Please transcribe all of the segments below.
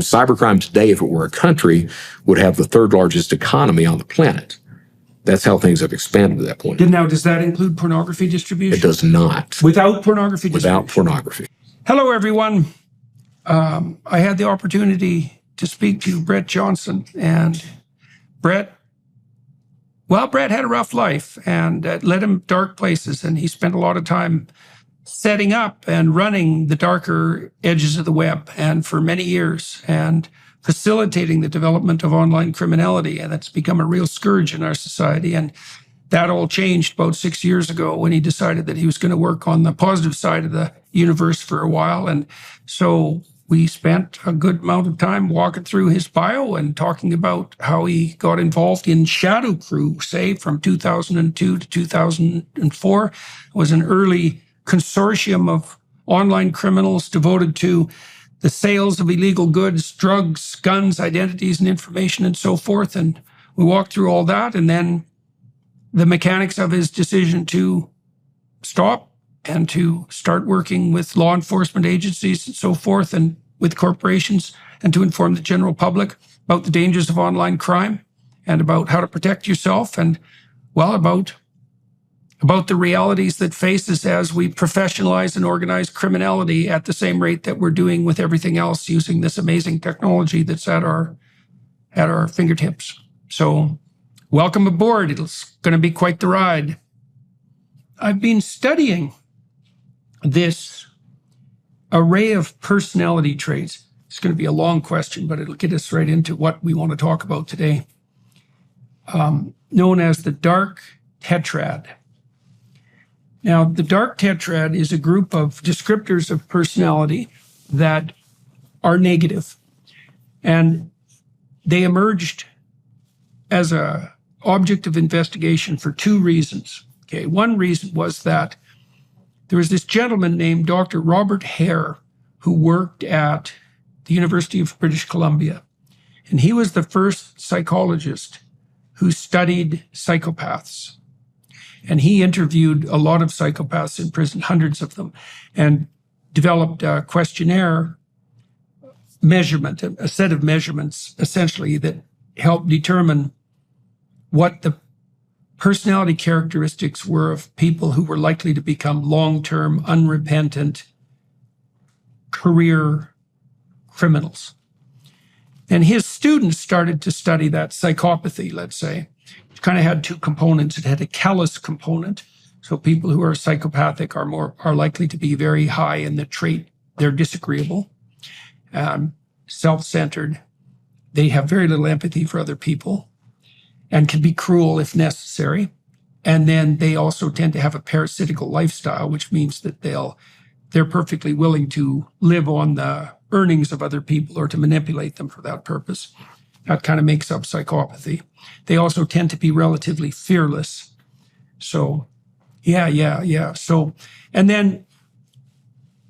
Cybercrime today, if it were a country, would have the third largest economy on the planet. That's how things have expanded to that point. Now, does that include pornography distribution? It does not. Without pornography distribution? Without pornography. Hello, everyone. I had the opportunity to speak to Brett Johnson, and Brett had a rough life, and it led him dark places, and he spent a lot of time setting up and running the darker edges of the web, and for many years, and facilitating the development of online criminality, and it's become a real scourge in our society. And that all changed about 6 years ago when he decided that he was going to work on the positive side of the universe for a while. And so we spent a good amount of time walking through his bio and talking about how he got involved in Shadow Crew, say, from 2002 to 2004. It was an early consortium of online criminals devoted to the sales of illegal goods, drugs, guns, identities, and information, and so forth. And we walked through all that, and then the mechanics of his decision to stop and to start working with law enforcement agencies and so forth, and with corporations, and to inform the general public about the dangers of online crime and about how to protect yourself, and, well, about the realities that faces as we professionalize and organize criminality at the same rate that we're doing with everything else, using this amazing technology that's at our fingertips. So welcome aboard. It's going to be quite the ride. I've been studying this array of personality traits. It's going to be a long question, but it'll get us right into what we want to talk about today, known as the dark tetrad. Now, the dark tetrad is a group of descriptors of personality that are negative, and they emerged as an object of investigation for two reasons. Okay, one reason was that there was this gentleman named Dr. Robert Hare who worked at the University of British Columbia, and he was the first psychologist who studied psychopaths. And he interviewed a lot of psychopaths in prison, hundreds of them, and developed a questionnaire measurement, a set of measurements, essentially, that helped determine what the personality characteristics were of people who were likely to become long-term, unrepentant career criminals. And his students started to study that psychopathy, let's say. It kind of had two components. It had a callous component. So people who are psychopathic are likely to be very high in the trait. They're disagreeable, self-centered. They have very little empathy for other people and can be cruel if necessary. And then they also tend to have a parasitical lifestyle, which means that they're perfectly willing to live on the earnings of other people or to manipulate them for that purpose. That kind of makes up psychopathy. They also tend to be relatively fearless. So, yeah. So, and then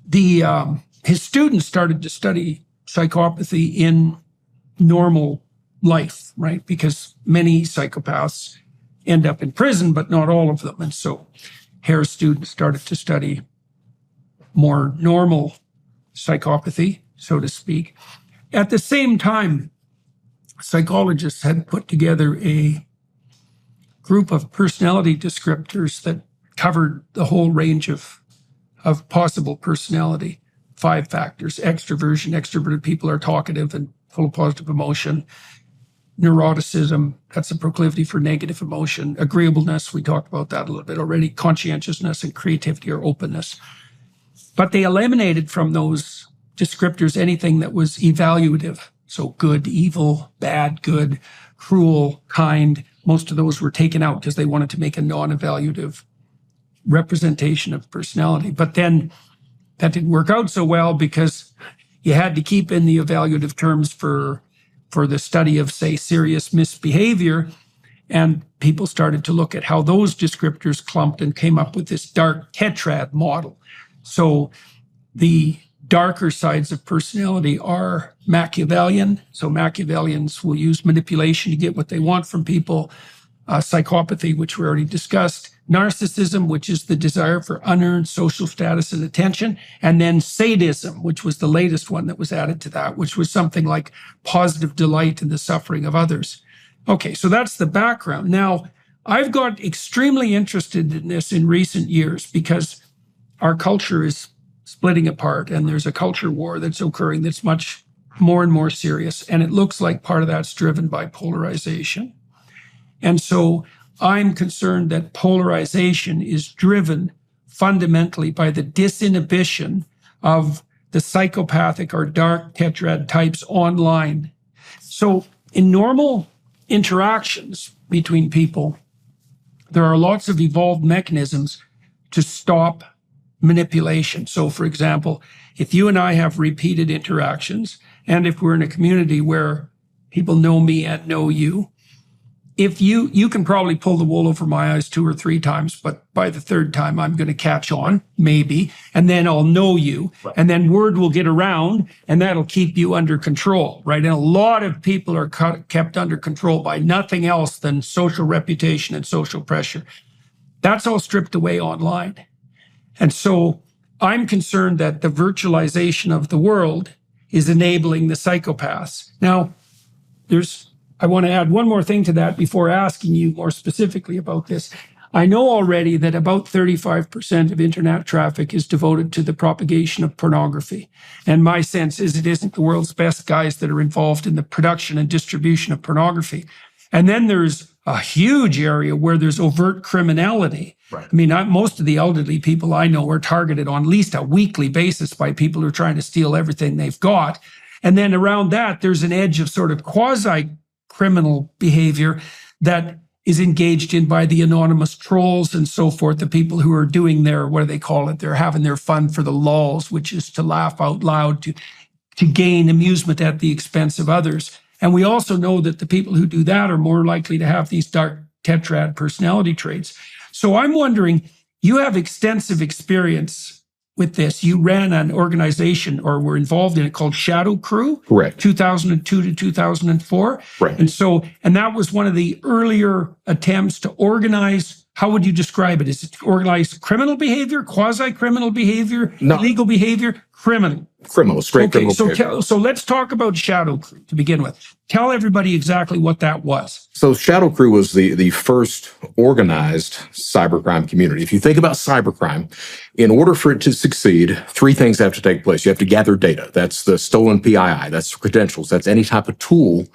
his students started to study psychopathy in normal life, right? Because many psychopaths end up in prison, but not all of them. And so Hare's students started to study more normal psychopathy, so to speak. At the same time, psychologists had put together a group of personality descriptors that covered the whole range of possible personality. 5 factors: extroversion. Extroverted people are talkative and full of positive emotion. Neuroticism, that's a proclivity for negative emotion. Agreeableness, we talked about that a little bit already. Conscientiousness and creativity or openness. But they eliminated from those descriptors anything that was evaluative. So good, evil, bad, good, cruel, kind. Most of those were taken out because they wanted to make a non-evaluative representation of personality. But then that didn't work out so well because you had to keep in the evaluative terms for the study of, say, serious misbehavior. And people started to look at how those descriptors clumped and came up with this dark tetrad model. So the darker sides of personality are Machiavellian. So Machiavellians will use manipulation to get what they want from people. Psychopathy, which we already discussed, narcissism, which is the desire for unearned social status and attention, and then sadism, which was the latest one that was added to that, which was something like positive delight in the suffering of others. Okay, so that's the background. Now, I've got extremely interested in this in recent years because our culture is splitting apart, and there's a culture war that's occurring that's much more and more serious, and it looks like part of that's driven by polarization. And so I'm concerned that polarization is driven fundamentally by the disinhibition of the psychopathic or dark tetrad types online. So in normal interactions between people, there are lots of evolved mechanisms to stop manipulation. So for example, if you and I have repeated interactions, and if we're in a community where people know me and know you, if you can probably pull the wool over my eyes 2 or 3 times, but by the 3rd time, I'm going to catch on, maybe, and then I'll know you, and then word will get around, and that'll keep you under control, right? And a lot of people are kept under control by nothing else than social reputation and social pressure. That's all stripped away online. And so I'm concerned that the virtualization of the world is enabling the psychopaths. Now, I want to add one more thing to that before asking you more specifically about this. I know already that about 35% of internet traffic is devoted to the propagation of pornography. And my sense is it isn't the world's best guys that are involved in the production and distribution of pornography. And then there's a huge area where there's overt criminality. Right. I mean, most of the elderly people I know are targeted on at least a weekly basis by people who are trying to steal everything they've got. And then around that, there's an edge of sort of quasi-criminal behavior that is engaged in by the anonymous trolls and so forth, the people who are doing their, what do they call it? They're having their fun for the lulz, which is to laugh out loud, to gain amusement at the expense of others. And we also know that the people who do that are more likely to have these dark tetrad personality traits. So I'm wondering, you have extensive experience with this. You ran an organization or were involved in it called Shadow Crew. Correct. 2002 to 2004. Right. And that was one of the earlier attempts to organize, how would you describe it? Is it organized criminal behavior, quasi-criminal behavior, illegal behavior, criminal? Criminal, straight criminal behavior. So let's talk about Shadow Crew to begin with. Tell everybody exactly what that was. So Shadow Crew was the first organized cybercrime community. If you think about cybercrime, in order for it to succeed, 3 things have to take place. You have to gather data. That's the stolen PII. That's credentials. That's any type of tool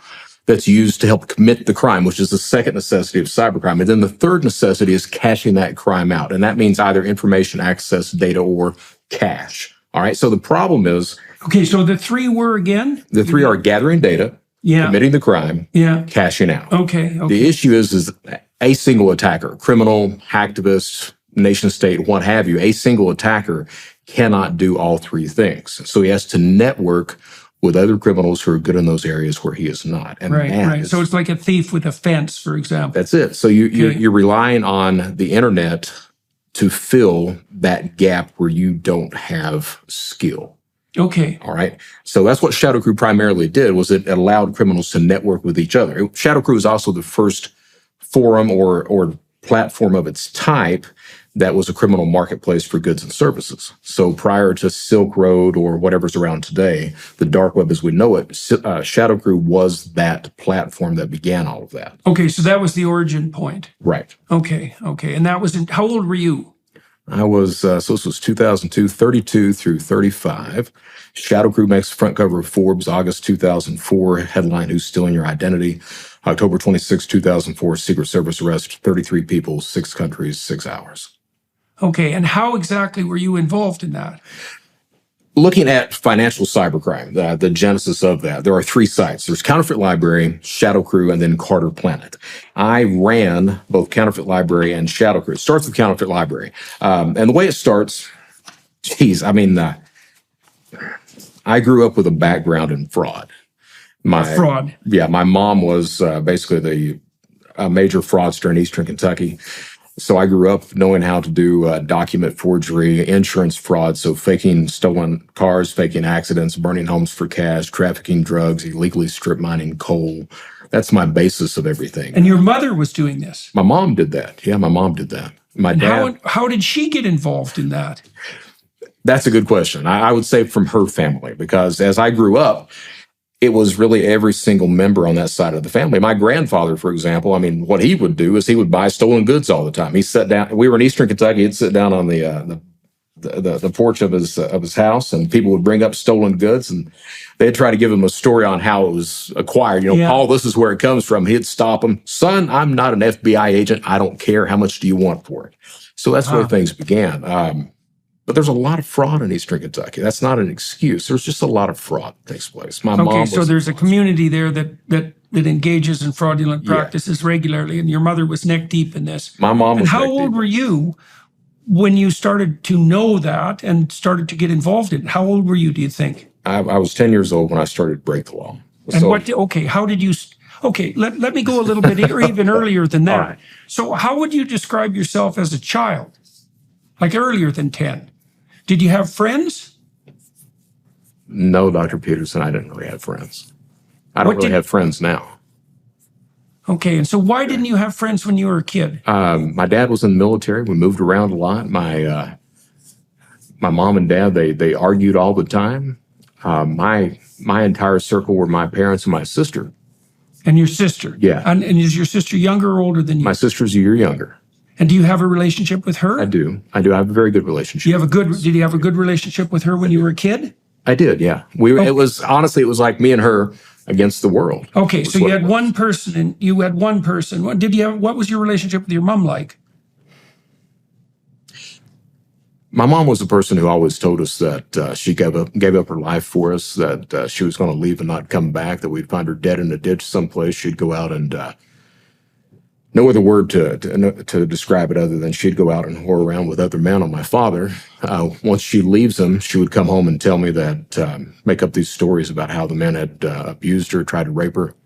that's used to help commit the crime, which is the second necessity of cybercrime. And then the third necessity is cashing that crime out. And that means either information access, data, or cash. All right. So the problem is. Okay. So the 3 were again? The 3 are gathering data, committing the crime, cashing out. Okay. The issue is a single attacker, criminal, hacktivist, nation state, what have you, a single attacker cannot do all 3 things. So he has to network with other criminals who are good in those areas where he is not. And right. So it's like a thief with a fence, for example. That's it. So you're relying on the internet to fill that gap where you don't have skill. Okay. All right. So that's what Shadow Crew primarily did, was it allowed criminals to network with each other. Shadow Crew is also the first forum or platform of its type that was a criminal marketplace for goods and services. So prior to Silk Road or whatever's around today, the dark web as we know it, Shadow Crew was that platform that began all of that. Okay, so that was the origin point. Right. Okay. And that was how old were you? I was, so this was 2002, 32 through 35. Shadow Crew makes the front cover of Forbes, August 2004, headline, Who's Stealing Your Identity? October 26, 2004, Secret Service arrest, 33 people, 6 countries, 6 hours. Okay, and how exactly were you involved in that? Looking at financial cybercrime, the genesis of that, there are 3 sites. There's Counterfeit Library, Shadow Crew, and then Carter Planet. I ran both Counterfeit Library and Shadow Crew. It starts with Counterfeit Library. And the way it starts, I grew up with a background in fraud. Fraud? Yeah, my mom was basically a major fraudster in Eastern Kentucky. So I grew up knowing how to do document forgery, insurance fraud, so faking stolen cars, faking accidents, burning homes for cash, trafficking drugs, illegally strip mining coal. That's my basis of everything. And your mother was doing this? My mom did that. Yeah, my mom did that. My And dad. how did she get involved in that? That's a good question. I would say from her family, because as I grew up, it was really every single member on that side of the family. My grandfather, for example, I mean, what he would do is he would buy stolen goods all the time. He sat down. We were in Eastern Kentucky. He'd sit down on the porch of his house, and people would bring up stolen goods, and they'd try to give him a story on how it was acquired. You know, Yeah. Paul, this is where it comes from. He'd stop him. Son, I'm not an FBI agent. I don't care. How much do you want for it? So that's the way things began. But there's a lot of fraud in Eastern Kentucky. That's not an excuse. There's just a lot of fraud that takes place. My mom Okay, was so there's a community there that engages in fraudulent practices regularly, and your mother was neck deep in this. My mom And was how neck old deep. were you when you started to know that and started to get involved in it? How old were you, do you think? I was 10 years old when I started to break the law. And So- how did you, let me go a little bit or even earlier than that. All right. So how would you describe yourself as a child? Like earlier than 10? Did you have friends? No, Dr. Peterson, I didn't really have friends. I don't What really did- have friends now. Okay, and so why didn't you have friends when you were a kid? My dad was in the military. We moved around a lot. My mom and dad, they argued all the time. My entire circle were my parents and my sister. And your sister? Yeah. And is your sister younger or older than you? My sister's a year younger. And do you have a relationship with her? I do. I have a very good relationship. Did you have a good relationship with her when you were a kid? I did, yeah. It was honestly, it was like me and her against the world. Okay, was so you what had it was. one person and you had one person. What was your relationship with your mom like? My mom was the person who always told us that she gave up her life for us, that she was going to leave and not come back, that we'd find her dead in a ditch someplace. She'd go out and no other word to describe it other than she'd go out and whore around with other men on my father. Once she leaves him, she would come home and tell me that, make up these stories about how the men had abused her, tried to rape her,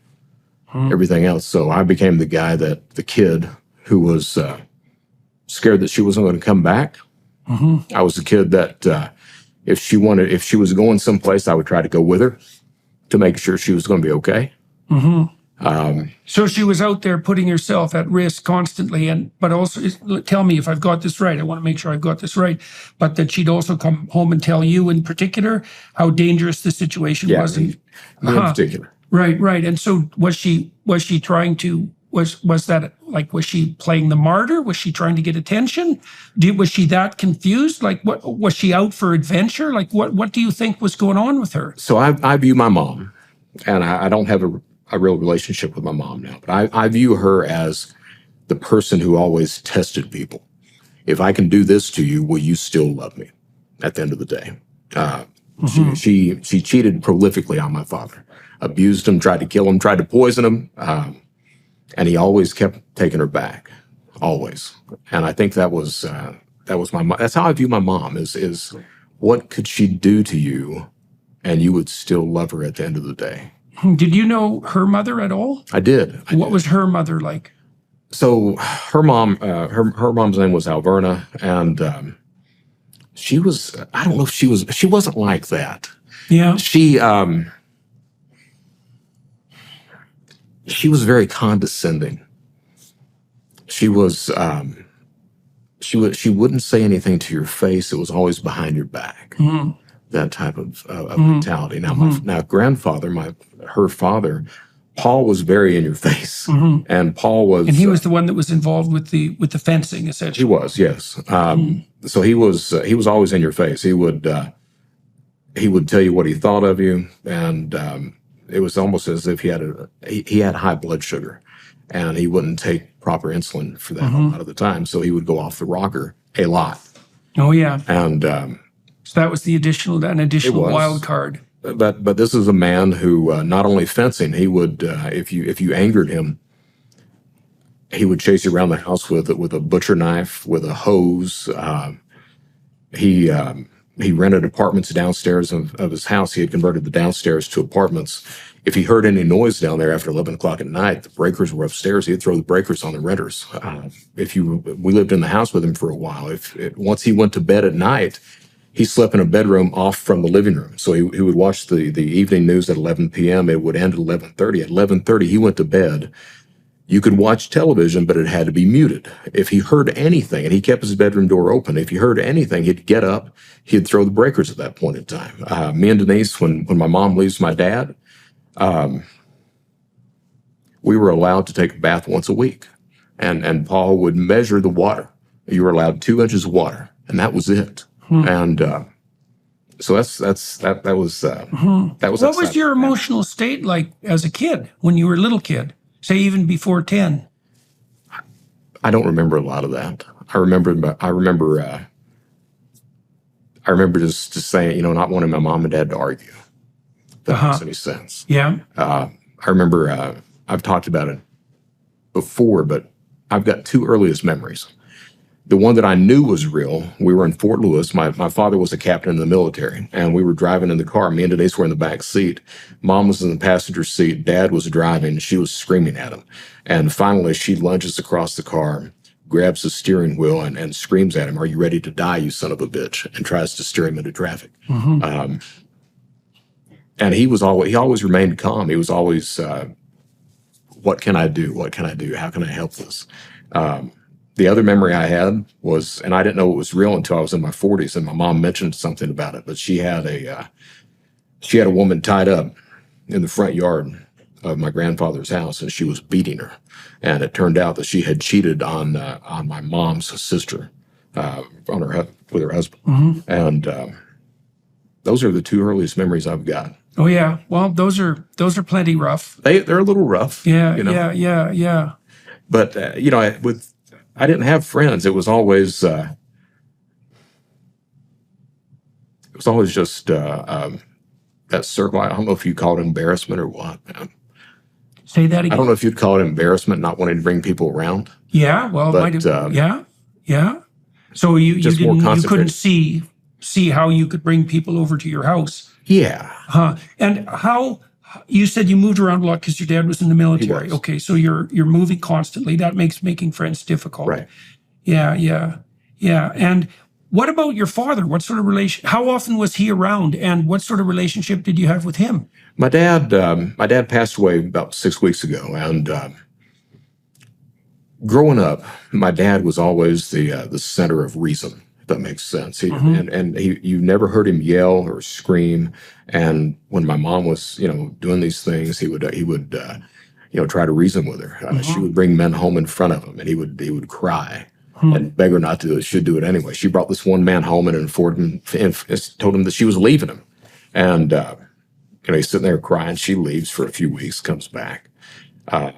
everything else. So I became the kid who was scared that she wasn't going to come back. I was the kid that if she was going someplace, I would try to go with her to make sure she was going to be okay. So she was out there putting herself at risk constantly, but also tell me if I've got this right. I want to make sure I've got this right. But that she'd also come home and tell you in particular how dangerous the situation was. Me in particular. Right. And so was she trying to was she playing the martyr? Was she trying to get attention? Was she that confused? Like what was she out for adventure? Like what do you think was going on with her? So I view my mom, and I don't have a real relationship with my mom now, but I view her as the person who always tested people. If I can do this to you, will you still love me at the end of the day? She cheated prolifically on my father, abused him, tried to kill him, tried to poison him, and he always kept taking her back, always. And I think that was that's how I view my mom is what could she do to you and you would still love her at the end of the day? Did you know her mother at all? I did. What was her mother like? So her mom, her mom's name was Alverna, and she was, I don't know if she wasn't like that. Yeah. She was very condescending. She wouldn't say anything to your face. It was always behind your back. That type of mentality. Now, now grandfather, her father, Paul was very in your face, and Paul was, And he was the one that was involved with the fencing, he essentially. was, yes. So he was always in your face. He would tell you what he thought of you, and it was almost as if he had high blood sugar, and he wouldn't take proper insulin for that a lot of the time. So he would go off the rocker a lot, Oh yeah. and So that was an additional was. wild card. but this is a man who not only fencing, he would if you angered him, he would chase you around the house with a butcher knife, with a hose. He rented apartments downstairs of his house. He had converted the downstairs to apartments. If he heard any noise down there after 11 o'clock at night, the breakers were upstairs. He'd throw the breakers on the renters. We lived in the house with him for a while. Once he went to bed at night, he slept in a bedroom off from the living room. So he would watch the evening news at 11 p.m. It would end at 11:30. At 11:30, he went to bed. You could watch television, but it had to be muted. If he heard anything, and he kept his bedroom door open, if he heard anything, he'd get up, he'd throw the breakers at that point in time. Me and Denise, when my mom leaves my dad, we were allowed to take a bath once a week. And Paul would measure the water. You were allowed 2 inches of water, and that was it. And so that was What was your emotional state like as a kid when you were a little kid? Say even before 10. I don't remember a lot of that. I remember just saying, not wanting my mom and dad to argue. If that makes any sense. Yeah. I remember, I've talked about it before, but I've got 2 earliest memories. The one that I knew was real, we were in Fort Lewis. My father was a captain in the military, and we were driving in the car. Me and Denise were in the back seat. Mom was in the passenger seat. Dad was driving. She was screaming at him. And finally, she lunges across the car, grabs the steering wheel, and screams at him, "Are you ready to die, you son of a bitch?" and tries to steer him into traffic. And he always remained calm. He was always, what can I do? What can I do? How can I help this? The other memory I had was, and I didn't know it was real until I was in my 40s, and my mom mentioned something about it, but she had a woman tied up in the front yard of my grandfather's house, and she was beating her. And it turned out that she had cheated on my mom's sister, with her husband. And those are the 2 earliest memories I've got. Oh yeah. Well, those are plenty rough. They're a little rough. Yeah. Yeah. But I didn't have friends. It was always just that circle. I don't know if you call it embarrassment or what. Say that again. I don't know if you'd call it embarrassment, not wanting to bring people around. Yeah. Well, but, might have, yeah. So you couldn't see how you could bring people over to your house. Yeah. And how you said you moved around a lot because your dad was in the military. Okay, so you're moving constantly. That makes making friends difficult. Right. Yeah. And what about your father? What sort of how often was he around, and what sort of relationship did you have with him? My dad passed away about 6 weeks ago, and growing up, my dad was always the center of reason. If that makes sense. You never heard him yell or scream. And when my mom was, doing these things, he would try to reason with her. She would bring men home in front of him, and he would cry and beg her not to do it. She'd do it anyway. She brought this one man home and informed him, and told him that she was leaving him. And, he's sitting there crying. She leaves for a few weeks, comes back. I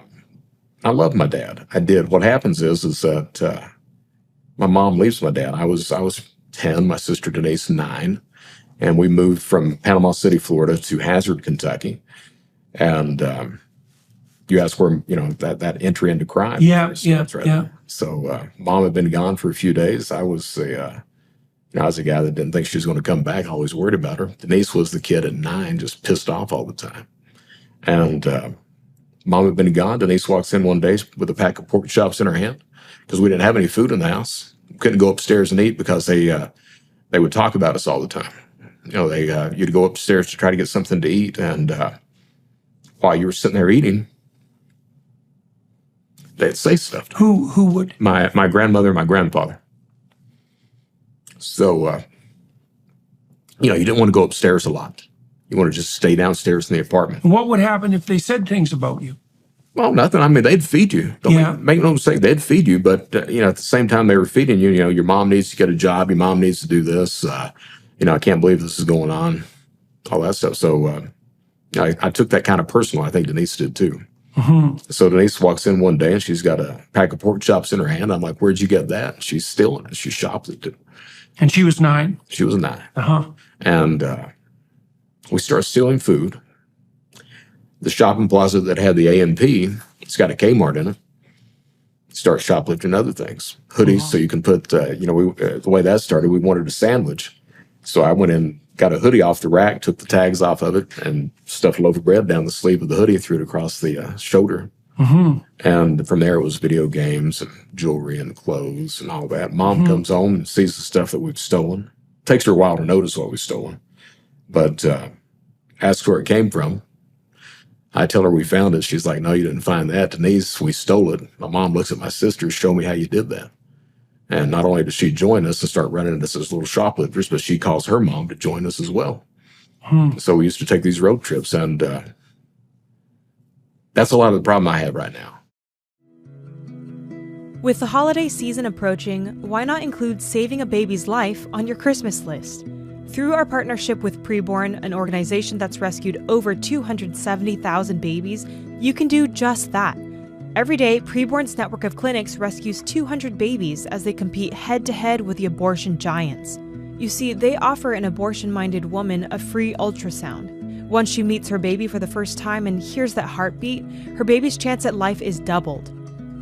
loved my dad. I did. What happens is that, my mom leaves my dad. I was 10, my sister Denise 9, and we moved from Panama City, Florida to Hazard, Kentucky. And you ask where, that entry into crime. Yeah. So mom had been gone for a few days. I was a guy that didn't think she was going to come back, always worried about her. Denise was the kid at 9, just pissed off all the time. And mom had been gone. Denise walks in one day with a pack of pork chops in her hand, because we didn't have any food in the house. We couldn't go upstairs and eat because they would talk about us all the time. You'd go upstairs to try to get something to eat, and while you were sitting there eating, they'd say stuff. Who would? My grandmother and my grandfather. So, you didn't want to go upstairs a lot. You want to just stay downstairs in the apartment. What would happen if they said things about you? Well, nothing. I mean, they'd feed you. Don't make no mistake. They'd feed you, but at the same time they were feeding you, your mom needs to get a job. Your mom needs to do this. I can't believe this is going on. All that stuff. So I took that kind of personal. I think Denise did too. So Denise walks in one day and she's got a pack of pork chops in her hand. I'm like, "Where'd you get that?" She's stealing it. She shopped it. And she was 9. She was 9. And we start stealing food. The shopping plaza that had the A&P, it's got a Kmart in it. Start shoplifting other things, hoodies, so you can put. The way that started, we wanted a sandwich, so I went in, got a hoodie off the rack, took the tags off of it, and stuffed a loaf of bread down the sleeve of the hoodie, threw it across the shoulder. And from there, it was video games and jewelry and clothes and all that. Mom comes home and sees the stuff that we've stolen. Takes her a while to notice what we've stolen, but asks where it came from. I tell her we found it. She's like, no, you didn't find that. Denise, we stole it. My mom looks at my sister, show me how you did that. And not only does she join us and start running us as little shoplifters, but she calls her mom to join us as well. So we used to take these road trips, and that's a lot of the problem I have right now. With the holiday season approaching, why not include saving a baby's life on your Christmas list? Through our partnership with Preborn, an organization that's rescued over 270,000 babies, you can do just that. Every day, Preborn's network of clinics rescues 200 babies as they compete head-to-head with the abortion giants. You see, they offer an abortion-minded woman a free ultrasound. Once she meets her baby for the first time and hears that heartbeat, her baby's chance at life is doubled.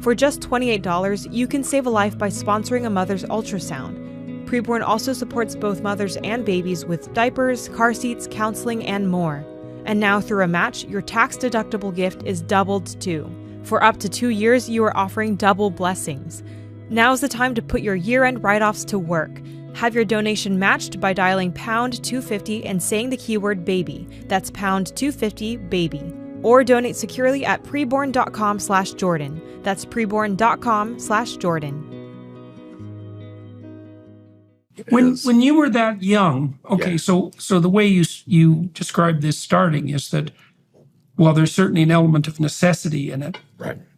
For just $28, you can save a life by sponsoring a mother's ultrasound. Preborn also supports both mothers and babies with diapers, car seats, counseling, and more. And now through a match, your tax-deductible gift is doubled too. For up to 2 years, you are offering double blessings. Now's the time to put your year-end write-offs to work. Have your donation matched by dialing pound 250 and saying the keyword baby. That's pound 250 baby. Or donate securely at preborn.com/Jordan. That's preborn.com/Jordan. When you were that young, okay, so the way you describe this starting is that, well, there's certainly an element of necessity in it.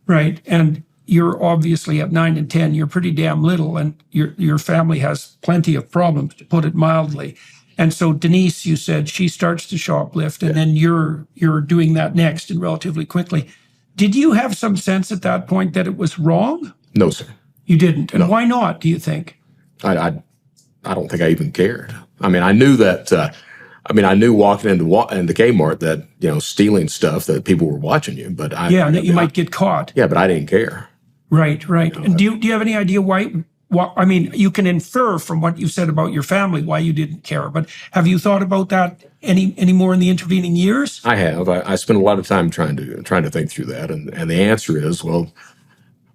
Right. And you're obviously at 9 and 10, you're pretty damn little, and your family has plenty of problems, to put it mildly. And so Denise, you said, she starts to shoplift, and then you're doing that next and relatively quickly. Did you have some sense at that point that it was wrong? No, sir. You didn't? And No. why not, do you think? I don't think I even cared. I mean, I knew that, I knew walking into Kmart that, stealing stuff that people were watching you, but and that you might get caught. Yeah, but I didn't care. Right. And do you have any idea why? You can infer from what you said about your family why you didn't care, but have you thought about that any more in the intervening years? I have. I spent a lot of time trying to think through that, and the answer is, well,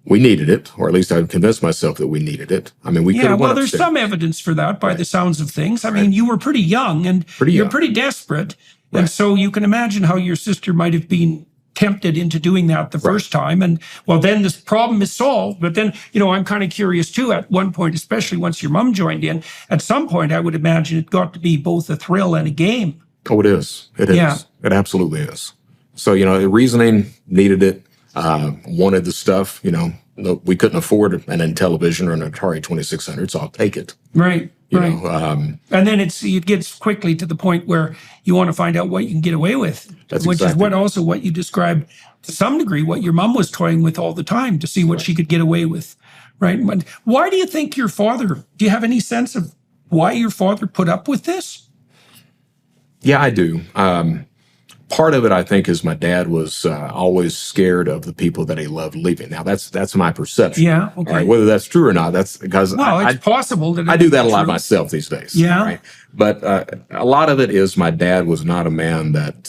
we needed it, or at least I've convinced myself that we needed it. I mean, we could have went there's upstairs. some evidence for that by the sounds of things. I mean, you were pretty young, and you're pretty desperate, and so you can imagine how your sister might have been tempted into doing that the first time. And well, then this problem is solved. But then, I'm kind of curious too, at one point, especially once your mom joined in, at some point, I would imagine it got to be both a thrill and a game. Oh, it is. It is. Yeah. It absolutely is. So, the reasoning, needed it, wanted the stuff, we couldn't afford an Intellivision or an Atari 2600, so I'll take it. Right. And then it gets quickly to the point where you want to find out what you can get away with, which is what you described to some degree, what your mom was toying with all the time to see what she could get away with. Right. But why do you think do you have any sense of why your father put up with this? Yeah, I do. Part of it, I think, is my dad was always scared of the people that he loved leaving. Now, that's my perception. Yeah, okay. All right, whether that's true or not, that's because it's possible that I do that a lot myself these days. Yeah, right? But a lot of it is my dad was not a man that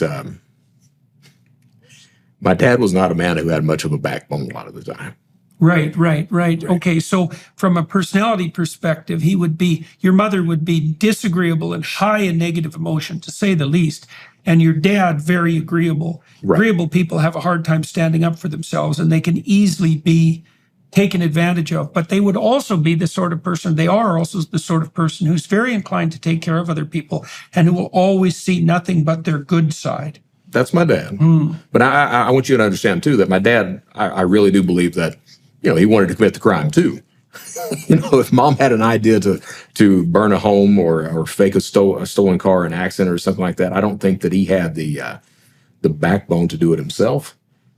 who had much of a backbone a lot of the time. Right. Okay, so from a personality perspective, your mother would be disagreeable and high in negative emotion, to say the least. And your dad, very agreeable. Right. Agreeable people have a hard time standing up for themselves, and they can easily be taken advantage of. But they would also be the sort of person, they are also the sort of person who's very inclined to take care of other people and who will always see nothing but their good side. That's my dad. But I want you to understand, too, that my dad, I really do believe that, he wanted to commit the crime, too. If mom had an idea to burn a home or fake a stolen car, an accident or something like that, I don't think that he had the backbone to do it himself.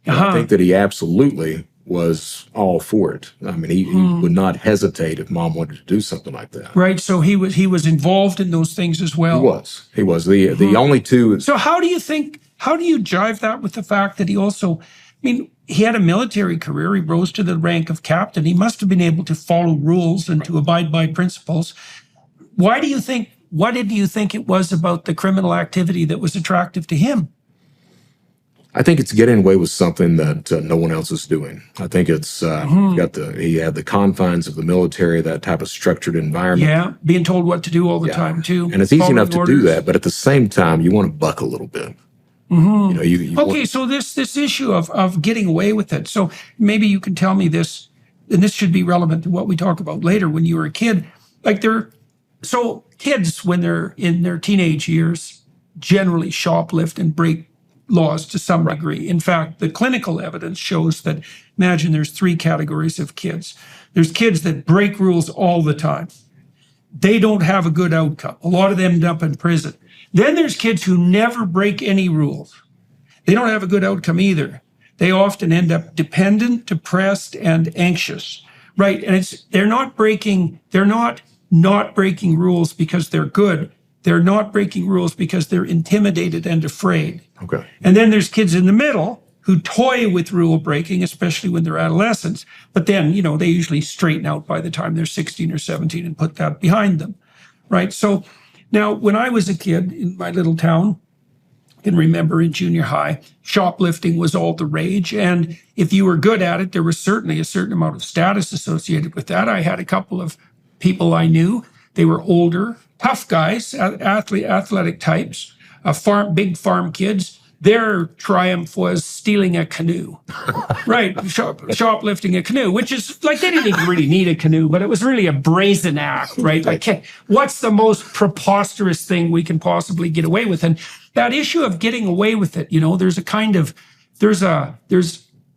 I think that he absolutely was all for it. I mean, he would not hesitate if mom wanted to do something like that. Right. So he was involved in those things as well. He was. The only two. So how do you jive that with the fact that he also, he had a military career. He rose to the rank of captain. He must have been able to follow rules and to abide by principles. What did you think it was about the criminal activity that was attractive to him? I think it's getting away with something that no one else is doing. I think it's he had the confines of the military, that type of structured environment. Yeah, being told what to do all the time too. And it's easy enough to orders. do that, but at the same time, you want to buck a little bit. You know, you Okay, so this issue of getting away with it. So maybe you can tell me this, and this should be relevant to what we talk about later. When you were a kid, like so kids when they're in their teenage years generally shoplift and break laws to some degree. In fact, the clinical evidence shows that, imagine there's 3 categories of kids. There's kids that break rules all the time. They don't have a good outcome. A lot of them end up in prison. Then there's kids who never break any rules. They don't have a good outcome either. They often end up dependent, depressed, and anxious. Right. And they're not breaking rules because they're good. They're not breaking rules because they're intimidated and afraid. Okay. And then there's kids in the middle who toy with rule breaking, especially when they're adolescents. But then, you know, they usually straighten out by the time they're 16 or 17 and put that behind them. Right. So now, when I was a kid in my little town, I can remember in junior high, shoplifting was all the rage. And if you were good at it, there was certainly a certain amount of status associated with that. I had a couple of people I knew. They were older, tough guys, athletic types, big farm kids. Their triumph was stealing a canoe, right? Shoplifting a canoe, which is like they didn't even really need a canoe, but it was really a brazen act, right? Like, what's the most preposterous thing we can possibly get away with? And that issue of getting away with it, you know,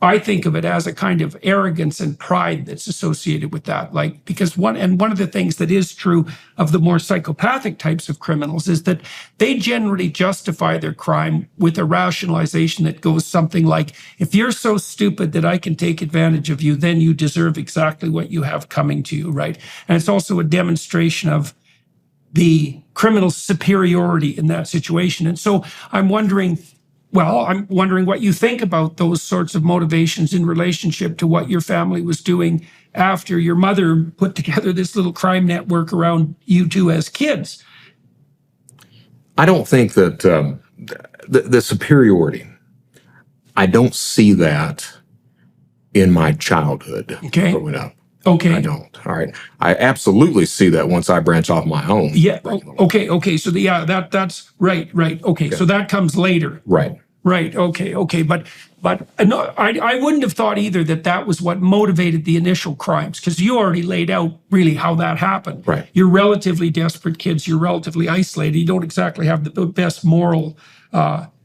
I think of it as a kind of arrogance and pride that's associated with that. Like, because one of the things that is true of the more psychopathic types of criminals is that they generally justify their crime with a rationalization that goes something like, if you're so stupid that I can take advantage of you, then you deserve exactly what you have coming to you, right? And it's also a demonstration of the criminal's superiority in that situation. And so I'm wondering what you think about those sorts of motivations in relationship to what your family was doing after your mother put together this little crime network around you two as kids. I don't think that the superiority, I don't see that in my childhood growing up. Okay. I don't. All right. I absolutely see that once I branch off my own. Yeah. Okay. So that's right. Okay. So that comes later. Right. Okay. But no, I wouldn't have thought either that was what motivated the initial crimes, because you already laid out really how that happened. Right. You're relatively desperate kids. You're relatively isolated. You don't exactly have the best moral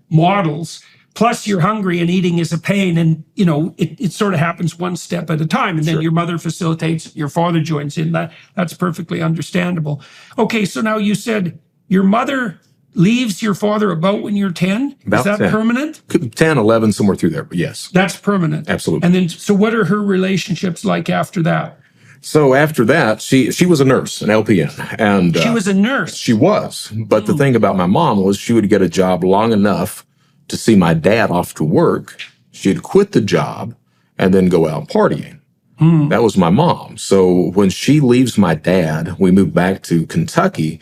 models. Plus, you're hungry and eating is a pain. And, you know, it sort of happens one step at a time. And then your mother facilitates, your father joins in. That's perfectly understandable. Okay, so now you said your mother leaves your father about when you're 10? About is that 10. permanent? 10, 11, somewhere through there, but yes. That's permanent. Absolutely. And then, so what are her relationships like after that? So after that, she was a nurse, an LPN. And she was a nurse? She was. But the thing about my mom was she would get a job long enough to see my dad off to work. She'd quit the job and then go out partying. That was my mom. So when she leaves my dad, we moved back to Kentucky.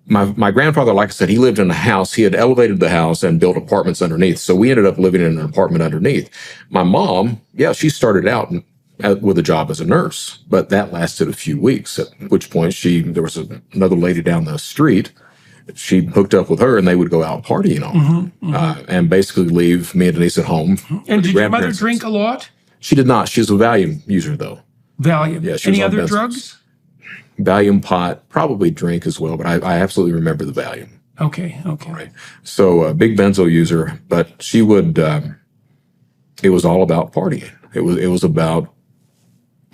My grandfather, like I said, he lived in a house. He had elevated the house and built apartments underneath. So we ended up living in an apartment underneath. My mom, she started out with a job as a nurse, but that lasted a few weeks, at which point there was another lady down the street. She hooked up with her and they would go out partying on and basically leave me and Denise at home. And did your mother drink a lot? She did not. She was a Valium user, though. Valium. Yeah, any other drugs? Valium, pot, probably drink as well, but I absolutely remember the Valium. Okay. Right. So a big benzo user, but she would, it was all about partying. It was about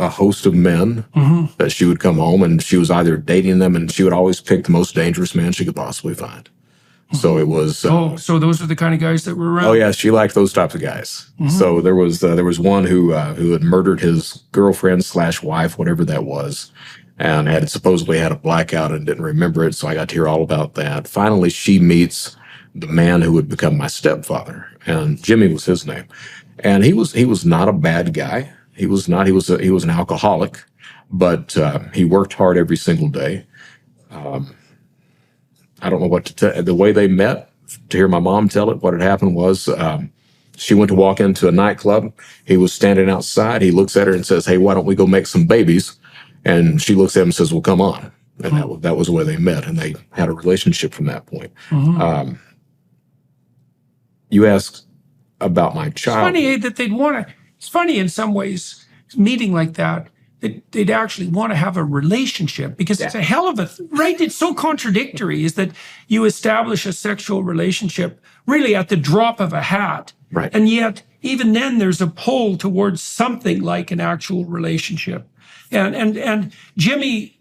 a host of men that she would come home and she was either dating them, and she would always pick the most dangerous man she could possibly find. So it was. So those are the kind of guys that were around. Oh yeah, she liked those types of guys. So there was one who had murdered his girlfriend / wife, whatever that was, and had supposedly had a blackout and didn't remember it. So I got to hear all about that. Finally, she meets the man who would become my stepfather, and Jimmy was his name, and he was not a bad guy. He was not. He was an alcoholic, but he worked hard every single day. I don't know what to tell. The way they met, to hear my mom tell it, what had happened was she went to walk into a nightclub. He was standing outside. He looks at her and says, "Hey, why don't we go make some babies?" And she looks at him and says, "Well, come on." And that was the way they met, and they had a relationship from that point. You asked about my It's child. funny that they'd want to. It's funny in some ways, meeting like that, that they'd actually want to have a relationship because it's a hell of a right. It's so contradictory. Is that you establish a sexual relationship really at the drop of a hat, Right. and yet even then there's a pull towards something like an actual relationship, and Jimmy.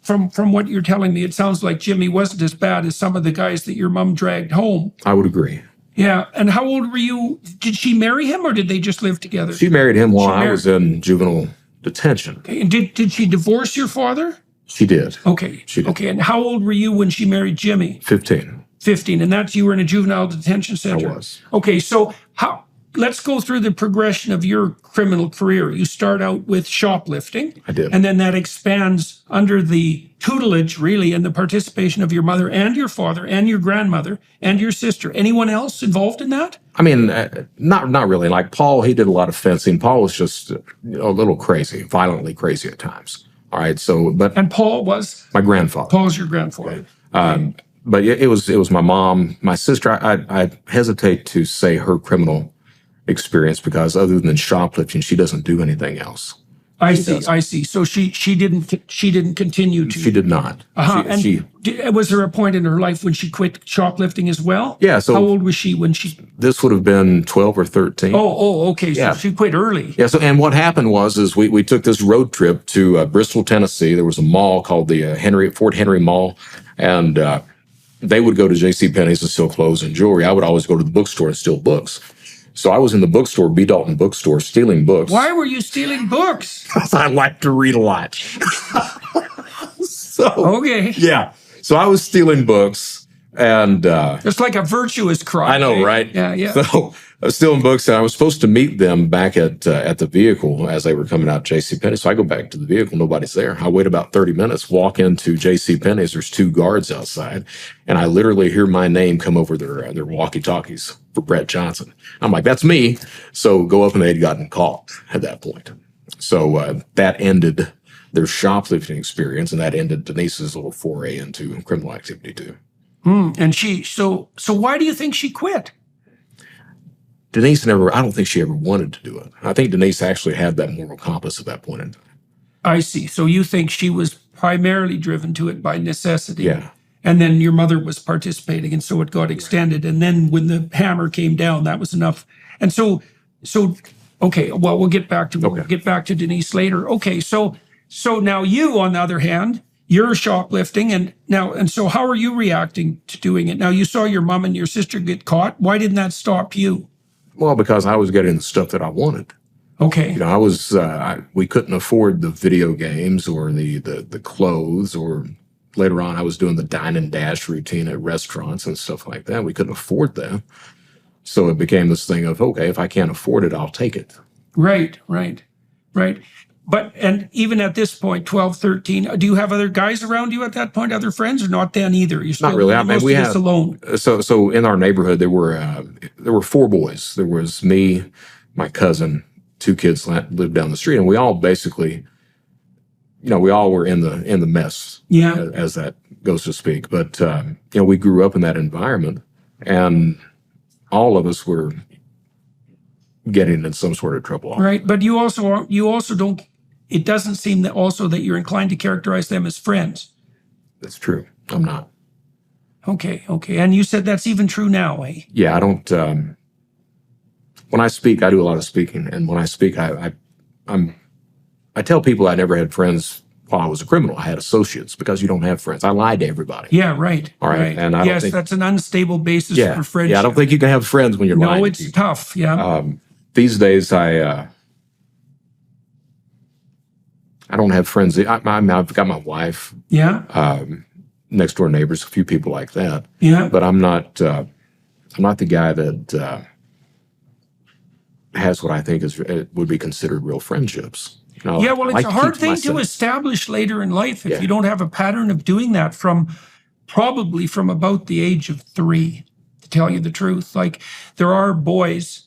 From what you're telling me, it sounds like Jimmy wasn't as bad as some of the guys that your mom dragged home. I would agree. Yeah. And how old were you? Did she marry him or did they just live together? She married him while I was in juvenile detention. Okay. And did she divorce your father? She did. Okay. She did. Okay. And how old were you when she married Jimmy? 15. 15. And that's you were in a juvenile detention center? I was. Okay. So let's go through the progression of your criminal career. You start out with shoplifting. I did. And then that expands under the tutelage, really, and the participation of your mother and your father and your grandmother and your sister. Anyone else involved in that? I mean, not really. Like Paul, he did a lot of fencing. Paul was just a little crazy, violently crazy at times. All right. So, but And Paul was? my grandfather. Paul's your grandfather. But it was my mom, my sister. I hesitate to say her criminal experience because other than shoplifting, she doesn't do anything else. I see. So she didn't continue to. She did not. Was there a point in her life when she quit shoplifting as well? Yeah. So how old was she when she? This would have been 12 or 13. Okay. So Yeah. she quit early. Yeah. So, and what happened was we took this road trip to Bristol, Tennessee. There was a mall called the Fort Henry Mall, and they would go to J.C. Penney's and steal clothes and jewelry. I would always go to the bookstore and steal books. So I was in the bookstore, B. Dalton Bookstore, stealing books. Why were you stealing books? Because I like to read a lot. Okay. Yeah. So I was stealing books, and It's like a virtuous crime. I know, right? Yeah. So I was stealing books, and I was supposed to meet them back at the vehicle as they were coming out of J.C. So I go back to the vehicle, nobody's there. I wait about 30 minutes, walk into J.C. There's 2 guards outside, and I literally hear my name come over their walkie-talkies for Brett Johnson. I'm like, that's me. So go up, and they'd gotten caught at that point. So that ended their shoplifting experience, and that ended Denise's little foray into criminal activity too. And so why do you think she quit? Denise I don't think she ever wanted to do it. I think Denise actually had that moral compass at that point in time. I see. So you think she was primarily driven to it by necessity. Yeah. And then your mother was participating, and so it got extended. And then when the hammer came down, that was enough. And so okay, well, we'll get back to Denise later. Okay, so now you, on the other hand, you're shoplifting, and so how are you reacting to doing it? Now you saw your mom and your sister get caught. Why didn't that stop you? Well, because I was getting the stuff that I wanted. Okay. I was we couldn't afford the video games or the clothes, or later on I was doing the dine and dash routine at restaurants and stuff like that. We couldn't afford that. So it became this thing of, okay, if I can't afford it, I'll take it. Right. But, and even at this point, 12, 13, do you have other guys around you at that point, other friends, or not then either? You're still, Not really. I mean, we had alone. So in our neighborhood, there were 4 boys. There was me, my cousin, 2 kids lived down the street, and we all basically, we all were in the mess, as that goes to speak. But we grew up in that environment, and all of us were getting in some sort of trouble. Right, but you also don't. It doesn't seem that also that you're inclined to characterize them as friends. That's true. I'm not. Okay. And you said that's even true now, eh? Yeah, I don't. When I speak, I do a lot of speaking, and when I speak, I tell people I never had friends while I was a criminal. I had associates, because you don't have friends. I lied to everybody. Yeah, right. All right. And I don't think, that's an unstable basis for friendship. Yeah, I don't think you can have friends when you're lying. No, it's tough. Yeah. These days, I don't have friends. I've got my wife. Yeah. Next door neighbors, a few people like that. Yeah. But I'm not the guy that has what I think would be considered real friendships. Yeah, well, it's a hard thing to establish later in life if you don't have a pattern of doing that probably from about the age of 3, to tell you the truth. Like, there are boys.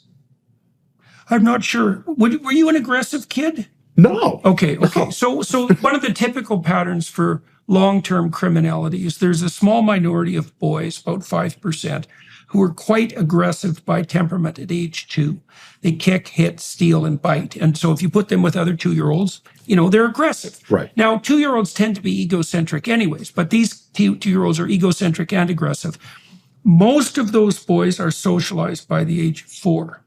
I'm not sure. Were you an aggressive kid? No. Okay. No. So one of the typical patterns for long-term criminality is there's a small minority of boys, about 5%, who are quite aggressive by temperament at age 2. They kick, hit, steal, and bite. And so if you put them with other 2-year-olds, they're aggressive. Right. Now, 2-year-olds tend to be egocentric anyways, but these 2-year-olds are egocentric and aggressive. Most of those boys are socialized by the age of 4.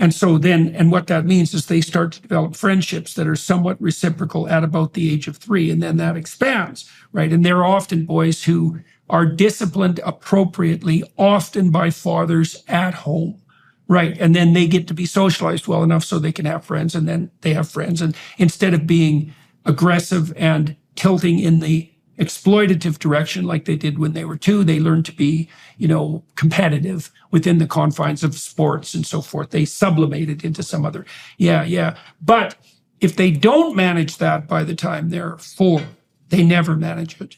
And so then, and what that means is they start to develop friendships that are somewhat reciprocal at about the age of 3. And then that expands, right? And they're often boys who are disciplined appropriately, often by fathers at home, right? And then they get to be socialized well enough so they can have friends, and then they have friends. And instead of being aggressive and tilting in the exploitative direction like they did when they were 2, they learn to be, competitive within the confines of sports and so forth. They sublimate it into some other, But if they don't manage that by the time they're 4, they never manage it.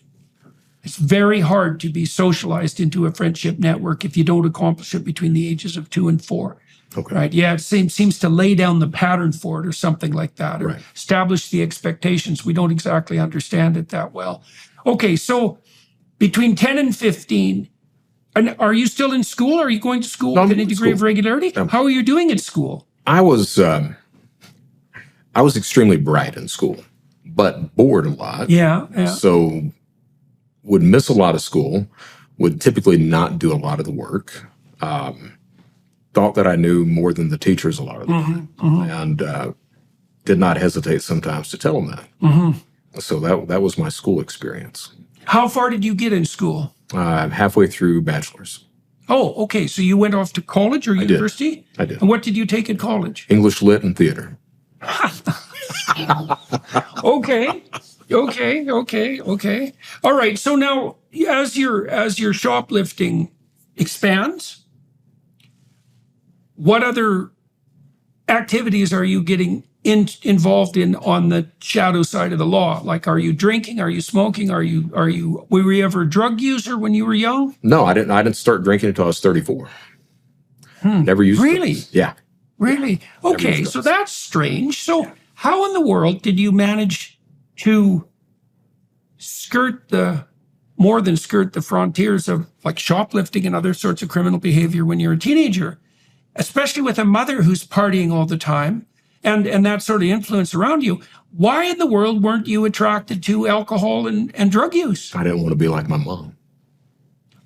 It's very hard to be socialized into a friendship network if you don't accomplish it between the ages of 2 and 4. Okay. Right. Yeah. It seems to lay down the pattern for it or something like that, or right. establish the expectations. We don't exactly understand it that well. Okay. So between 10 and 15, and are you still in school? Are you going to school with any degree of regularity? How are you doing at school? I was extremely bright in school, but bored a lot. Yeah. So would miss a lot of school, would typically not do a lot of the work. Thought that I knew more than the teachers a lot of the time, and did not hesitate sometimes to tell them that. So that was my school experience. How far did you get in school? Halfway through bachelor's. Oh, okay. So you went off to college or university? I did. And what did you take at college? English, lit, and theater. Okay. All right. So now, as your shoplifting expands, what other activities are you getting involved in on the shadow side of the law? Like, are you drinking? Are you smoking? Were you ever a drug user when you were young? No, I didn't start drinking until I was 34. Never used Really? drugs. Yeah. Really? Okay, so that's strange. So how in the world did you manage to more than skirt the frontiers of like shoplifting and other sorts of criminal behavior when you're a teenager, especially with a mother who's partying all the time and that sort of influence around you? Why in the world weren't you attracted to alcohol and drug use? I didn't want to be like my mom.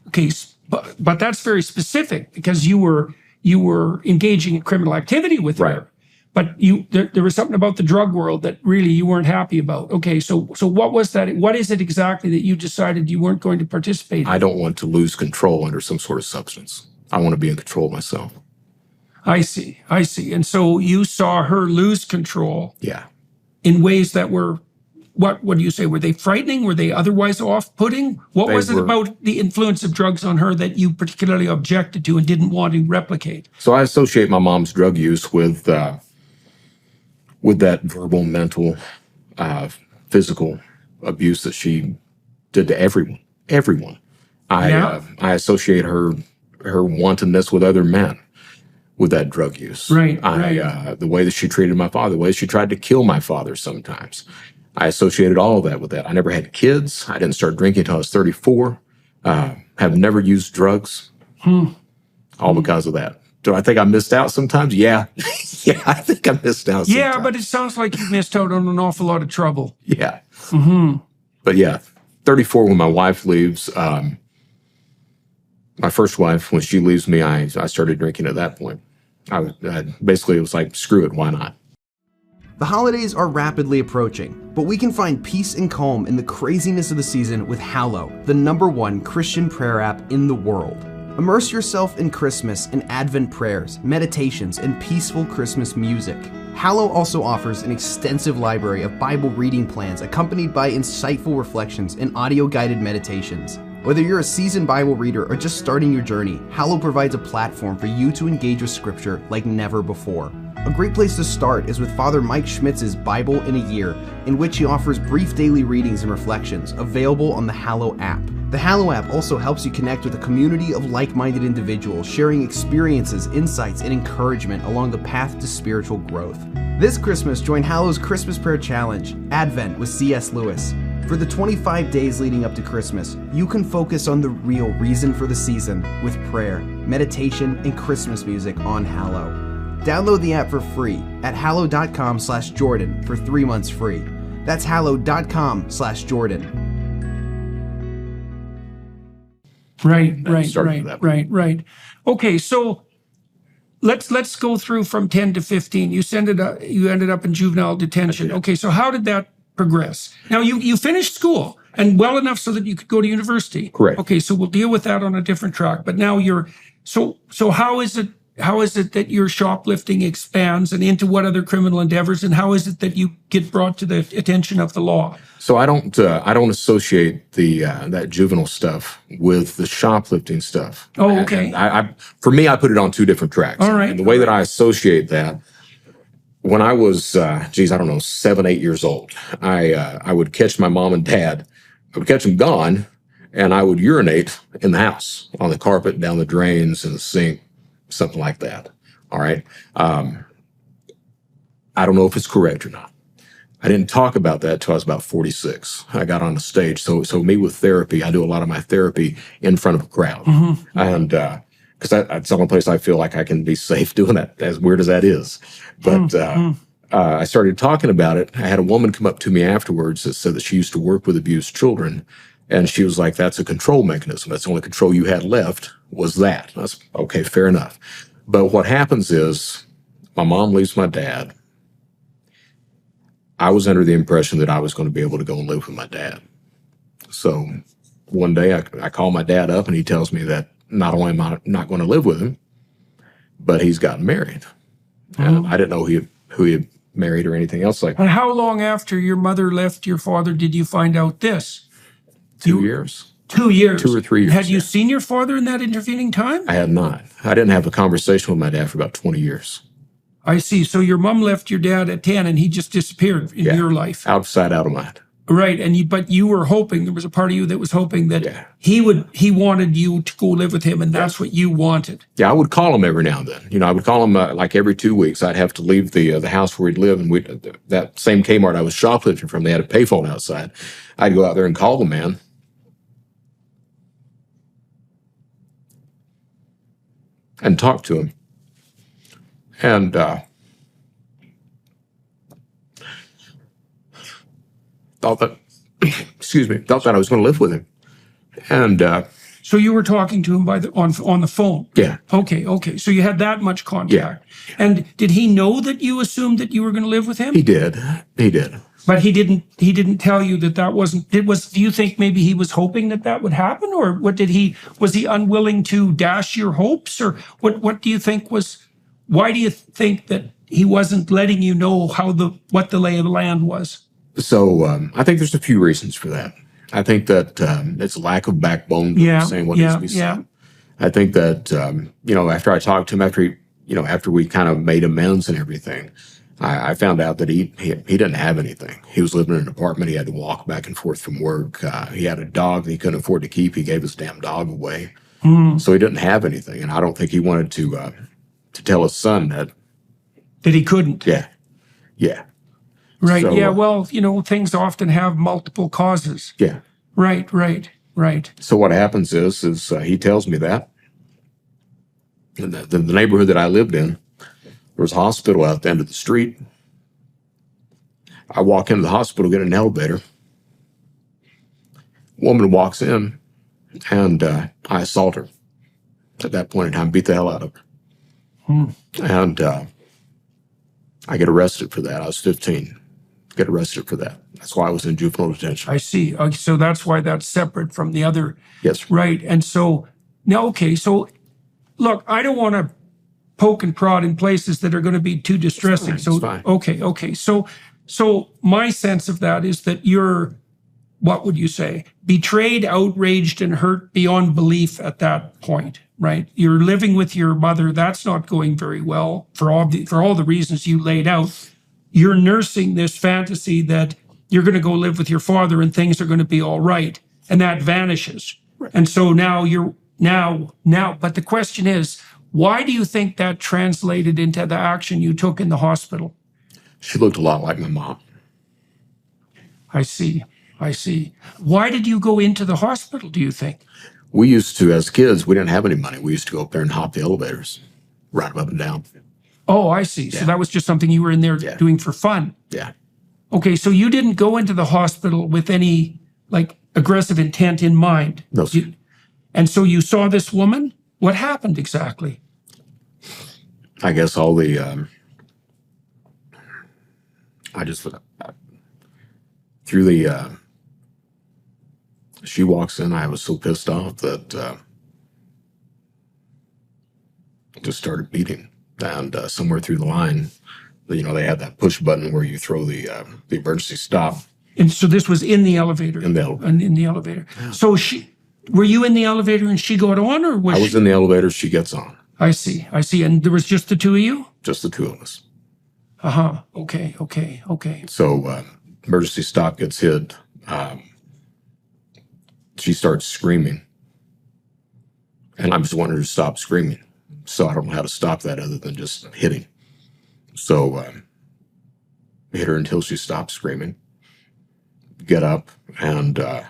Okay, but that's very specific because you were engaging in criminal activity with her. But there was something about the drug world that really you weren't happy about. Okay, so what was that? What is it exactly that you decided you weren't going to participate in? I don't want to lose control under some sort of substance. I want to be in control myself. I see. And so you saw her lose control. Yeah. In ways that were, what do you say? Were they frightening? Were they otherwise off-putting? What was it about the influence of drugs on her that you particularly objected to and didn't want to replicate? So I associate my mom's drug use with that verbal, mental, physical abuse that she did to everyone. I associate her wantonness with other men with that drug use. Right. The way that she treated my father, the way she tried to kill my father sometimes. I associated all of that with that. I never had kids. I didn't start drinking until I was 34. Have never used drugs. All because of that. Do I think I missed out sometimes? Yeah. Yeah, I think I missed out sometimes. Yeah, but it sounds like you missed out on an awful lot of trouble. Yeah. But yeah, 34 when my wife leaves, my first wife, when she leaves me, I started drinking at that point. Basically, it was like, screw it, why not? The holidays are rapidly approaching, but we can find peace and calm in the craziness of the season with Hallow, the #1 Christian prayer app in the world. Immerse yourself in Christmas in Advent prayers, meditations, and peaceful Christmas music. Hallow also offers an extensive library of Bible reading plans accompanied by insightful reflections and audio-guided meditations. Whether you're a seasoned Bible reader or just starting your journey, Hallow provides a platform for you to engage with Scripture like never before. A great place to start is with Father Mike Schmitz's Bible in a Year, in which he offers brief daily readings and reflections available on the Hallow app. The Hallow app also helps you connect with a community of like-minded individuals sharing experiences, insights, and encouragement along the path to spiritual growth. This Christmas, join Hallow's Christmas Prayer Challenge, Advent with C.S. Lewis. For the 25 days leading up to Christmas, you can focus on the real reason for the season with prayer, meditation, and Christmas music on Hallow. Download the app for free at hallow.com/Jordan for 3 months free. That's hallow.com/Jordan. Right. Okay, so let's go through from 10 to 15. You ended up in juvenile detention. Okay, so how did that progress? Now you finished school and well enough so that you could go to university. Correct. Okay, so we'll deal with that on a different track. But now so how is it that your shoplifting expands and into what other criminal endeavors, and how is it that you get brought to the attention of the law? So I don't associate that juvenile stuff with the shoplifting stuff. Oh, okay. For me, I put it on two different tracks. All right. And the way that I associate that, when I was, I don't know, 7, 8 years old, I would catch my mom and dad. I would catch them gone, and I would urinate in the house, on the carpet, down the drains, in the sink, something like that. All right. I don't know if it's correct or not. I didn't talk about that till I was about 46. I got on the stage. So me with therapy, I do a lot of my therapy in front of a crowd. Mm-hmm. And because that's the only place I feel like I can be safe doing that, as weird as that is. But I started talking about it. I had a woman come up to me afterwards that said that she used to work with abused children. And she was like, that's a control mechanism. That's the only control you had left was that. And I was, okay, fair enough. But what happens is my mom leaves my dad. I was under the impression that I was going to be able to go and live with my dad. So one day I call my dad up and he tells me that not only am I not going to live with him, but he's gotten married. And I didn't know who he had married or anything else like that. And how long after your mother left your father did you find out this? 2 years. 2 years. 2 or 3 years. Had you seen your father in that intervening time? I had not. I didn't have a conversation with my dad for about 20 years. I see. So your mom left your dad at 10 and he just disappeared in your life. Out of sight, out of mind. Right. But you were hoping, there was a part of you that was hoping that he wanted you to go live with him, and that's what you wanted. Yeah, I would call him every now and then. I would call him like every 2 weeks. I'd have to leave the house where he'd live, and that same Kmart I was shoplifting from, they had a payphone outside. I'd go out there and call the man. And talk to him. And thought that I was going to live with him. And so you were talking to him on the phone. Yeah. Okay. So you had that much contact. Yeah. And did he know that you assumed that you were going to live with him? He did. But he didn't tell you that wasn't, do you think maybe he was hoping that would happen? Or was he unwilling to dash your hopes? Or what do you think why do you think that he wasn't letting you know what the lay of the land was? So I think there's a few reasons for that. I think that it's lack of backbone saying what needs to be said. I think that, after I talked to him, after we kind of made amends and everything, I found out that he didn't have anything. He was living in an apartment. He had to walk back and forth from work. He had a dog that he couldn't afford to keep. He gave his damn dog away. So he didn't have anything. And I don't think he wanted to tell his son that he couldn't. Yeah. Right. So, well, things often have multiple causes. Yeah. Right. So what happens is he tells me that. In the neighborhood that I lived in, there was a hospital out at the end of the street. I walk into the hospital, get in an elevator. Woman walks in, and I assault her. At that point in time, beat the hell out of her. And I get arrested for that. I was 15. Get arrested for that. That's why I was in juvenile detention. I see. So that's why that's separate from the other. Yes. Right. And so, now, okay, so look, I don't want to poke and prod in places that are going to be too distressing. It's fine. Okay. So my sense of that is that you're, what would you say, betrayed, outraged, and hurt beyond belief at that point, right? You're living with your mother. That's not going very well for all the reasons you laid out. You're nursing this fantasy that you're going to go live with your father and things are going to be all right, and that vanishes. Right. And so now but the question is, why do you think that translated into the action you took in the hospital? She looked a lot like my mom. I see. I see. Why did you go into the hospital, do you think? We used to, as kids, we didn't have any money. We used to go up there and hop the elevators, ride them up and down. Oh, I see. So Yeah. that was just something you were in there Yeah. doing for fun. Yeah. Okay, so you didn't go into the hospital with any like aggressive intent in mind. No, sir. And so you saw this woman? What happened exactly? I guess all the, I just, through the, she walks in, I was so pissed off that, just started beating. And somewhere through the line, they had that push button where you throw the emergency stop And so this was in the elevator. in the elevator. In the elevator. So were you in the elevator and she got on, or was I was in the elevator, she gets on. I see. And there was just the two of you? Just the two of us. Okay. So emergency stop gets hit. She starts screaming. And I'm just wanting her to stop screaming. So I don't know how to stop that other than just hitting. So hit her until she stopped screaming. Get up, and I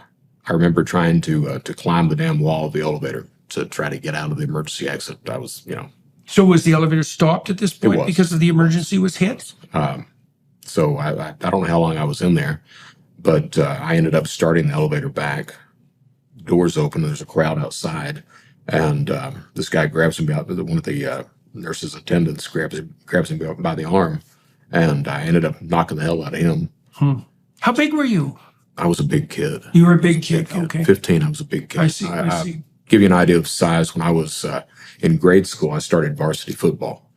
remember trying to climb the damn wall of the elevator to try to get out of the emergency exit. I was, So was the elevator stopped at this point was. because of the emergency was hit? So I don't know how long I was in there, but I ended up starting the elevator back. Doors open, and there's a crowd outside, and this guy grabs me out. One of the nurses' attendants grabs him by the arm, and I ended up knocking the hell out of him. How big were you? I was a big kid. You were a big kid. Okay. 15, I was a big kid. I see. Give you an idea of size. When I was in grade school, I started varsity football.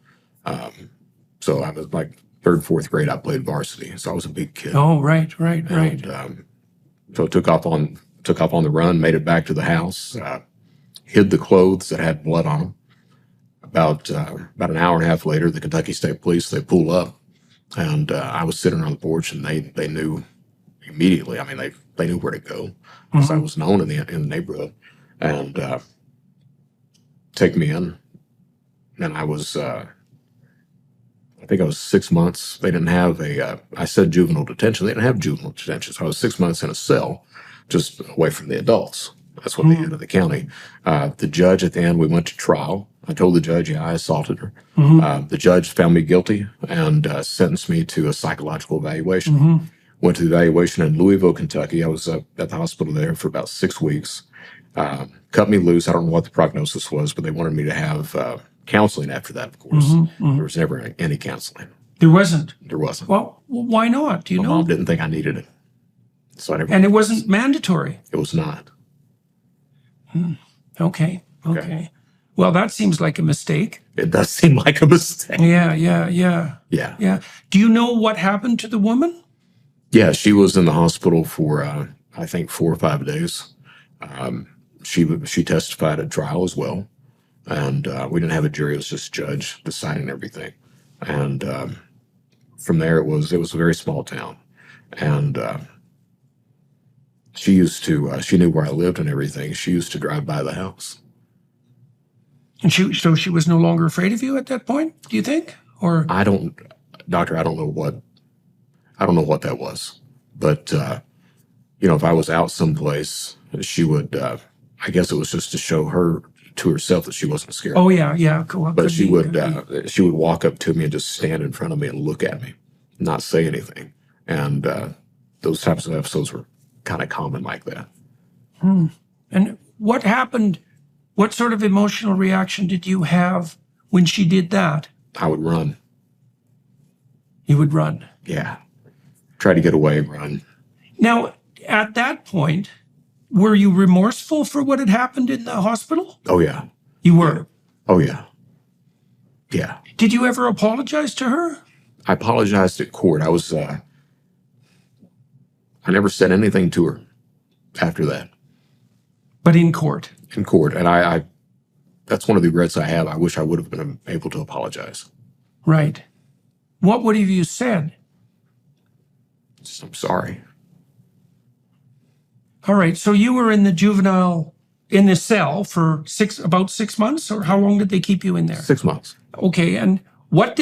So I was like third, fourth grade, I played varsity. So I was a big kid. Oh, right. And, so I took off on the run, made it back to the house, hid the clothes that had blood on them. About an hour and a half later, the Kentucky State Police, they pull up, and I was sitting on the porch, and they knew immediately. I mean, they knew where to go because I was known in the neighborhood, and take me in. And I was, I think I was 6 months. They didn't have I said juvenile detention. They didn't have juvenile detention. So I was 6 months in a cell, just away from the adults. That's what they had in the county. The judge at the end, we went to trial. I told the judge, I assaulted her. The judge found me guilty and sentenced me to a psychological evaluation. Went to the evaluation in Louisville, Kentucky. I was at the hospital there for about 6 weeks. Cut me loose. I don't know what the prognosis was, but they wanted me to have counseling after that, of course. There was never any counseling. There wasn't. There wasn't. Well, why not? Do you My know? mom didn't think I needed it. So I never. And it wasn't mandatory. It was not. Okay. Well, that seems like a mistake. It does seem like a mistake. Yeah. Yeah. Do you know what happened to the woman? Yeah, she was in the hospital for, I think, 4 or 5 days. She testified at trial as well. And we didn't have a jury. It was just judge deciding everything. And from there, it was a very small town. And she knew where I lived and everything. She used to drive by the house. And so she was no longer afraid of you at that point, do you think? Or Doctor, I don't know what that was. But, if I was out someplace, she would, I guess it was just to show her to herself that she wasn't scared. Oh, yeah. Cool. But she would walk up to me and just stand in front of me and look at me, not say anything. And those types of episodes were kind of common like that. And what happened? What sort of emotional reaction did you have when she did that? I would run. You would run. Yeah. Try to get away and run. Now, at that point, were you remorseful for what had happened in the hospital? Oh, yeah. You were? Oh, yeah. Yeah. Did you ever apologize to her? I apologized at court. I never said anything to her after that. But in court? In court. And I that's one of the regrets I have. I wish I would have been able to apologize. Right. What would have you said? Just, I'm sorry. All right. So you were in the cell for about 6 months, or how long did they keep you in there? 6 months. Okay. And what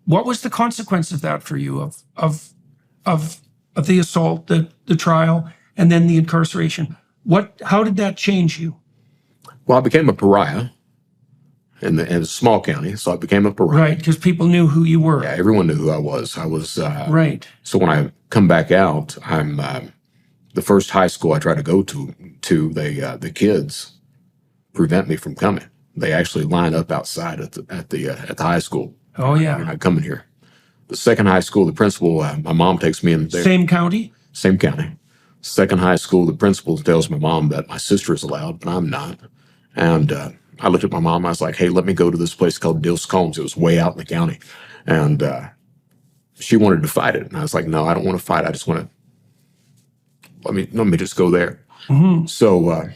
was the consequence of that for you, of of the assault, the trial, and then the incarceration. How did that change you? Well, I became a pariah in a small county, so I became a pariah. Right, because people knew who you were. Yeah, everyone knew who I was. Right. So when I come back out, I'm the first high school I try to go to. The kids prevent me from coming. They actually line up outside at the high school. Oh yeah. You're not coming here. The second high school, the principal, my mom takes me in there. Same county? Same county. Second high school, the principal tells my mom that my sister is allowed, but I'm not. And I looked at my mom. I was like, "Hey, let me go to this place called Dills Combs." It was way out in the county, and she wanted to fight it, and I was like, "No, I don't want to fight. I just want to let me just go there." Mm-hmm. So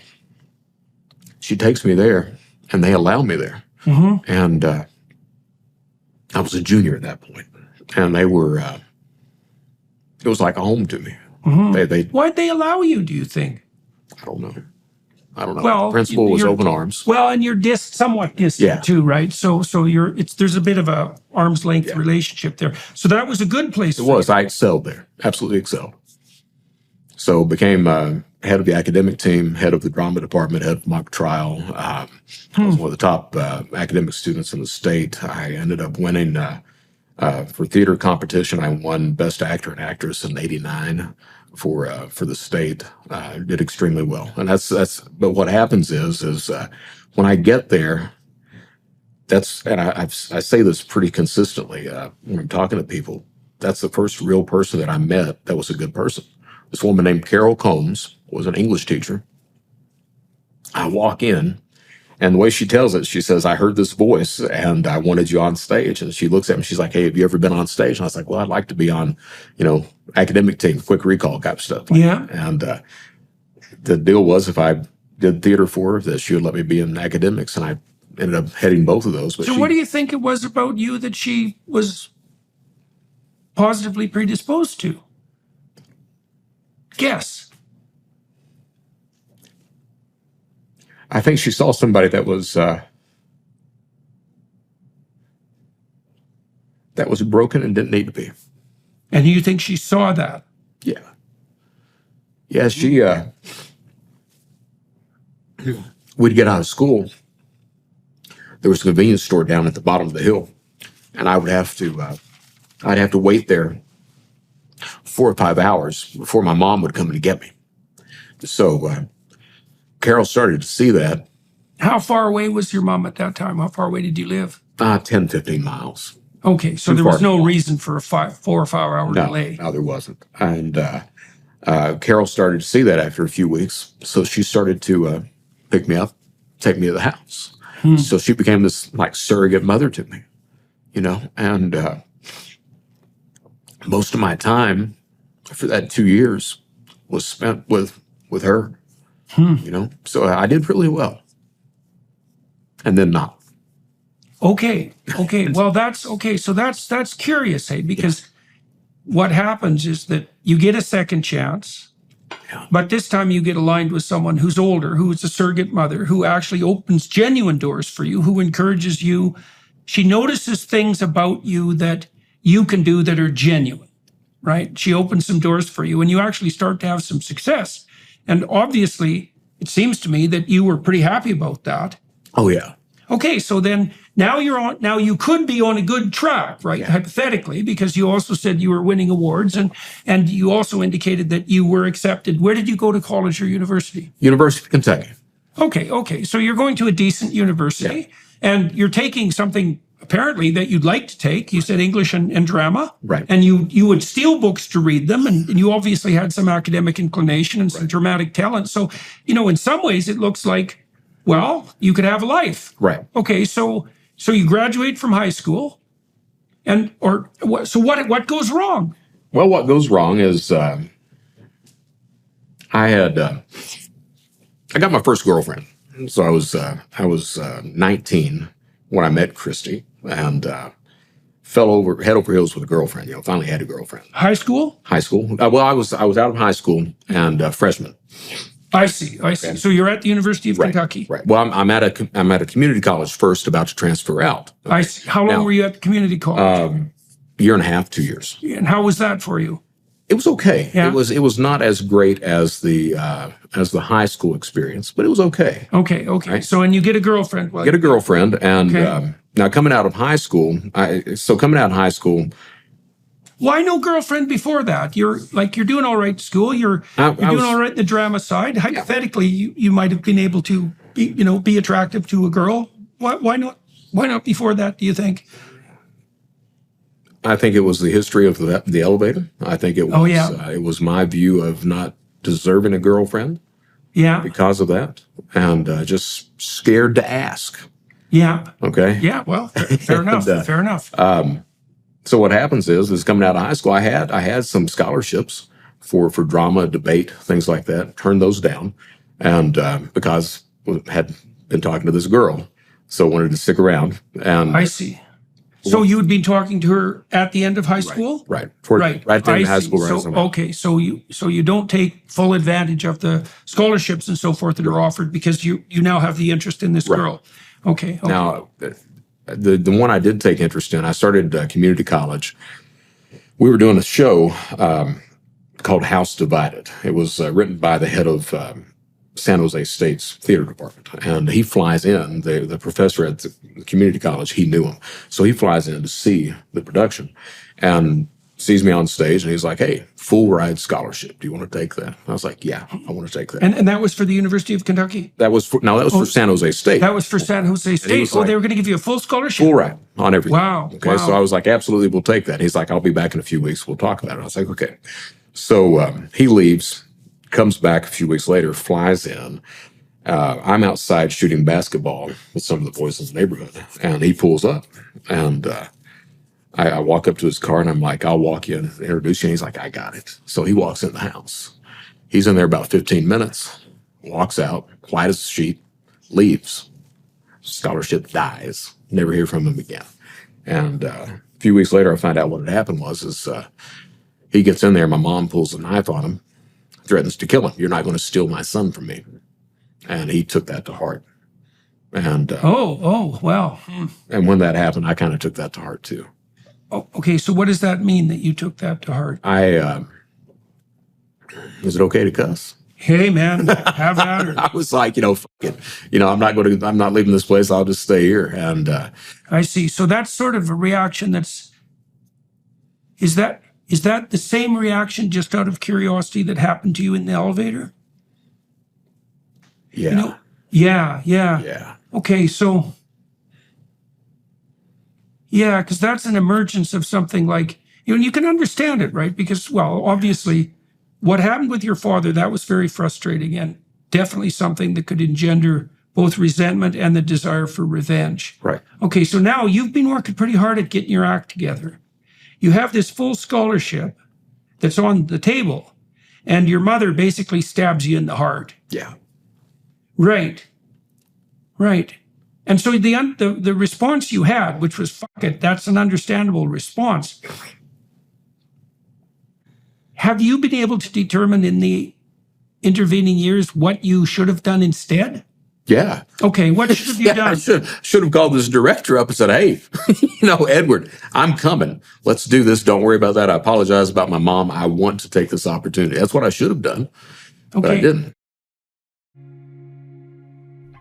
she takes me there, and they allow me there. Mm-hmm. And I was a junior at that point, and they were. It was like a home to me. Mm-hmm. Why'd they allow you, do you think? I don't know. Well, the principal was open arms. Well, and you're somewhat distant too, right? So there's a bit of a arm's length relationship there. So that was a good place. It was. I excelled there. Absolutely excelled. So became head of the academic team, head of the drama department, head of mock trial. I was one of the top academic students in the state. I ended up winning for theater competition. I won Best Actor and Actress in '89 for the state. Did extremely well, and that's. But what happens is when I get there, and I say this pretty consistently when I'm talking to people. That's the first real person that I met that was a good person. This woman named Carol Combs was an English teacher. I walk in, and the way she tells it, she says, "I heard this voice, and I wanted you on stage." And she looks at me, she's like, "Hey, have you ever been on stage?" And I was like, "Well, I'd like to be on, academic team, quick recall type stuff." Yeah. And the deal was, if I did theater for her, that she would let me be in academics, and I ended up heading both of those. But so what do you think it was about you that she was positively predisposed to? Guess. I think she saw somebody that was broken and didn't need to be. And you think she saw that? Yeah. Yeah, she we'd get out of school. There was a convenience store down at the bottom of the hill, and I would have to wait there 4 or 5 hours before my mom would come and get me. So Carol started to see that. How far away was your mom at that time? How far away did you live? 10, 15 miles. Okay, so there was no reason for a 4 or 5 hour delay. No, there wasn't. And Carol started to see that after a few weeks, so she started to pick me up, take me to the house. So she became this like surrogate mother to me, and most of my time for that 2 years was spent with her, So I did really well, and then not. Okay. Well, that's okay. So that's curious, hey, because what happens is that you get a second chance, but this time you get aligned with someone who's older, who is a surrogate mother, who actually opens genuine doors for you, who encourages you. She notices things about you that you can do that are genuine, right? She opens some doors for you, and you actually start to have some success. And obviously, it seems to me that you were pretty happy about that. Oh, yeah. Okay, so then now you could be on a good track, right? Yeah. Hypothetically, because you also said you were winning awards, and you also indicated that you were accepted. Where did you go to college or university? University of Kentucky. Okay. So you're going to a decent university, and you're taking something apparently that you'd like to take. You said English and drama. Right. And you would steal books to read them, and you obviously had some academic inclination and some dramatic talent. So, in some ways it looks like, well, you could have a life. Right. Okay, so you graduate from high school, so what goes wrong? Well, what goes wrong is I got my first girlfriend. So I was 19 when I met Christy, and fell head over heels with a girlfriend. Finally had a girlfriend. High school? High school. Well, I was out of high school and freshman. I see. Okay. So you're at the University of Kentucky. Right. Well, I'm at a community college first, about to transfer out. Okay. I see. How long were you at the community college? Year and a half, 2 years. And how was that for you? It was okay. Yeah. It was not as great as the high school experience, but it was okay. Okay. Right. So, and you get a girlfriend. Well, Get a girlfriend, and Okay. now coming out of high school, why no girlfriend before that? You're doing all right at school. You're doing all right in the drama side. Hypothetically, you might have been able to be attractive to a girl. Why not? Why not before that? Do you think? I think it was the history of the elevator. I think it was. Oh, yeah. It was my view of not deserving a girlfriend Yeah. because of that, and just scared to ask. Yeah. Okay. Yeah. Well, fair enough. Fair enough. So what happens is coming out of high school, I had some scholarships for drama, debate, things like that. Turned those down, and because I had been talking to this girl, so wanted to stick around. And I see. So you had been talking to her at the end of high school, right at the end I of high see. school. So okay, so you don't take full advantage of the scholarships and so forth that are offered because you now have the interest in this girl. Okay. Now, the one I did take interest in, I started community college. We were doing a show called House Divided. It was written by the head of San Jose State's theater department, and he flies in. The professor at the community college, he knew him, so he flies in to see the production, and sees me on stage, and he's like, "Hey, full ride scholarship. Do you want to take that?" I was like, "Yeah, I want to take that." And that was for the University of Kentucky? That was for San Jose State. That was for San Jose State. like, they were going to give you a full scholarship? Full ride on everything. Wow. Okay, Wow. so I was like, absolutely, we'll take that. He's like, I'll be back in a few weeks. We'll talk about it. I was like, okay. So he leaves, comes back a few weeks later, flies in. I'm outside shooting basketball with some of the boys in the neighborhood, and he pulls up, and I walk up to his car, and I'm like, I'll walk you and introduce you. And he's like, I got it. So he walks in the house. He's in there about 15 minutes, walks out, quiet as a sheet, leaves. Scholarship dies. Never hear from him again. And a few weeks later, I find out what had happened is he gets in there, my mom pulls a knife on him, threatens to kill him. You're not going to steal my son from me. And he took that to heart. And wow. And when that happened, I kind of took that to heart too. Oh, okay, so what does that mean that you took that to heart? Is it okay to cuss? Hey, man, have at her. I was like, fuck it. I'm not leaving this place. I'll just stay here. And I see. So that's sort of a reaction is that the same reaction, just out of curiosity, that happened to you in the elevator? yeah. Yeah. Okay, so yeah, because that's an emergence of something like, and you can understand it, right? Because, well, obviously, what happened with your father, that was very frustrating and definitely something that could engender both resentment and the desire for revenge. Right. Okay, so now you've been working pretty hard at getting your act together. You have this full scholarship that's on the table, and your mother basically stabs you in the heart. Yeah. Right. And so the response you had, which was, fuck it, that's an understandable response. Have you been able to determine in the intervening years what you should have done instead? Yeah. Okay, what should have you done? I should have called this director up and said, hey, Edward, I'm coming. Let's do this. Don't worry about that. I apologize about my mom. I want to take this opportunity. That's what I should have done, but I didn't.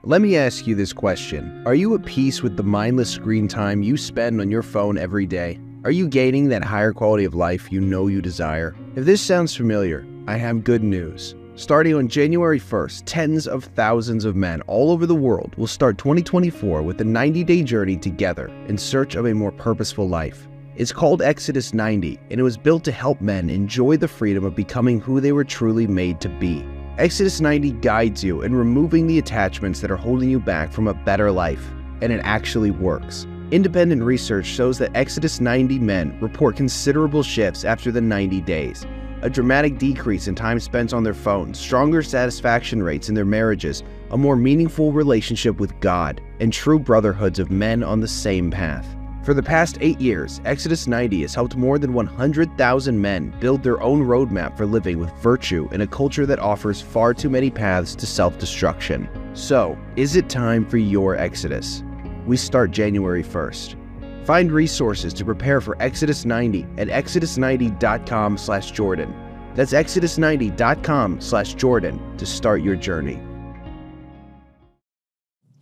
Let me ask you this question. Are you at peace with the mindless screen time you spend on your phone every day? Are you gaining that higher quality of life you desire? If this sounds familiar, I have good news. Starting on January 1st, tens of thousands of men all over the world will start 2024 with a 90-day journey together in search of a more purposeful life. It's called Exodus 90, and it was built to help men enjoy the freedom of becoming who they were truly made to be. Exodus 90 guides you in removing the attachments that are holding you back from a better life, and it actually works. Independent research shows that Exodus 90 men report considerable shifts after the 90 days. A dramatic decrease in time spent on their phones, stronger satisfaction rates in their marriages, a more meaningful relationship with God, and true brotherhoods of men on the same path. For the past 8 years, Exodus 90 has helped more than 100,000 men build their own roadmap for living with virtue in a culture that offers far too many paths to self-destruction. So, is it time for your Exodus? We start January 1st. Find resources to prepare for Exodus 90 at exodus90.com/Jordan. That's exodus90.com/Jordan to start your journey.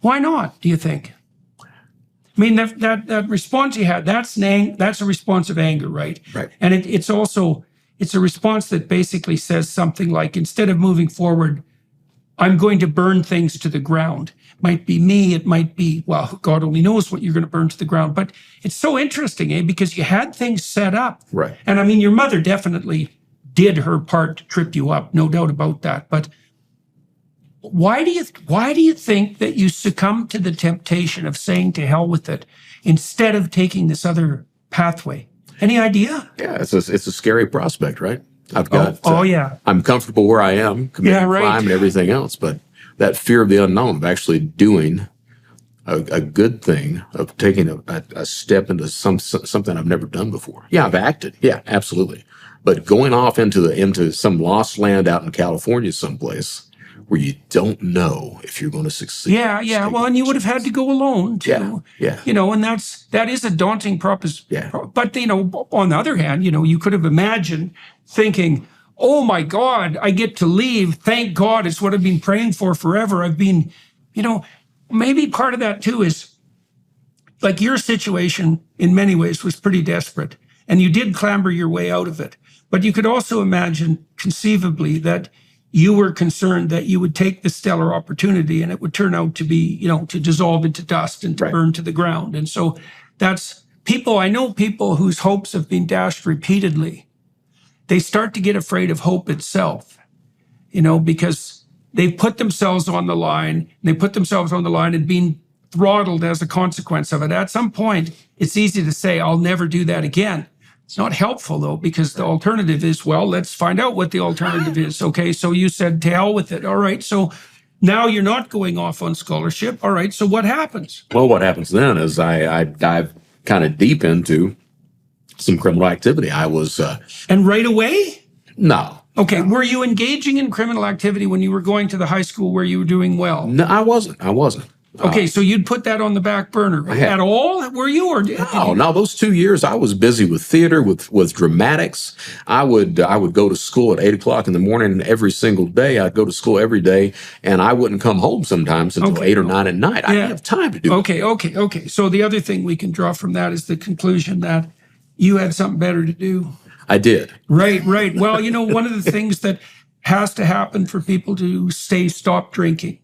Why not, do you think? I mean, that response you had, that's a response of anger, right? Right. And it's a response that basically says something like, instead of moving forward, I'm going to burn things to the ground. It might be me, it might be, well, God only knows what you're going to burn to the ground. But it's so interesting, because you had things set up. Right. And I mean, your mother definitely did her part to trip you up, no doubt about that. But why do you think that you succumb to the temptation of saying to hell with it instead of taking this other pathway? Any idea? Yeah, it's a scary prospect, right? I've got. Yeah. I'm comfortable where I am, committing crime and everything else, but that fear of the unknown, of actually doing a good thing, of taking a step into something I've never done before. Yeah, I've acted. Yeah, absolutely. But going off into some lost land out in California someplace where you don't know if you're going to succeed. Yeah. Well, and you would have had to go alone too. Yeah. And that is a daunting proposition. Yeah. But on the other hand, you could have imagined thinking, oh my God, I get to leave. Thank God, it's what I've been praying for forever. I've been, maybe part of that too is like your situation in many ways was pretty desperate, and you did clamber your way out of it. But you could also imagine conceivably that you were concerned that you would take the stellar opportunity and it would turn out to be, to dissolve into dust and to burn to the ground. And so I know people whose hopes have been dashed repeatedly. They start to get afraid of hope itself, because they've put themselves on the line. And being throttled as a consequence of it. At some point, it's easy to say, I'll never do that again. It's not helpful, though, because the alternative is, well, let's find out what the alternative is. Okay, so you said to hell with it. All right, so now you're not going off on scholarship. All right, so what happens? Well, what happens then is I dive kind of deep into some criminal activity. I was... And right away? No. Okay, were you engaging in criminal activity when you were going to the high school where you were doing well? No, I wasn't. Okay, so you'd put that on the back burner at all? Were you? Or no, those 2 years I was busy with theater, with dramatics. I would go to school at 8 o'clock in the morning every single day. I'd go to school every day, and I wouldn't come home sometimes until 8 or 9 at night. I didn't have time to do it. Okay. So the other thing we can draw from that is the conclusion that you had something better to do. I did. Right. Well, one of the things that has to happen for people to stop drinking,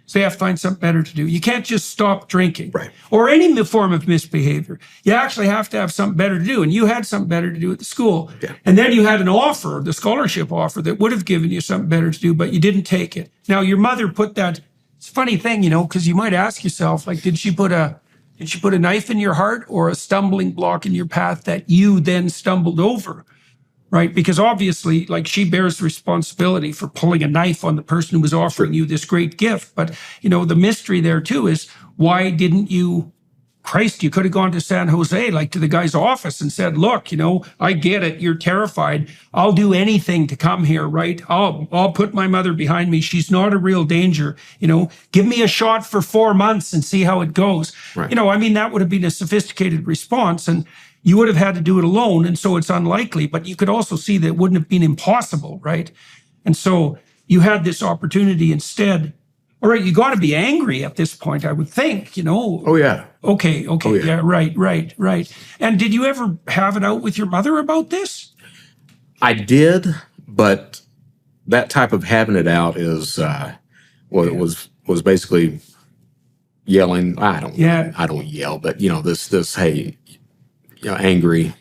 so they have to find something better to do. You can't just stop drinking, right, or any form of misbehavior. You actually have to have something better to do, and you had something better to do at the school. Yeah. And then you had an offer, the scholarship offer, that would have given you something better to do, but you didn't take it. Now, your mother put that. It's a funny thing, because you might ask yourself, like, did she put a knife in your heart or a stumbling block in your path that you then stumbled over? Right? Because obviously, like, she bears the responsibility for pulling a knife on the person who was offering you this great gift. But, the mystery there too is, why didn't you, Christ, you could have gone to San Jose, like to the guy's office, and said, look, I get it. You're terrified. I'll do anything to come here, right? I'll put my mother behind me. She's not a real danger. Give me a shot for 4 months and see how it goes. Right. That would have been a sophisticated response. And you would have had to do it alone, and so it's unlikely. But you could also see that it wouldn't have been impossible, right? And so you had this opportunity instead. All right, you got to be angry at this point, I would think, Oh, yeah. Okay. Oh, yeah. Yeah, right. And did you ever have it out with your mother about this? I did, but that type of having it out is, was basically yelling. I don't yell, but this, hey, angry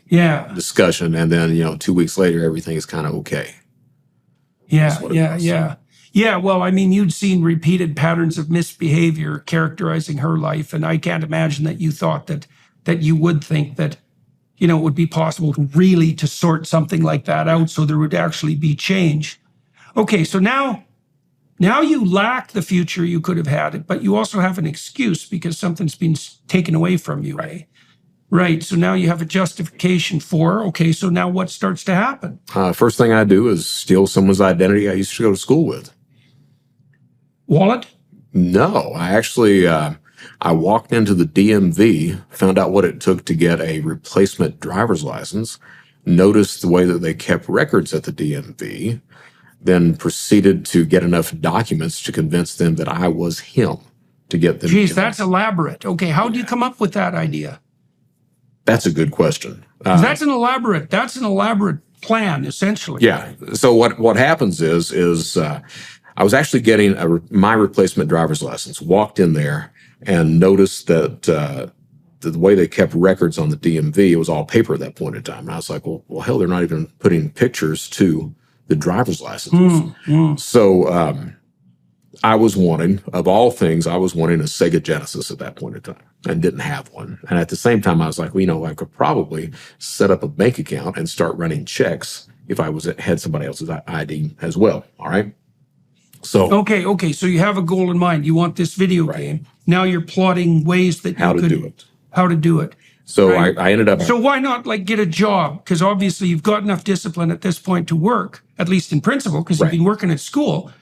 discussion, and then 2 weeks later everything is kind of okay. Yeah. Well, you'd seen repeated patterns of misbehavior characterizing her life, and I can't imagine that you thought that you would think that it would be possible to sort something like that out so there would actually be change. Okay, so now you lack the future you could have had, but you also have an excuse because something's been taken away from you. Right. So now you have a justification for, okay, so now what starts to happen? First thing I do is steal someone's identity I used to go to school with. Wallet? No, I actually, I walked into the DMV, found out what it took to get a replacement driver's license, noticed the way that they kept records at the DMV, then proceeded to get enough documents to convince them that I was him to get them. Geez, that's elaborate. Okay, how do you come up with that idea? That's a good question. That's an elaborate plan, essentially. Yeah. So what happens is I was actually getting my replacement driver's license, walked in there and noticed that the way they kept records on the DMV, it was all paper at that point in time. And I was like, well, hell, they're not even putting pictures to the driver's licenses. So I was wanting, of all things, I was wanting a Sega Genesis at that point in time and didn't have one. And at the same time, I was like, well, I could probably set up a bank account and start running checks if I had somebody else's ID as well. All right. So okay. So you have a goal in mind. You want this video game. Now you're plotting ways that how to do it. So right. I ended up. So why not get a job? Because obviously you've got enough discipline at this point to work, at least in principle, because you've been working at school.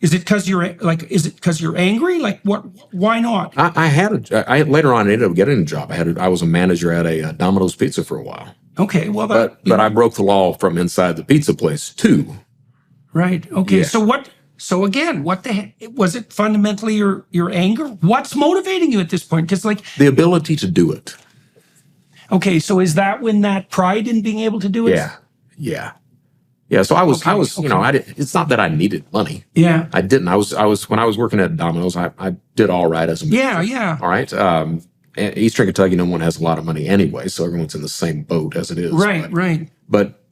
Is it because you're angry? What? Why not? I later on ended up getting a job. I was a manager at a Domino's Pizza for a while. Okay, well, but I broke the law from inside the pizza place too. Right. Okay. Yeah. So again, what the heck? Was it fundamentally your anger? What's motivating you at this point? Because the ability to do it. Okay. So is that when that pride in being able to do it? Yeah. So I was, it's not that I needed money. Yeah. I didn't. When I was working at Domino's, I did all right as a manager. Yeah. All right. Eastern Kentucky, no one has a lot of money anyway, so everyone's in the same boat as it is. Right. But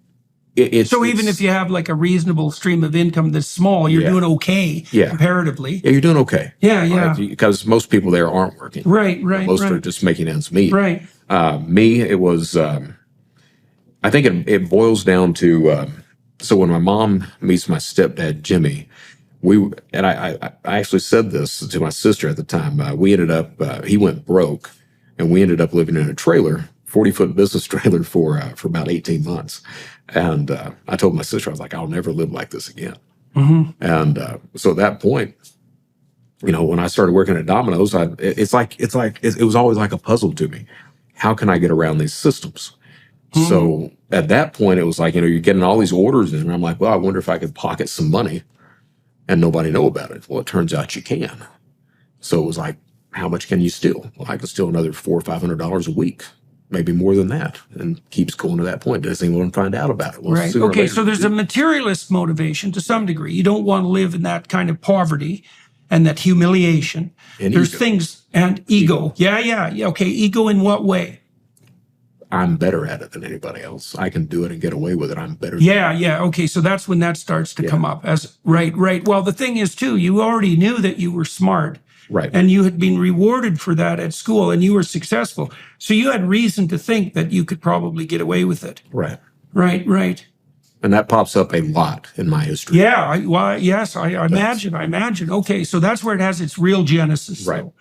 even if you have a reasonable stream of income that's small, you're doing okay comparatively. Yeah, you're doing okay. Yeah. Right? Because most people there aren't working. Right. Most are just making ends meet. Right. Me, it was, I think it boils down to, so when my mom meets my stepdad, Jimmy, I actually said this to my sister at the time. We ended up, he went broke, and we ended up living in a trailer, 40-foot business trailer for about 18 months. And I told my sister, I was like, I'll never live like this again. Mm-hmm. And so at that point, when I started working at Domino's, it was always like a puzzle to me. How can I get around these systems? Mm-hmm. So at that point, it was like, you're getting all these orders in, and I'm like, well, I wonder if I could pocket some money and nobody know about it. Well, it turns out you can. So it was like, how much can you steal? Well, I could steal another $400 or $500 a week, maybe more than that, and keeps going to that point. Doesn't anyone find out about it? Well, right. Okay. So there's a materialist motivation to some degree. You don't want to live in that kind of poverty and that humiliation. And there's ego. Things and ego. Yeah. Okay. Ego in what way? I'm better at it than anybody else. I can do it and get away with it. I'm better. Yeah. Okay. So that's when that starts to come up as right. Well, the thing is too, you already knew that you were smart. Right. And you had been rewarded for that at school and you were successful. So you had reason to think that you could probably get away with it. Right. Right. And that pops up a lot in my history. Yeah. I imagine. Okay. So that's where it has its real genesis. Right. So.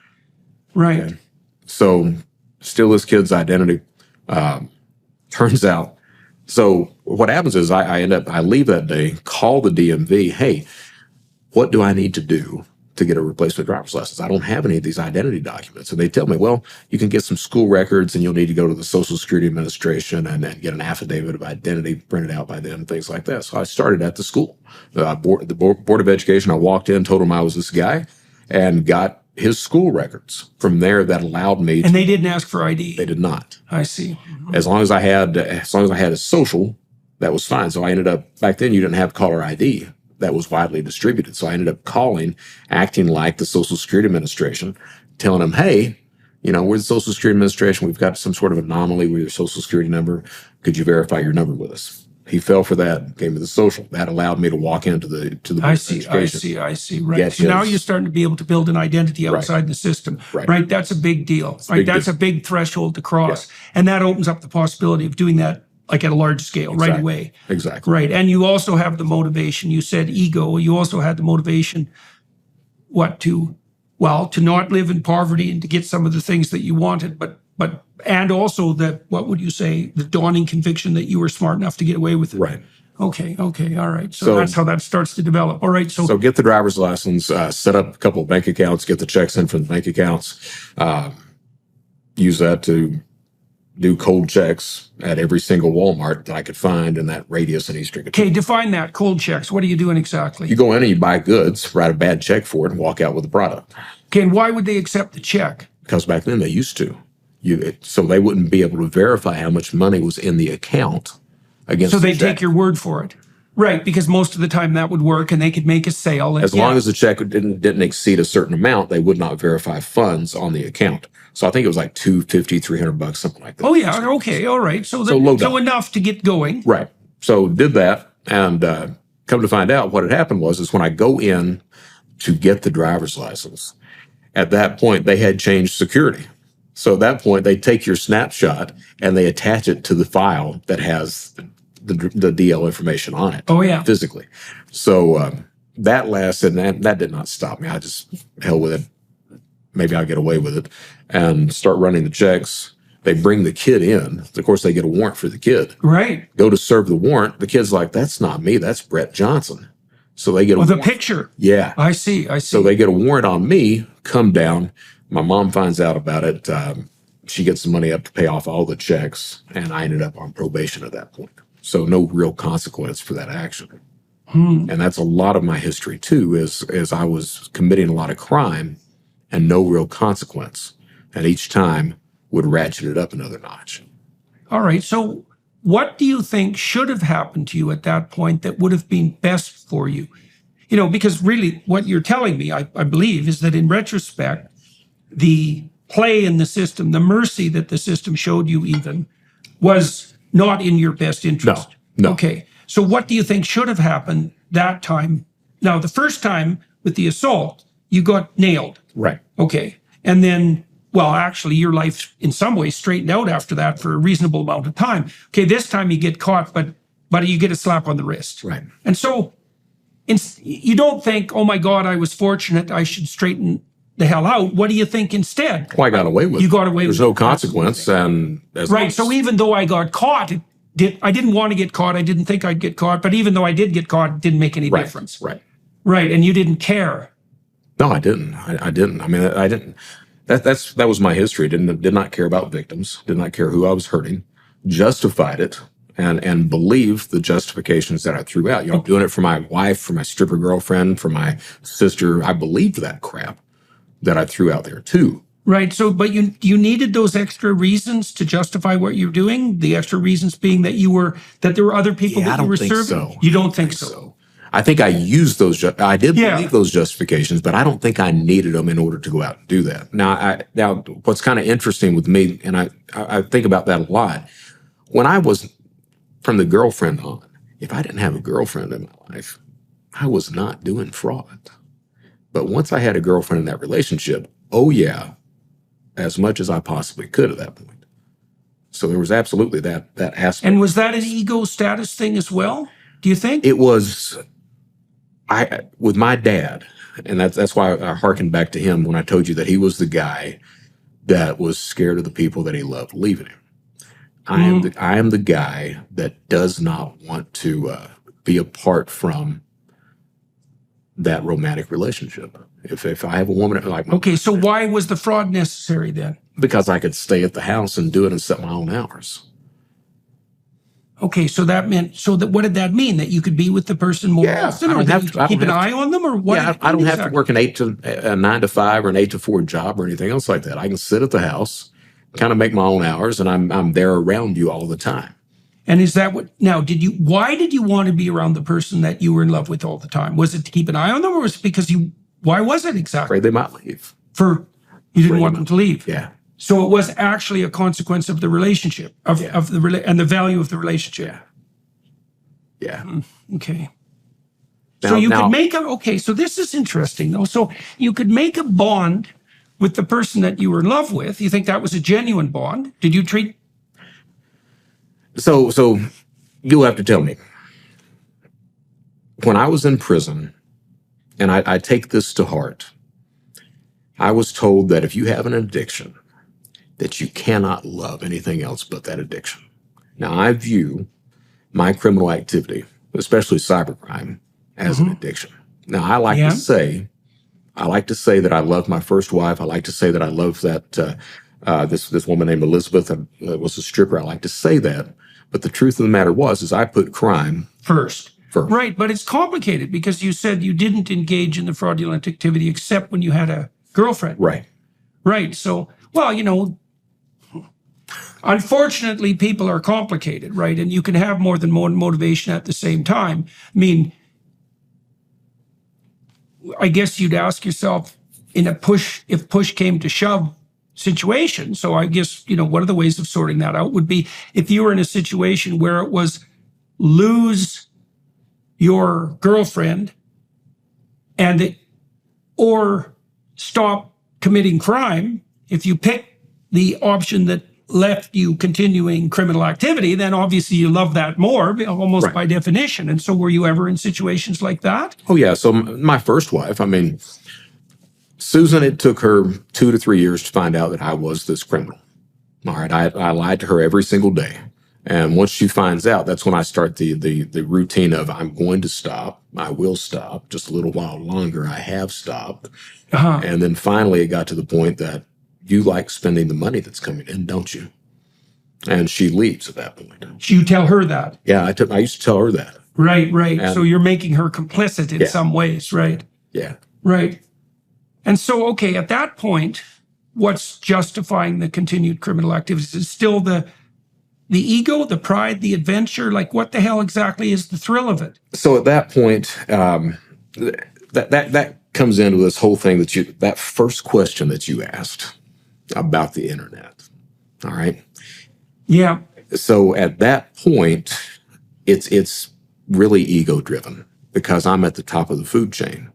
Right. Okay. So steal this kid's identity. Turns out, so what happens is I leave that day, call the DMV. Hey, what do I need to do to get a replacement driver's license? I don't have any of these identity documents. And they tell me, well, you can get some school records and you'll need to go to the Social Security Administration and then get an affidavit of identity printed out by them, things like that. So I started at the school, the Board of Education. I walked in, told them I was this guy, and got his school records from there that allowed me to. And they didn't ask for ID? They did not. I see. Mm-hmm. As long as I had a social, that was fine. So I ended up, back then you didn't have caller ID. That was widely distributed. So I ended up calling, acting like the Social Security Administration, telling them, hey, we're the Social Security Administration. We've got some sort of anomaly with your Social Security number. Could you verify your number with us? He fell for that, gave me the social. That allowed me to walk into the I see. Right. So now you're starting to be able to build an identity outside the system. Right. That's a big deal. Right. That's a big threshold to cross. Yeah. And that opens up the possibility of doing that at a large scale right away. Exactly. Right. And you also have the motivation. You said ego. You also had the motivation, to not live in poverty and to get some of the things that you wanted, and also the dawning conviction that you were smart enough to get away with it. Right. Okay. All right. So So- that's how that starts to develop. All right. So get the driver's license, set up a couple of bank accounts, get the checks in from the bank accounts, use that to do cold checks at every single Walmart that I could find in that radius in Eastern Kentucky. Okay, define that. Cold checks. What are you doing exactly? You go in and you buy goods, write a bad check for it, and walk out with the product. Okay, and why would they accept the check? Because back then they used to. So they wouldn't be able to verify how much money was in the account against So the they check. take your word for it. Right, because most of the time that would work and they could make a sale. As long as the check didn't exceed a certain amount, they would not verify funds on the account. So I think it was like $250, $300, something like that. Oh, yeah. Okay. All right. So low dollar. enough to get going. Right. So did that, and come to find out, what had happened was when I go in to get the driver's license, at that point they had changed security. So at that point they take your snapshot and they attach it to the file that has the DL information on it. Oh, yeah. Physically. So that lasted, and that did not stop me. I just hell with it. Maybe I'll get away with it, and start running the checks. They bring the kid in. Of course, they get a warrant for the kid. Right. Go to serve the warrant. The kid's like, "That's not me. That's Brett Johnson." So they get a Well, the warrant. picture. Yeah. I see. So they get a warrant on me, come down. My mom finds out about it. She gets the money up to pay off all the checks, and I ended up on probation at that point. So no real consequence for that action. And that's a lot of my history too, is I was committing a lot of crime and no real consequence. And each time would ratchet it up another notch. All right. So what do you think should have happened to you at that point that would have been best for you? You know, because really what you're telling me, I believe, is that in retrospect, the play in the system, the mercy that the system showed you even, was not in your best interest. No. Okay. So what do you think should have happened that time? Now, the first time with the assault, you got nailed. Right. Okay. And then, well, actually, your life in some ways straightened out after that for a reasonable amount of time. Okay, this time you get caught, but you get a slap on the wrist. Right. And so you don't think, oh my God, I was fortunate, I should straighten the hell out. What do you think instead? Well, I got away with it. You got away There's with it. no consequence. And as long Right. as- So even though I got caught, I didn't want to get caught. I didn't think I'd get caught. But even though I did get caught, it didn't make any Right. difference. Right. Right. And you didn't care. No, I didn't. I didn't. I mean, I didn't. That was my history. Did not care about victims. Did not care who I was hurting. Justified it and believed the justifications that I threw out. You know, I'm doing it for my wife, for my stripper girlfriend, for my sister. I believed that crap that I threw out there too. Right. So, but you needed those extra reasons to justify what you're doing. The extra reasons being that there were other people Yeah, I that you don't were think serving. so. You don't think so? I think I used those. I did Yeah. believe those justifications, but I don't think I needed them in order to go out and do that. Now, what's kind of interesting with me, and I think about that a lot. When I was from the girlfriend on, if I didn't have a girlfriend in my life, I was not doing fraud. But once I had a girlfriend in that relationship, oh yeah, as much as I possibly could at that point. So there was absolutely that aspect. And was that an ego status thing as well? Do you think? It was, with my dad, and that's why I hearkened back to him when I told you that he was the guy that was scared of the people that he loved leaving him. I am the guy that does not want to be apart from that romantic relationship. If I have a woman like my, Okay, so why was the fraud necessary then? because I could stay at the house and do it and set my own hours. Okay, so that meant what did that mean? That you could be with the person more Yeah, often, I or don't that have you to- could I keep don't an have eye on them, or what? Yeah, I don't have to work a 9 to 5 or an 8 to 4 job or anything else like that. I can sit at the house, kind of make my own hours, and I'm there around you all the time. And is that what? Now, why did you want to be around the person that you were in love with all the time? Was it to keep an eye on them, or was it because you? Why was it exactly? Afraid they might leave. You didn't want them to leave. Yeah, So it was actually a consequence of the relationship and the value of the relationship. yeah. Okay. Now- So you now- could make so this is interesting though. So you could make a bond with the person that you were in love with. You think that was a genuine bond? Did you treat? So you'll have to tell me. When I was in prison, and I take this to heart, I was told that if you have an addiction, that you cannot love anything else but that addiction. Now, I view my criminal activity especially cybercrime, as an addiction. Now, I like Yeah. to say that I love my first wife. I like to say that I love that this woman named Elizabeth was a stripper. I like to say that, but the truth of the matter is I put crime First. first. Right, but it's complicated because you said you didn't engage in the fraudulent activity except when you had a girlfriend. Right. Right. So, well, unfortunately, people are complicated, right? And you can have more than one motivation at the same time. I mean, I guess you'd ask yourself if push came to shove situation. So I guess, one of the ways of sorting that out would be if you were in a situation where it was lose your girlfriend or stop committing crime. If you pick the option that left you continuing criminal activity, then obviously you love that more, almost Right. by definition. And so were you ever in situations like that? Oh, yeah. So my first wife, Susan, it took her 2 to 3 years to find out that I was this criminal. All right. I lied to her every single day. And once she finds out, that's when I start the routine of I'm going to stop. I will stop. Just a little while longer. I have stopped. Uh-huh. And then finally it got to the point that you like spending the money that's coming in, don't you? And she leaves at that point. You tell her that. Yeah, I used to tell her that. Right. And- So you're making her complicit in Yeah. some ways, right? Yeah. Right. And so, okay, at that point, what's justifying the continued criminal activities? Is still the ego, the pride, the adventure? Like, what the hell exactly is the thrill of it? So at that point, that comes into this whole thing that first question that you asked about the internet. All right. Yeah. So at that point, it's really ego driven because I'm at the top of the food chain.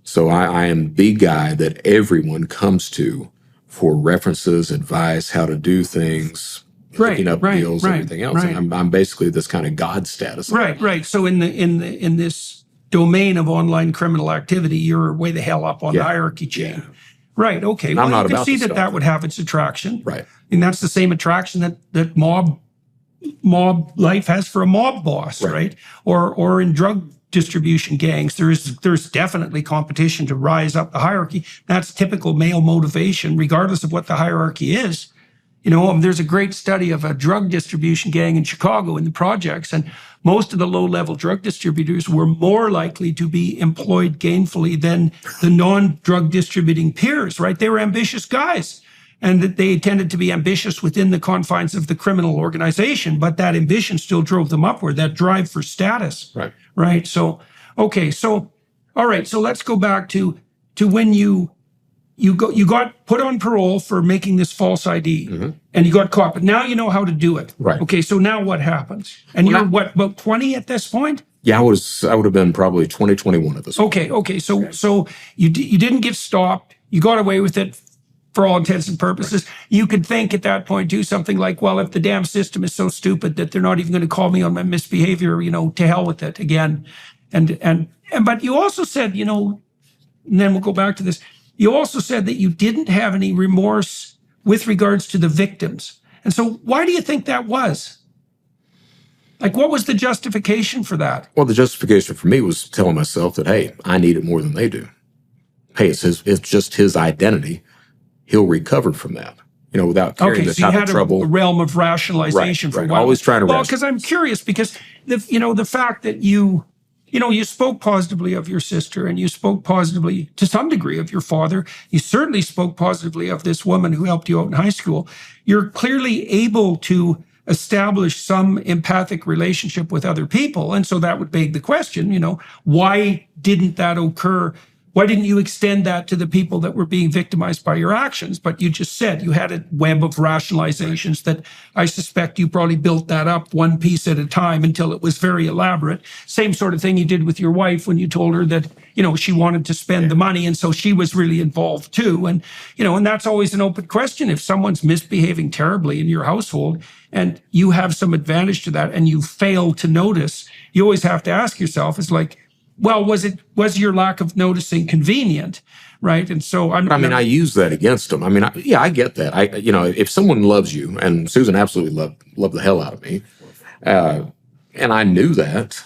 So I am the guy that everyone comes to for references, advice, how to do things, hooking up deals, everything else. Right. And I'm basically this kind of God status. Right. So in this domain of online criminal activity, you're way the hell up on the hierarchy chain. Yeah. Right. Okay. And Well, I'm not you can about see to that stop. would have its attraction. Right. And that's the same attraction that mob life has for a mob boss, right? Or in drug distribution gangs, there's definitely competition to rise up the hierarchy. That's typical male motivation, regardless of what the hierarchy is. There's a great study of a drug distribution gang in Chicago in the projects, and most of the low-level drug distributors were more likely to be employed gainfully than the non-drug distributing peers, right? They were ambitious guys, and that they tended to be ambitious within the confines of the criminal organization, but that ambition still drove them upward, that drive for status. Right. Right. So, okay. So, all right. So let's go back to when you got put on parole for making this false ID, and you got caught, but now you know how to do it. Right. Okay. So now what happens? And you're about 20 at this point? Yeah, I would have been probably 2021 at this point. Okay. So you didn't get stopped. You got away with it for all intents and purposes. Right. You could think at that point, do something like, well, if the damn system is so stupid that they're not even going to call me on my misbehavior, to hell with it again. But you also said, and then we'll go back to this. You also said that you didn't have any remorse with regards to the victims. And so why do you think that was? Like, what was the justification for that? Well, the justification for me was telling myself that, hey, I need it more than they do. Hey, it's just his identity. He'll recover from that, without carrying the type of trouble. A realm of rationalization for right. what. Always trying to Well, because I'm curious, because the fact that you spoke positively of your sister, and you spoke positively to some degree of your father. You certainly spoke positively of this woman who helped you out in high school. You're clearly able to establish some empathic relationship with other people, and so that would beg the question, why didn't that occur? Why didn't you extend that to the people that were being victimized by your actions? But you just said you had a web of rationalizations that I suspect you probably built that up one piece at a time until it was very elaborate. Same sort of thing you did with your wife when you told her that, she wanted to spend the money. And so she was really involved too. And, and that's always an open question. If someone's misbehaving terribly in your household and you have some advantage to that and you fail to notice, you always have to ask yourself, it's like, well, was your lack of noticing convenient, right? And so I use that against them. I get that. If someone loves you, and Susan absolutely loved the hell out of me, And I knew that,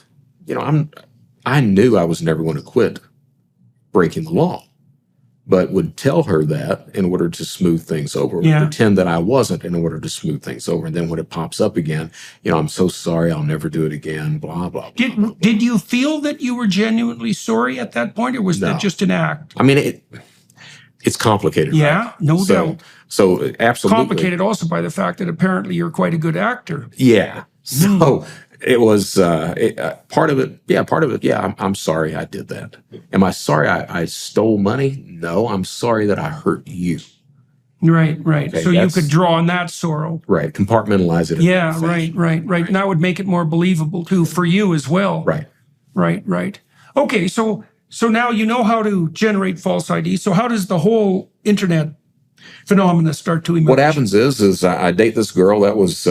I knew I was never going to quit breaking the law, but would tell her that in order to smooth things over, Yeah. pretend that I wasn't in order to smooth things over. And then when it pops up again, I'm so sorry, I'll never do it again, blah, blah, blah. Did you feel that you were genuinely sorry at that point, or was that just an act? I mean, it's complicated. Yeah, right? no doubt. So absolutely. Complicated also by the fact that apparently you're quite a good actor. Yeah. So it was part of it. Yeah, part of it. Yeah, I'm sorry I did that. Am I sorry I stole money? No, I'm sorry that I hurt you. Right. Okay, So you could draw on that sorrow. Right. Compartmentalize it. Yeah, right. And that would make it more believable too for you as well. Right. Okay, so now you know how to generate false ID. So how does the whole internet phenomena start to emerge? What happens is I date this girl that was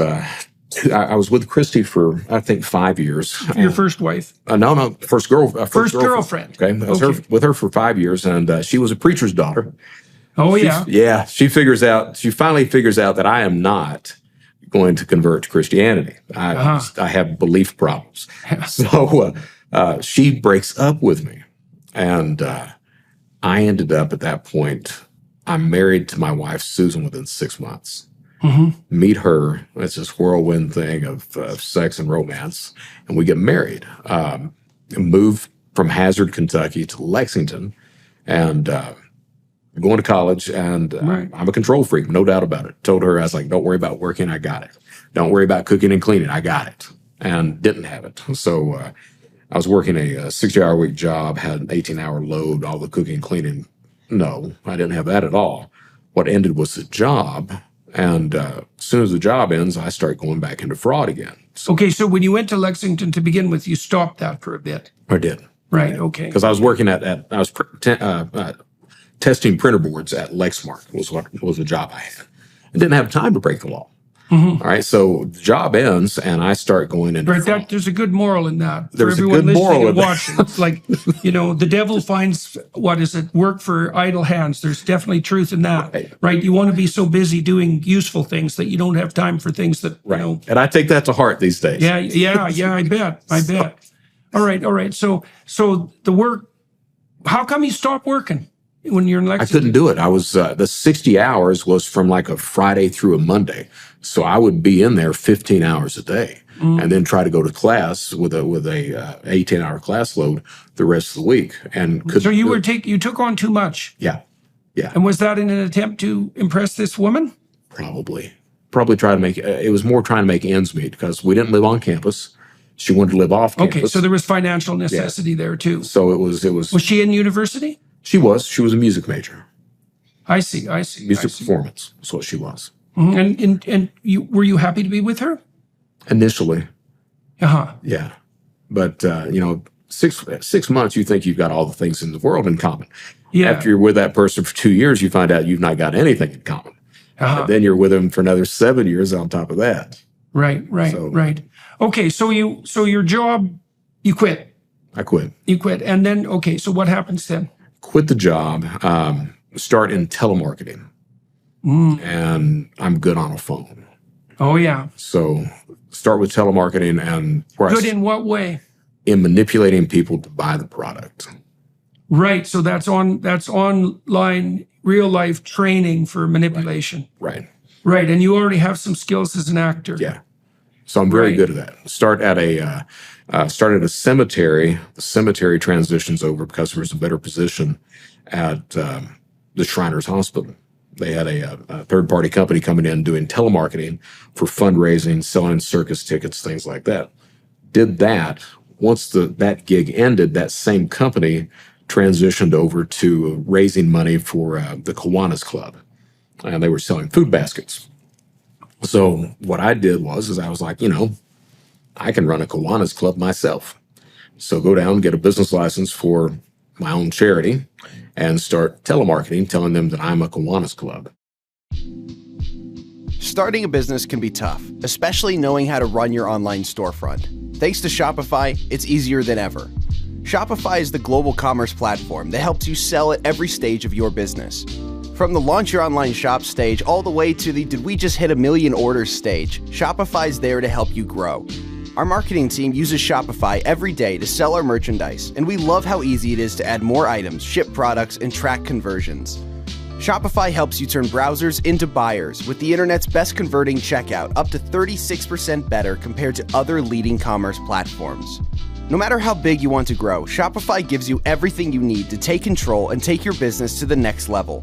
I was with Christy for I think 5 years. Your first wife? No, first girlfriend. Okay, I was with her for 5 years, and she was a preacher's daughter. Oh yeah. Yeah, she finally figures out that I am not going to convert to Christianity. I have belief problems. So she breaks up with me, and I ended up at that point. I'm married to my wife Susan within 6 months. Meet her. It's this whirlwind thing of sex and romance, and we get married. Move from Hazard, Kentucky, to Lexington, and going to college. And I'm a control freak, no doubt about it. Told her, I was like, "Don't worry about working, I got it. Don't worry about cooking and cleaning, I got it." And didn't have it. So I was working a 60-hour-week job, had an 18-hour load, all the cooking and cleaning. No, I didn't have that at all. What ended was the job. And as soon as the job ends, I start going back into fraud again. Okay, so when you went to Lexington to begin with, you stopped that for a bit. I did. Right, okay. Because I was working testing printer boards at Lexmark was the job I had. I didn't have time to break the law. All right, so the job ends, and I start going into fraud. There's a good moral in that. There's for everyone a good moral listening in and that. watching. It's like, the devil finds, work for idle hands. There's definitely truth in that, right? You want to be so busy doing useful things that you don't have time for things that, And I take that to heart these days. Yeah, I bet. All right. So the work, how come you stopped working when you're in Lexington? I couldn't do it. I was, the 60 hours was from like a Friday through a Monday. So I would be in there 15 hours a day and then try to go to class with a 18-hour class load the rest of the week. And so you took on too much. Yeah. And was that in an attempt to impress this woman? Probably try to make, it was more trying to make ends meet because we didn't live on campus. She wanted to live off campus. Okay, so there was financial necessity there too. So it was. Was she in university? She was a music major. I see. Music performance is what she was. And were you happy to be with her? Initially. Yeah. But 6 months, you think you've got all the things in the world in common. Yeah. After you're with that person for 2 years, you find out you've not got anything in common. And then you're with them for another 7 years on top of that. Right. Okay, so your job, you quit. I quit. You quit. And then, okay, so what happens then? Quit the job, start in telemarketing. And I'm good on a phone. Oh, yeah. So start with telemarketing and good in what way? In manipulating people to buy the product. Right. So that's online, real life training for manipulation. Right. And you already have some skills as an actor. Yeah. So I'm very good at that. Start at a cemetery. The cemetery transitions over because there was a better position at the Shriners Hospital. They had a third-party company coming in doing telemarketing for fundraising, selling circus tickets, things like that. Did that. Once that gig ended, that same company transitioned over to raising money for the Kiwanis Club. And they were selling food baskets. So what I did was I was like, I can run a Kiwanis Club myself. So go down and get a business license for my own charity and start telemarketing, telling them that I'm a Kiwanis Club. Starting a business can be tough, especially knowing how to run your online storefront. Thanks to Shopify, it's easier than ever. Shopify is the global commerce platform that helps you sell at every stage of your business. From the launch your online shop stage all the way to the did we just hit 1 million orders stage, Shopify's there to help you grow. Our marketing team uses Shopify every day to sell our merchandise, and we love how easy it is to add more items, ship products, and track conversions. Shopify helps you turn browsers into buyers with the internet's best converting checkout, up to 36% better compared to other leading commerce platforms. No matter how big you want to grow, Shopify gives you everything you need to take control and take your business to the next level.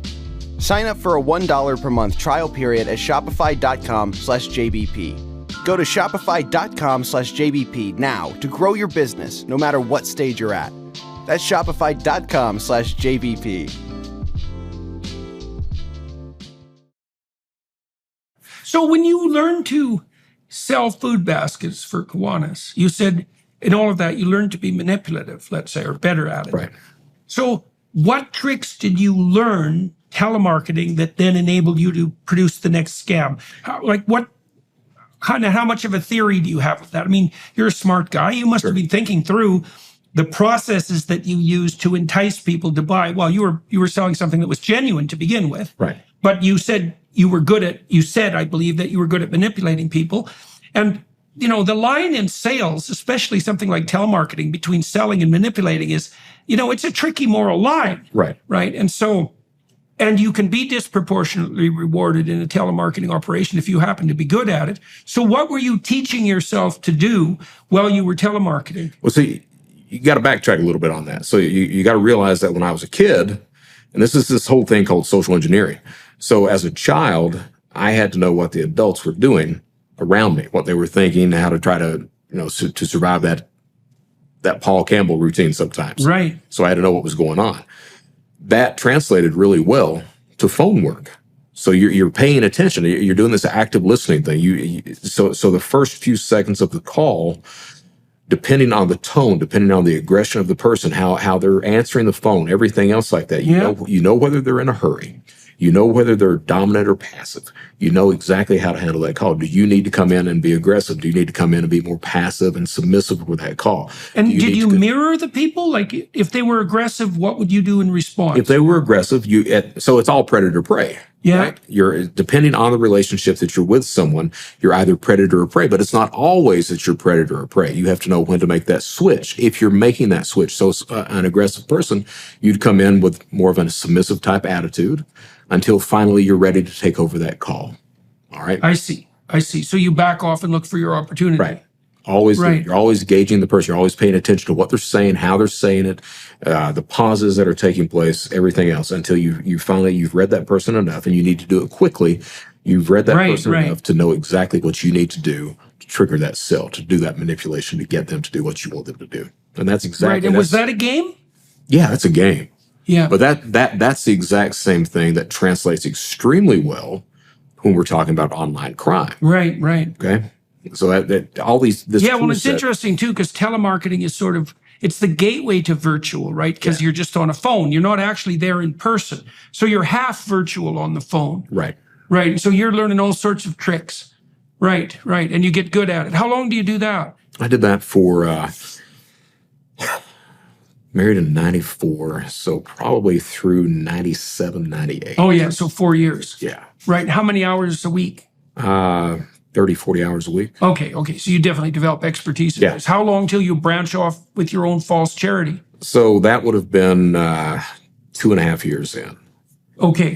Sign up for a $1 per month trial period at shopify.com/JBP. Go to shopify.com/JBP now to grow your business no matter what stage you're at. That's shopify.com/JBP. So when you learned to sell food baskets for Kiwanis, you said in all of that, you learned to be manipulative, let's say, or better at it. Right. So what tricks did you learn telemarketing that then enabled you to produce the next scam? How much of a theory do you have of that? I mean, you're a smart guy. You must have been thinking through the processes that you use to entice people to buy. Well, you were selling something that was genuine to begin with. Right. But you said I believe that you were good at manipulating people. And, the line in sales, especially something like telemarketing, between selling and manipulating is, it's a tricky moral line. Right. Right. And you can be disproportionately rewarded in a telemarketing operation if you happen to be good at it. So what were you teaching yourself to do while you were telemarketing? Well, see, you got to backtrack a little bit on that. So you got to realize that when I was a kid, and this is this whole thing called social engineering. So as a child, I had to know what the adults were doing around me, what they were thinking, how to try to, to survive that Paul Campbell routine sometimes. Right. So I had to know what was going on. That translated really well to phone work. So you're paying attention. You're doing this active listening thing. So the first few seconds of the call, depending on the tone, depending on the aggression of the person, how they're answering the phone, everything else like that, you know whether they're in a hurry. You know whether they're dominant or passive. You know exactly how to handle that call. Do you need to come in and be aggressive? Do you need to come in and be more passive and submissive with that call? And did you mirror the people? Like, if they were aggressive, what would you do in response? If they were aggressive, so it's all predator-prey. Yeah. Right? You're depending on the relationship that you're with someone, you're either predator or prey, but it's not always that you're predator or prey. You have to know when to make that switch. If you're making that switch, so an aggressive person, you'd come in with more of a submissive type attitude until finally you're ready to take over that call. All right. I see. So you back off and look for your opportunity. Right. Always, right. You're always gauging the person. You're always paying attention to what they're saying, how they're saying it, the pauses that are taking place, everything else, until you've read that person enough, and you need to do it quickly. You've read that person enough to know exactly what you need to do to trigger that sale, to do that manipulation, to get them to do what you want them to do. And that's exactly right. And was that a game? Yeah, that's a game. Yeah. But that's the exact same thing that translates extremely well when we're talking about online crime. Right. Okay. So that all these it's interesting too, because telemarketing is it's the gateway to virtual, right? Because you're just on a phone. You're not actually there in person. So you're half virtual on the phone. Right. Right. So you're learning all sorts of tricks. Right. And you get good at it. How long do you do that? I did that for married in 94, so probably through 97, 98. Oh, yeah. So 4 years. Yeah. Right. How many hours a week? 30, 40 hours a week. Okay. So you definitely develop expertise in this. How long till you branch off with your own false charity? So that would have been 2.5 years in. Okay.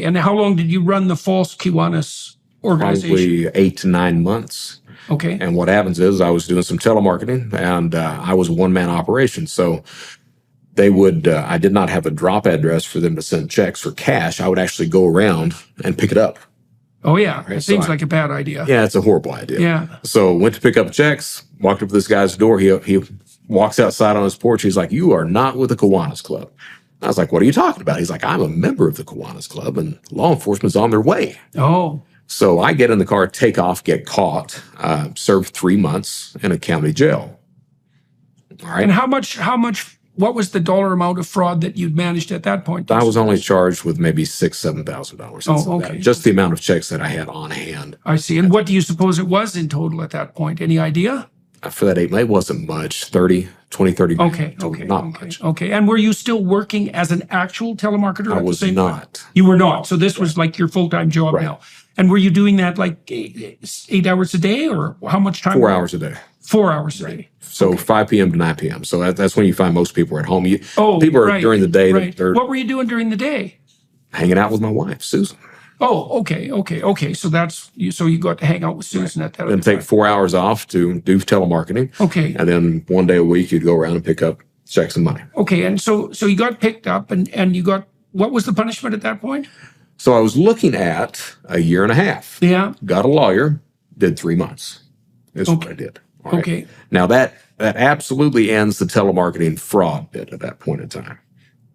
And how long did you run the false Kiwanis organization? Probably 8 to 9 months. Okay. And what happens is I was doing some telemarketing, and I was a one-man operation. So they would, I did not have a drop address for them to send checks or cash. I would actually go around and pick it up. Oh, yeah. Right? It seems like a bad idea. Yeah, it's a horrible idea. Yeah. So went to pick up checks, walked up to this guy's door. He walks outside on his porch. He's like, "You are not with the Kiwanis Club." I was like, "What are you talking about?" He's like, "I'm a member of the Kiwanis Club, and law enforcement's on their way." Oh. So I get in the car, take off, get caught, serve 3 months in a county jail. All right. And how much, what was the dollar amount of fraud that you'd managed at that point? I was only charged with maybe $6,000, $7,000. Oh, okay. Just the amount of checks that I had on hand. I see. And what do you suppose it was in total at that point? Any idea? For that 8 months, it wasn't much, 30. Okay. Not much. Okay. And were you still working as an actual telemarketer? I was not. You were not. So this was like your full-time job now. And were you doing that like 8 hours a day, or how much time? 4 hours a day. 4 hours a day. So 5 p.m. to 9 p.m. So that's when you find most people are at home. People are right, during the day. Right. They're What were you doing during the day? hanging out with my wife, Susan. Oh, okay. So that's you. So you got to hang out with Susan at that. Then take 4 hours off to do telemarketing. Okay. And then one day a week, you'd go around and pick up checks and money. Okay. And so you got picked up, and you got, what was the punishment at that point? So I was looking at a year and a half. Yeah. Got a lawyer, did 3 months. Is what I did. All right. Okay. Now that absolutely ends the telemarketing fraud bit at that point in time.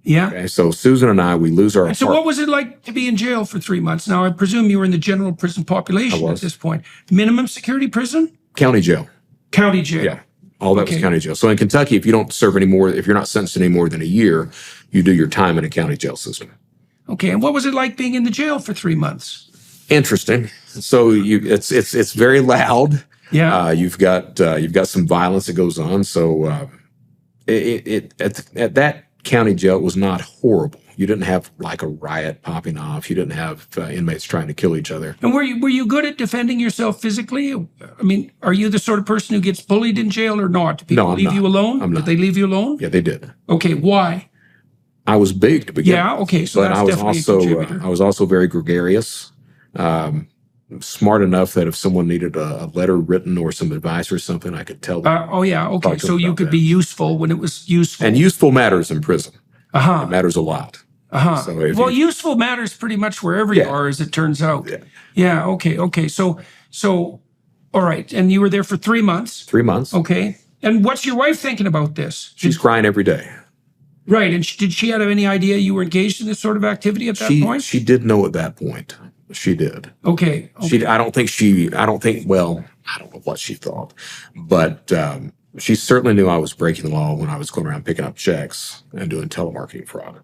Yeah. Okay. So Susan and I, we lose our So apartment. what was it like to be in jail for 3 months? Now, I presume you were in the general prison population at this point. Minimum security prison? County jail. County jail. Yeah. All that was Okay. county jail. So in Kentucky, if you don't serve any more, if you're not sentenced any more than a year, you do your time in a county jail system. Okay. And what was it like being in the jail for 3 months? Interesting. So it's very loud. Yeah. You've got some violence that goes on. So at that county jail, it was not horrible. You didn't have like a riot popping off. You didn't have inmates trying to kill each other. And were you good at defending yourself physically? I mean, are you the sort of person who gets bullied in jail or not? Do people No, I'm leave not. you alone? I'm not. Did they leave you alone? Yeah, they did. Okay. Why? I was big to begin. Yeah. with, Okay. So but that's I was definitely a also contributor. I was also very gregarious. Smart enough that if someone needed a letter written or some advice or something, I could tell them. Oh yeah. Okay. Talk to So them you about could that. be useful when it was useful. And useful matters in prison. Uh-huh. It matters a lot. Uh-huh. So if Well, you- useful matters pretty much wherever you Yeah. are, as it turns out. Yeah. Yeah. Okay. So, all right. And you were there for 3 months. 3 months. Okay. And what's your wife thinking about this? She's crying every day. Right. And did she have any idea you were engaged in this sort of activity at that point? She did know at that point. She did. Okay. I don't think, well, I don't know what she thought, but she certainly knew I was breaking the law when I was going around picking up checks and doing telemarketing fraud.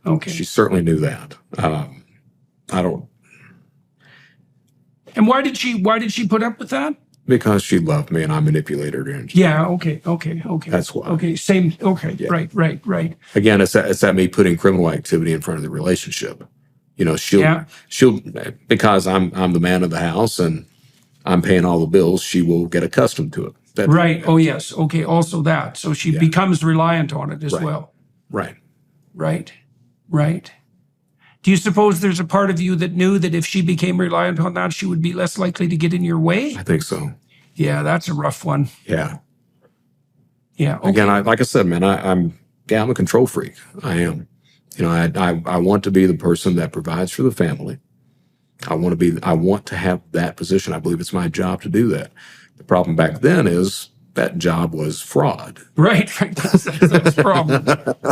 Okay. She certainly knew that. I don't, And why did she put up with that? because she loved me and I manipulated her. And Yeah. Okay. That's why. Okay. Same. Okay. Yeah. Right. again, it's that me putting criminal activity in front of the relationship. You know, Yeah. she'll, because I'm the man of the house and I'm paying all the bills, she will get accustomed to it. Right. Oh, yes. Okay. Also that. So she becomes reliant on it as Right. well. Right. Right. Do you suppose there's a part of you that knew that if she became reliant on that, she would be less likely to get in your way? I think so. Yeah, that's a rough one. Yeah. Yeah. Okay. Again, like I said, man, I'm a control freak. I am. You know, I want to be the person that provides for the family. I want to have that position. I believe it's my job to do that. The problem back then is that job was fraud. Right. That's the problem.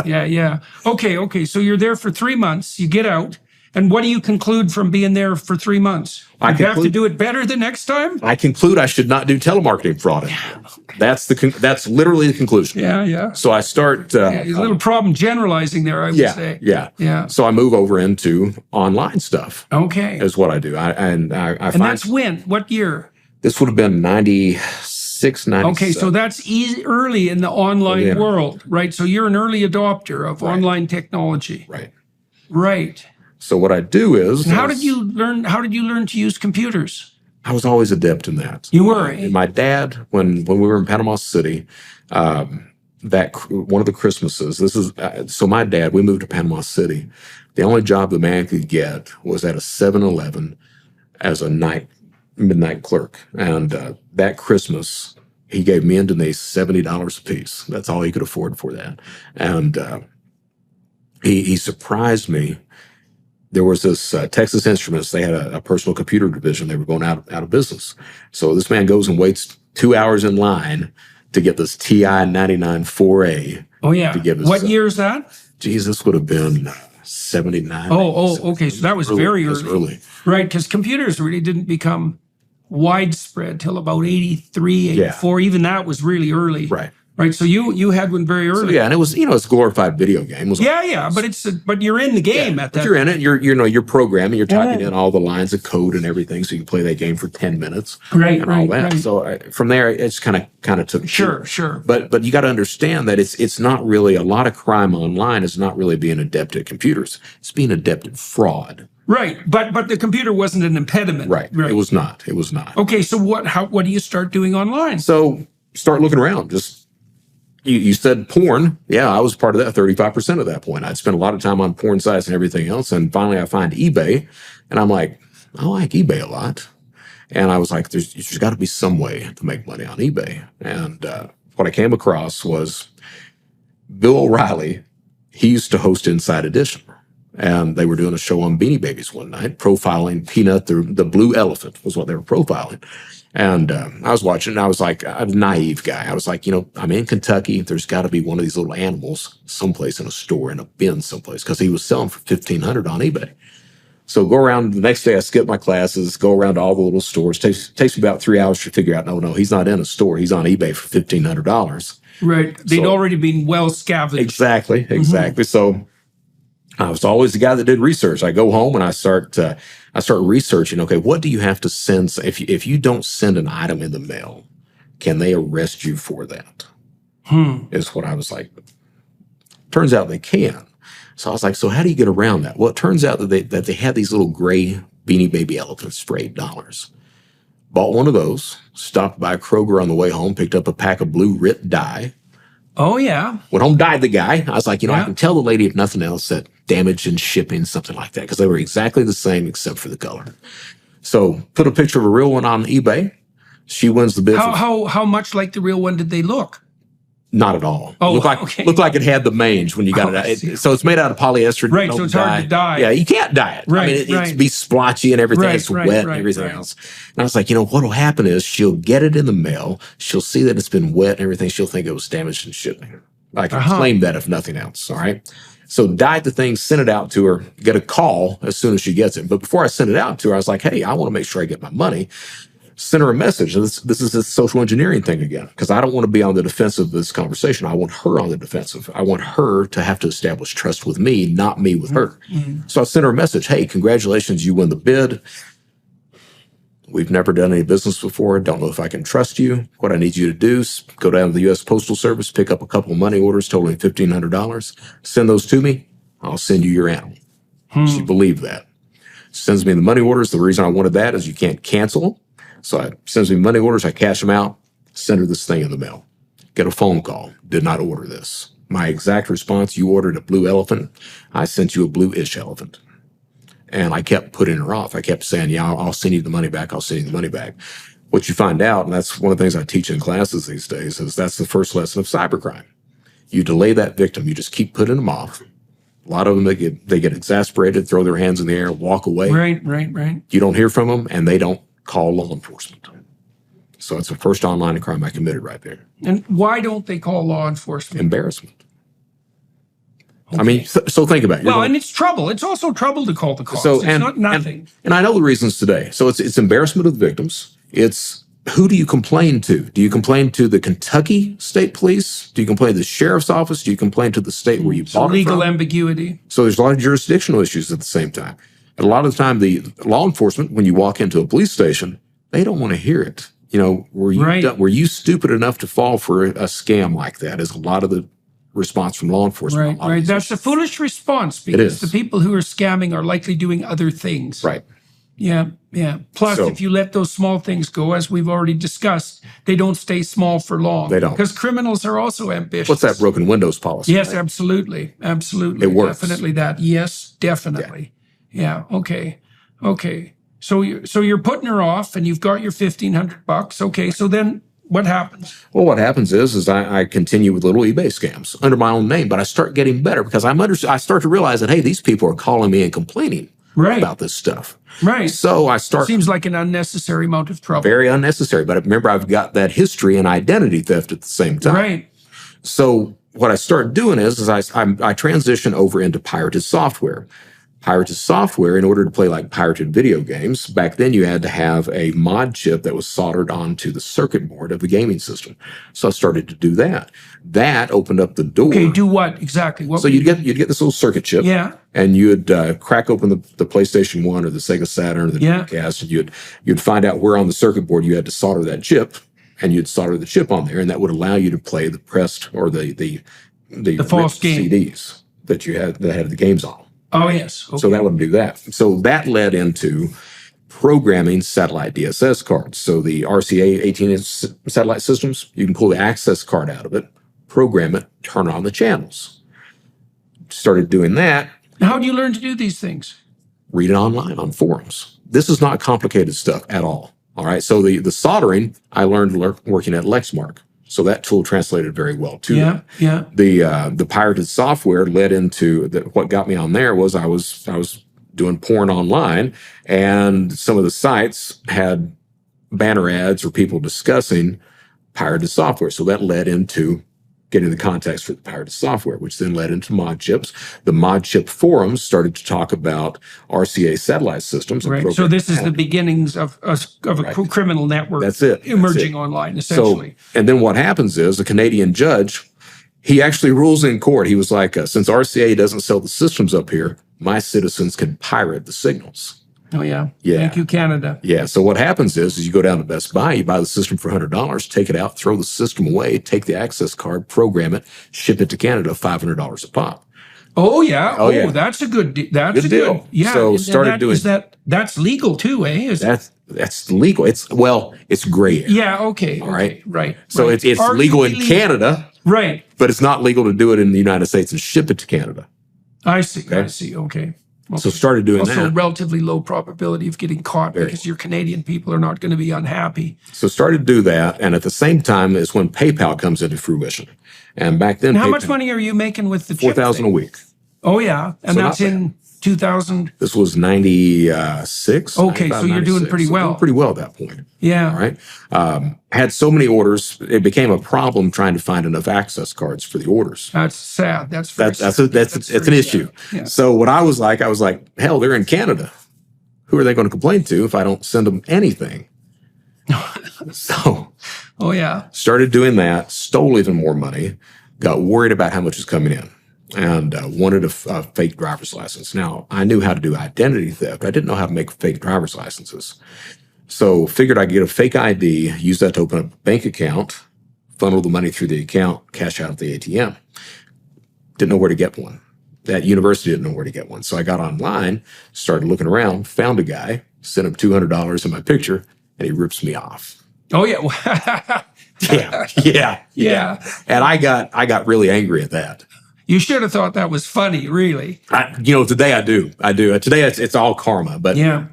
Yeah. Okay. So you're there for 3 months. You get out. And what do you conclude from being there for 3 months? You have to conclude- do it better the next time? I conclude I should not do telemarketing fraud anymore. That's literally the conclusion. Yeah. So I start. There's a little problem generalizing there, I would say. Yeah. So I move over into online stuff. Okay. Is what I do. I And find that's when? What year? this would have been 96, 97. Okay, so that's early in the online Yeah. world, right? So you're an early adopter of online technology. Right. Right. So what I do is, And how did you learn to use computers? I was always adept in that. You were. And my dad, when we were in Panama City, one of the Christmases. This is so my dad. We moved to Panama City. The only job the man could get was at a 7-Eleven as a midnight clerk. And that Christmas, he gave me and Denise $70 a piece. That's all he could afford for that. And he surprised me. There was this Texas Instruments. They had a personal computer division. They were going out of business. So this man goes and waits 2 hours in line to get this TI 99 4A. Oh yeah. To give us, What year is that? Geez, this would have been 79. Oh, okay. So that was very It was early. Right, because computers really didn't become widespread till about 83, 84. Even that was really early. Right. Right. So you had one very So, early. yeah, and it was, it's a glorified video game. It was Yeah. But you're in the game at But that. you're in it. You're programming. You're typing in all the lines of code and everything, so you can play that game for 10 minutes. Right, and all right, that. right. So from there, it's kind of took. Sure. But you got to understand that it's not really a lot of crime online is not really being adept at computers. It's being adept at fraud. Right. But the computer wasn't an impediment. Right. It was not. It was not. Okay. So what do you start doing online? So start looking around. Just you said porn. Yeah, I was part of that 35% at that point. I'd spent a lot of time on porn sites and everything else. And finally I find eBay and I'm like, I like eBay a lot. And I was like, there's got to be some way to make money on eBay. And what I came across was Bill O'Reilly. He used to host Inside Edition. And they were doing a show on Beanie Babies one night, profiling Peanut, the blue elephant was what they were profiling. And I was watching, and I was like, I'm a naive guy. I was like, I'm in Kentucky. There's got to be one of these little animals someplace in a store, in a bin someplace, because he was selling for $1,500 on eBay. So go around, the next day I skip my classes, go around to all the little stores. Takes me about 3 hours to figure out, no, he's not in a store. He's on eBay for $1,500. Right. They'd already been well scavenged. Exactly. Mm-hmm. So I was always the guy that did research. I go home and I start researching. Okay, what do you have to send? If you don't send an item in the mail, can they arrest you for that? Is what I was like. Turns out they can. So I was like, so how do you get around that? Well, it turns out that they had these little gray Beanie Baby elephants for $8. Bought one of those. Stopped by Kroger on the way home. Picked up a pack of blue RIT dye. Oh, yeah. Went home, dyed the guy. I was like, I can tell the lady, if nothing else, that damage in shipping, something like that, because they were exactly the same except for the color. So put a picture of a real one on eBay. She wins the bid. How much like the real one did they look? Not at all. Oh, looked like it had the mange when you got it out. So it's made out of polyester. Right, so it's hard to dye. Yeah, you can't dye it. Right, it'd be splotchy and everything. It's wet and everything else. And I was like, what'll happen is she'll get it in the mail. She'll see that it's been wet and everything. She'll think it was damaged in shipping. I can claim that if nothing else. All right. So dyed the thing, sent it out to her, get a call as soon as she gets it. But before I sent it out to her, I was like, hey, I want to make sure I get my money. Send her a message. This is a social engineering thing again, because I don't want to be on the defensive of this conversation. I want her on the defensive. I want her to have to establish trust with me, not me with her. Mm-hmm. So I sent her a message. Hey, congratulations, you win the bid. We've never done any business before. Don't know if I can trust you. What I need you to do is go down to the U.S. Postal Service, pick up a couple of money orders totaling $1,500. Send those to me. I'll send you your animal. She believed that. Sends me the money orders. The reason I wanted that is you can't cancel them. So I sends me money orders. I cash them out. Send her this thing in the mail. Get a phone call. Did not order this. My exact response, you ordered a blue elephant. I sent you a blue-ish elephant. And I kept putting her off. I kept saying, yeah, I'll send you the money back. I'll send you the money back. What you find out, and that's one of the things I teach in classes these days, is that's the first lesson of cybercrime. You delay that victim. You just keep putting them off. A lot of them, they get exasperated, throw their hands in the air, walk away. Right. You don't hear from them, and they don't call law enforcement. So it's the first online crime I committed right there. And why don't they call law enforcement? Embarrassment. Okay. I mean, so think about it. Well, and it's trouble. It's also trouble to call the cops. It's not nothing. And I know the reasons today. So it's embarrassment of the victims. It's who do you complain to? Do you complain to the Kentucky State Police? Do you complain to the sheriff's office? Do you complain to the state where you bought it from? Legal ambiguity. So there's a lot of jurisdictional issues at the same time. And a lot of the time, the law enforcement, when you walk into a police station, they don't want to hear it. Were you stupid enough to fall for a scam like that? Is a lot of the response from law enforcement. Right. That's a foolish response because the people who are scamming are likely doing other things. Right. Yeah. Plus, if you let those small things go, as we've already discussed, they don't stay small for long. They don't. Because criminals are also ambitious. What's that broken windows policy? Yes, right? Absolutely. It works. Definitely that. Yes, definitely. Yeah. Okay. So you're putting her off, and you've got your $1,500. Okay. So then what happens? Well, what happens is I continue with little eBay scams under my own name, but I start getting better because I start to realize that, hey, these people are calling me and complaining about this stuff. Right. So I start. Seems like an unnecessary amount of trouble. Very unnecessary. But remember, I've got that history and identity theft at the same time. Right. So what I start doing is I transition over into pirated software. Pirated software, in order to play like pirated video games, back then you had to have a mod chip that was soldered onto the circuit board of the gaming system. So I started to do that. That opened up the door. Okay, do what exactly? So you'd get this little circuit chip. Yeah. And you'd crack open the PlayStation 1 or the Sega Saturn or the Dreamcast, and you'd find out where on the circuit board you had to solder that chip, and you'd solder the chip on there, and that would allow you to play the pressed or the false game CDs that had the games on. Oh, yes. Okay. So that would do that. So that led into programming satellite DSS cards. So the RCA 18-inch satellite systems, you can pull the access card out of it, program it, turn on the channels. Started doing that. How do you learn to do these things? Read it online on forums. This is not complicated stuff at all. All right. So the soldering, I learned working at Lexmark. So that tool translated very well too. Yeah. The pirated software led into what got me on there was I was doing porn online, and some of the sites had banner ads or people discussing pirated software. So that led into getting the context for the pirated software, which then led into mod chips. The mod chip forums started to talk about RCA satellite systems. Right. So this is the beginnings of a criminal network. That's it. Emerging online, essentially. So, and then what happens is a Canadian judge, he actually rules in court. He was like, since RCA doesn't sell the systems up here, my citizens can pirate the signals. Oh, yeah. Yeah. Thank you, Canada. Yeah. So what happens is you go down to Best Buy, you buy the system for $100, take it out, throw the system away, take the access card, program it, ship it to Canada, $500 a pop. Oh, yeah. Oh, yeah. That's a good, that's Good a deal. good, yeah. So and started doing that's legal too, eh? That's legal. It's gray area. Yeah. Okay. All right. Right. So right. it's legal in Canada. Right. But it's not legal to do it in the United States and ship it to Canada. I see. Okay. I see. Okay. So started doing also, that. relatively low probability of getting caught because your Canadian people are not going to be unhappy. So started to do that. And at the same time is when PayPal comes into fruition. And back then, And how much money are you making with the chip $4,000 thing? a week. Oh, yeah. And So that's not in 2000. This was 96. Okay, so you're doing 96. pretty well. Doing pretty well at that point. Yeah. All right. Had so many orders, it became a problem trying to find enough access cards for the orders. That's sad. That's It's an very issue. sad. Yeah. So what I was like, hell, they're in Canada. Who are they going to complain to if I don't send them anything? So Oh, yeah. started doing that, stole even more money, got worried about how much was coming in, and wanted a fake driver's license. Now, I knew how to do identity theft. I didn't know how to make fake driver's licenses. So figured I'd get a fake ID, use that to open up a bank account, funnel the money through the account, cash out at the ATM. Didn't know where to get one. That university didn't know where to get one. So I got online, started looking around, found a guy, sent him $200 in my picture, and he rips me off. Oh, yeah. Yeah. And I got really angry at that. You should have thought that was funny, really. Today I do. Today it's all karma, but Yeah.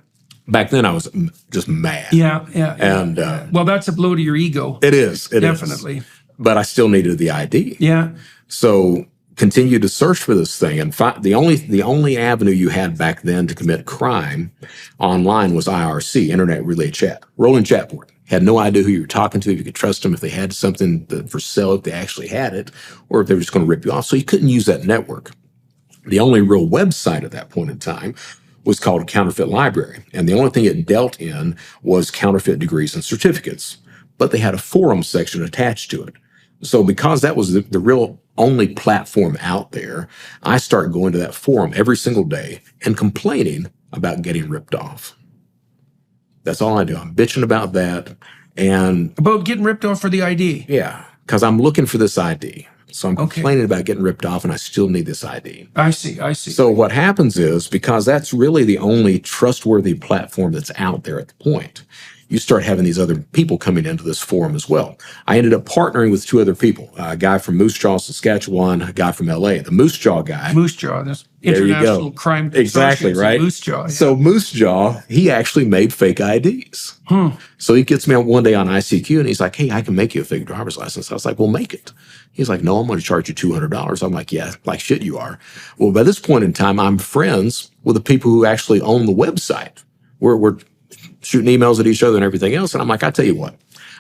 back then I was just mad. Yeah. And well, that's a blow to your ego. it is. Definitely. But I still needed the ID. Yeah. So continued to search for this thing, and the only avenue you had back then to commit crime online was IRC, Internet Relay Chat, rolling chat board. Had no idea who you were talking to, if you could trust them, if they had something for sale, if they actually had it, or if they were just going to rip you off. So you couldn't use that network. The only real website at that point in time was called Counterfeit Library, and the only thing it dealt in was counterfeit degrees and certificates. But they had a forum section attached to it. So because that was the real only platform out there, I started going to that forum every single day and complaining about getting ripped off. That's all I do. I'm bitching about that. And About getting ripped off for the ID. yeah, because I'm looking for this ID. So I'm complaining about getting ripped off, and I still need this ID. I see. So what happens is, because that's really the only trustworthy platform that's out there at the point, you start having these other people coming into this forum as well. I ended up partnering with two other people, a guy from Moose Jaw, Saskatchewan, a guy from LA. The Moose Jaw guy. Moose Jaw, this There you international go. crime. Exactly, consortium, right? Moose Jaw. Yeah. So Moose Jaw, he actually made fake IDs. So he gets me out one day on ICQ, and he's like, hey, I can make you a fake driver's license. I was like, well, make it. He's like, no, I'm going to charge you $200. I'm like, yeah, like shit you are. Well, by this point in time, I'm friends with the people who actually own the website. We're shooting emails at each other and everything else. And I'm like, I tell you what,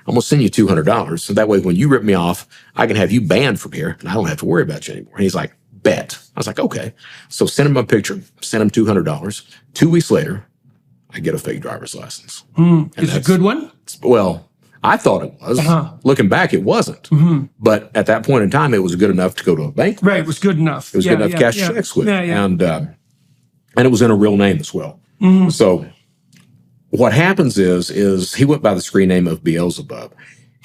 I'm going to send you $200. So that way, when you rip me off, I can have you banned from here, and I don't have to worry about you anymore. And he's like, bet. I was like, okay. So send him a picture, send him $200. 2 weeks later, I get a fake driver's license. Is it a good one? Well, I thought it was. Looking back, it wasn't. But at that point in time, it was good enough to go to a bank. Right, it was good enough. It was good enough to cash checks with. Yeah. And it was in a real name as well. So what happens is he went by the screen name of Beelzebub.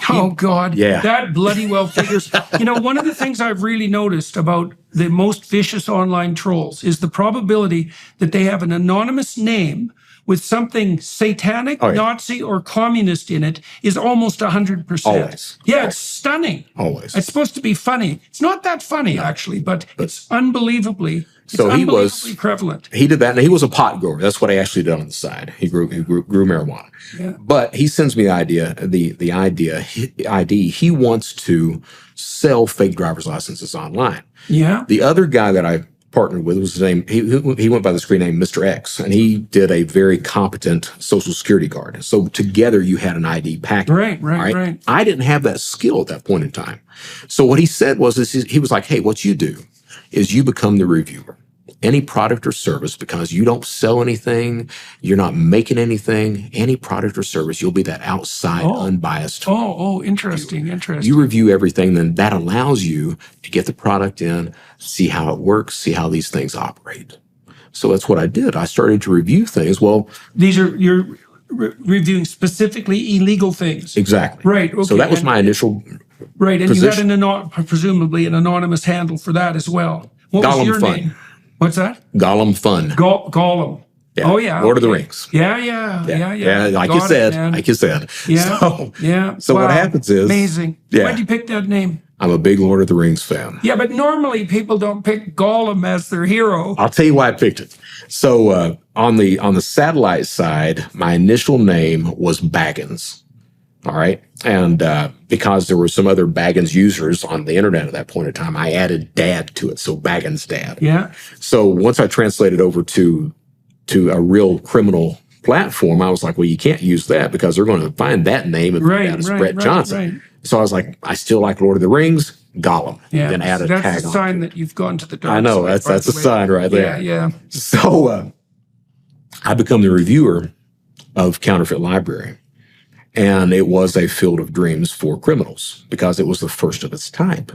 Oh, God. Yeah. That bloody well figures. One of the things I've really noticed about the most vicious online trolls is the probability that they have an anonymous name with something satanic, Oh, yeah. Nazi, or communist in it is almost 100%. Always. Yeah, it's stunning. Always. It's supposed to be funny. It's not that funny, actually, but it's unbelievably prevalent. He did that, and he was a pot grower. That's what I actually did on the side. He grew marijuana. Yeah. But he sends me the ID. He wants to sell fake driver's licenses online. Yeah. The other guy that I partnered with was his name. He went by the screen name Mr. X, and he did a very competent Social Security card. So together you had an ID package. Right. I didn't have that skill at that point in time. So what he said was, he was like, "Hey, what you do is you become the reviewer. Any product or service, because you don't sell anything, you're not making anything, any product or service, you'll be that outside, unbiased. Interesting. You review everything, then that allows you to get the product in, see how it works, see how these things operate." So that's what I did. I started to review things. Well, you're reviewing specifically illegal things. Exactly. Right. Okay. So that was my initial Right, and position. you had presumably an anonymous handle for that as well. What was Gollum your Fun. name? What's that? Gollum Fun. Gollum. Yeah. Oh, yeah. Lord of the Rings. Yeah. Like you said. Yeah. So what happens is, amazing. Yeah. Why'd you pick that name? I'm a big Lord of the Rings fan. Yeah, but normally people don't pick Gollum as their hero. I'll tell you why I picked it. So on the satellite side, my initial name was Baggins. All right. And because there were some other Baggins users on the internet at that point in time, I added dad to it. So Baggins Dad. Yeah. So once I translated over to a real criminal platform, I was like, well, you can't use that because they're going to find that name and that is Brett Johnson. Right. So I was like, I still like Lord of the Rings, Gollum. Yeah. Then add a that's tag a on. sign that you've gone to the dark I know. side, That's a sign right there. Yeah. So I become the reviewer of Counterfeit Library. And it was a field of dreams for criminals because it was the first of its type.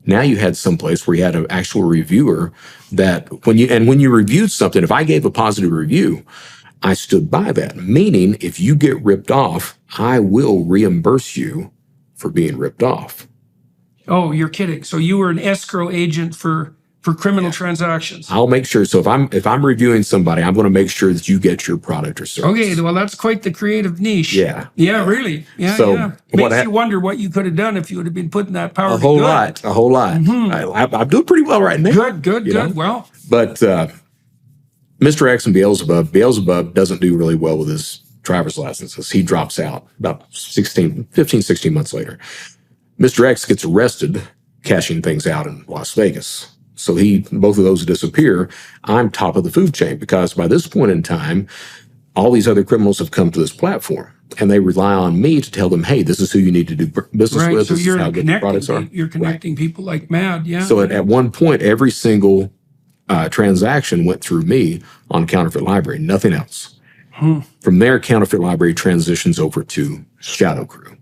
Now you had someplace where you had an actual reviewer that when you reviewed something, if I gave a positive review, I stood by that. Meaning, if you get ripped off, I will reimburse you for being ripped off. Oh, you're kidding. So you were an escrow agent for criminal transactions. I'll make sure. So if I'm reviewing somebody, I'm going to make sure that you get your product or service. Okay, well, that's quite the creative niche. Yeah. Yeah, really. Yeah, So yeah. Makes you wonder what you could have done if you would have been put in that power. A whole lot. Mm-hmm. I'm doing pretty well right now. Good. Well, but Mr. X and Beelzebub doesn't do really well with his driver's licenses. He drops out about 15, 16 months later. Mr. X gets arrested cashing things out in Las Vegas. So both of those disappear. I'm top of the food chain because by this point in time, all these other criminals have come to this platform and they rely on me to tell them, hey, this is who you need to do business with. So this is how good the products are. You're connecting people like mad, yeah. So at one point, every single transaction went through me on Counterfeit Library, nothing else. From there, Counterfeit Library transitions over to Shadow Crew.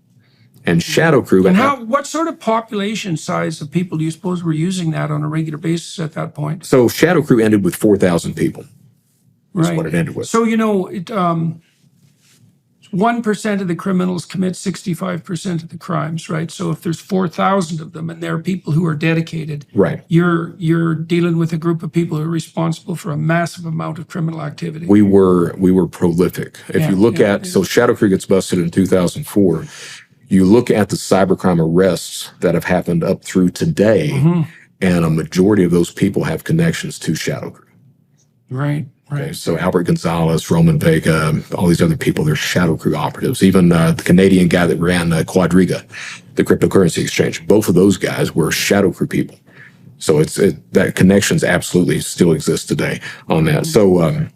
And Shadow Crew. And what sort of population size of people do you suppose were using that on a regular basis at that point? So Shadow Crew ended with 4,000 people. That's what it ended with. So, 1% of the criminals commit 65% of the crimes, right? So if there's 4,000 of them and there are people who are dedicated, right, you're dealing with a group of people who are responsible for a massive amount of criminal activity. We were prolific. If you look at, so Shadow Crew gets busted in 2004. You look at the cybercrime arrests that have happened up through today, and a majority of those people have connections to Shadow Crew. Right. Okay, so Albert Gonzalez, Roman Vega, all these other people, they're Shadow Crew operatives. Even the Canadian guy that ran Quadriga, the cryptocurrency exchange, both of those guys were Shadow Crew people. So that connections absolutely still exist today on that. So I'll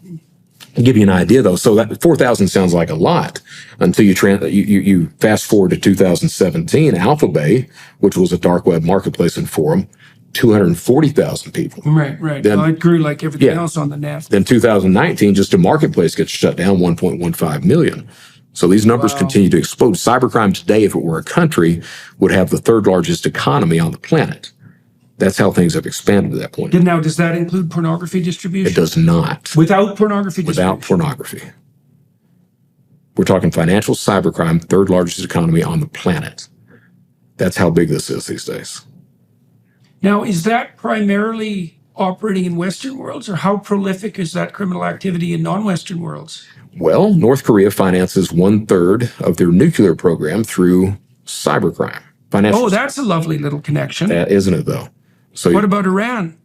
give you an idea though. So that 4,000 sounds like a lot until you fast forward to 2017, Alphabay, which was a dark web marketplace and forum, 240,000 people. Right. Then, it grew like everything else on the net. Then 2019, just a marketplace gets shut down, 1.15 million. So these numbers continue to explode. Cybercrime today, if it were a country, would have the third largest economy on the planet. That's how things have expanded to that point. Now, does that include pornography distribution? It does not. Without pornography distribution? Without pornography. We're talking financial cybercrime, third largest economy on the planet. That's how big this is these days. Now, is that primarily operating in Western worlds, or how prolific is that criminal activity in non-Western worlds? Well, North Korea finances 1/3 of their nuclear program through cybercrime. Oh, that's a lovely little connection. That isn't it, though? So What about Iran?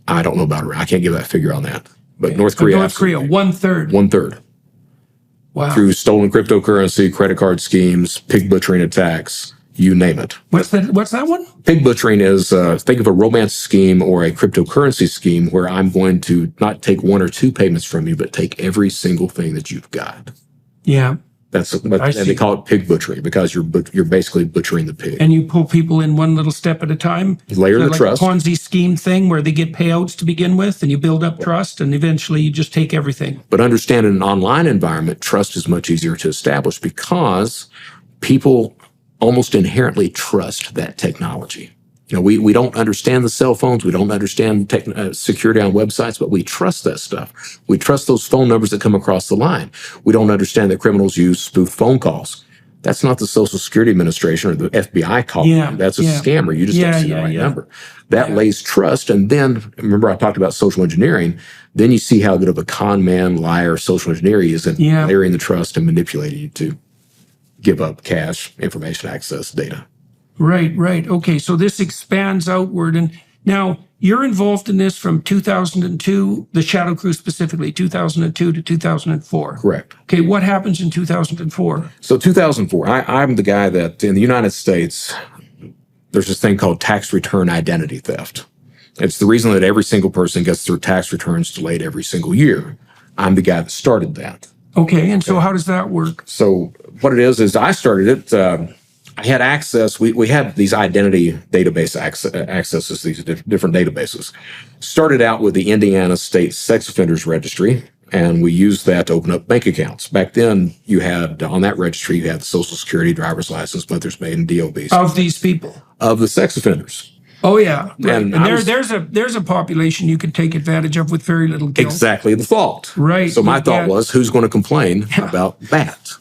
I don't know about Iran. I can't give that figure on that. But North Korea, North Korea, 1/3. 1/3 Wow. through stolen cryptocurrency, credit card schemes, pig butchering attacks, you name it. What's that one? Pig butchering is, think of a romance scheme or a cryptocurrency scheme where I'm going to not take one or two payments from you, but take every single thing that you've got. Yeah. And they call it pig butchering because you're basically butchering the pig. And you pull people in one little step at a time. Layer the trust. A Ponzi scheme thing where they get payouts to begin with, and you build up trust, and eventually you just take everything. But understand, in an online environment, trust is much easier to establish because people almost inherently trust that technology. We don't understand the cell phones. We don't understand security on websites, but we trust that stuff. We trust those phone numbers that come across the line. We don't understand that criminals use spoof phone calls. That's not the Social Security Administration or the FBI calling you. That's a scammer. You just don't see the right number. That lays trust. And then, remember I talked about social engineering. Then you see how good of a con man, liar, social engineer he is in layering the trust and manipulating you to give up cash, information, access, data. Right. Okay, so this expands outward. And now you're involved in this from 2002, the Shadow Crew specifically, 2002 to 2004. Correct. Okay, what happens in 2004? So 2004, I'm the guy that in the United States, there's this thing called tax return identity theft. It's the reason that every single person gets their tax returns delayed every single year. I'm the guy that started that. Okay, and so how does that work? So what it is I started it. I had access. We had these identity database accesses, these different databases. Started out with the Indiana State Sex Offenders Registry, and we used that to open up bank accounts. Back then, you had on that registry, you had the Social Security, driver's license, mother's maiden, DOBs. Of these people? Of the sex offenders. Oh yeah, right. And there's a population you can take advantage of with very little guilt. Exactly the thought. Right. So my thought was, who's going to complain about that?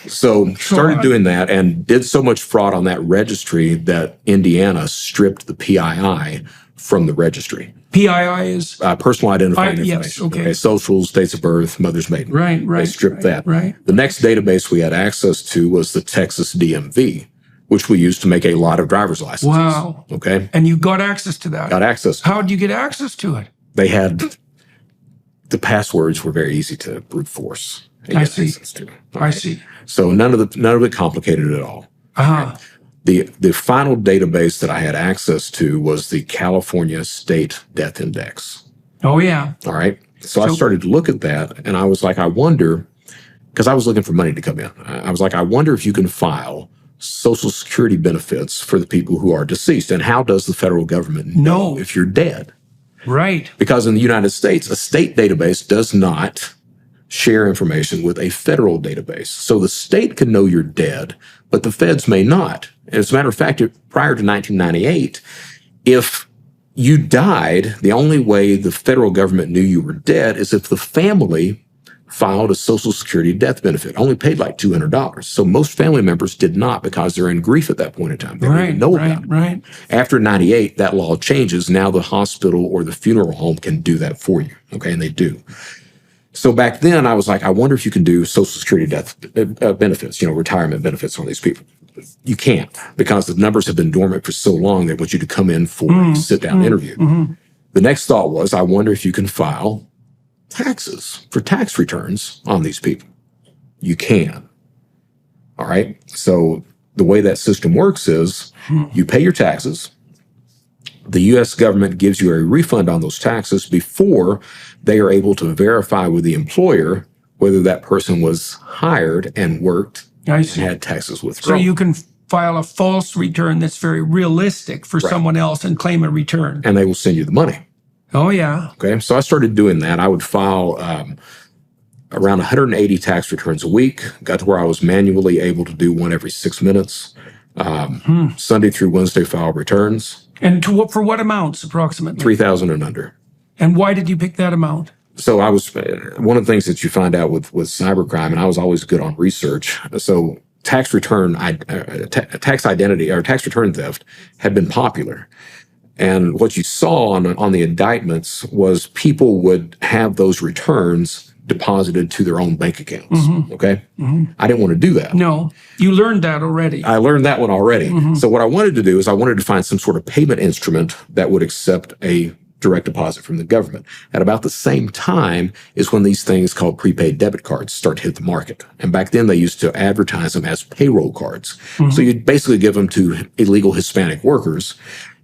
So started doing that and did so much fraud on that registry that Indiana stripped the PII from the registry. PII is? Personal identifying information. Yes, okay. Socials, dates of birth, mother's maiden. Right. They stripped that. Right. The next database we had access to was the Texas DMV, which we used to make a lot of driver's licenses. Wow. Okay. And you got access to that? Got access. How did you get access to it? They had, the passwords were very easy to brute force. I see. I see. So none of it complicated at all. Uh-huh. The final database that I had access to was the California State Death Index. Oh yeah. All right. So I started to look at that, and I was like, I wonder, because I was looking for money to come in. I was like, I wonder if you can file Social Security benefits for the people who are deceased, and how does the federal government know if you're dead? Right. Because in the United States, a state database does not share information with a federal database. So the state can know you're dead, but the feds may not. As a matter of fact, prior to 1998, if you died, the only way the federal government knew you were dead is if the family filed a Social Security death benefit, only paid like $200. So most family members did not because they're in grief at that point in time. They don't even know about it. Right. After 98, that law changes. Now the hospital or the funeral home can do that for you. Okay, and they do. So back then, I was like, I wonder if you can do Social Security death benefits, retirement benefits on these people. You can't, because the numbers have been dormant for so long. They want you to come in for a sit-down interview. The next thought was, I wonder if you can file taxes for tax returns on these people. You can. All right. So the way that system works is you pay your taxes. The U.S. government gives you a refund on those taxes before they are able to verify with the employer whether that person was hired and worked and had taxes withdrawn. So you can file a false return that's very realistic for someone else and claim a return. And they will send you the money. Oh, yeah. Okay. So I started doing that. I would file around 180 tax returns a week. Got to where I was manually able to do one every 6 minutes. Sunday through Wednesday file returns. And for what amounts approximately? 3,000 and under. And why did you pick that amount? So I was one of the things that you find out with cybercrime, and I was always good on research. So tax return, tax identity or tax return theft had been popular. And what you saw on the indictments was people would have those returns deposited to their own bank accounts. Okay. I didn't want to do that. No, you learned that already. I learned that one already. So what I wanted to do is I wanted to find some sort of payment instrument that would accept a direct deposit from the government. At about the same time is when these things called prepaid debit cards start to hit the market. And back then they used to advertise them as payroll cards. So you'd basically give them to illegal Hispanic workers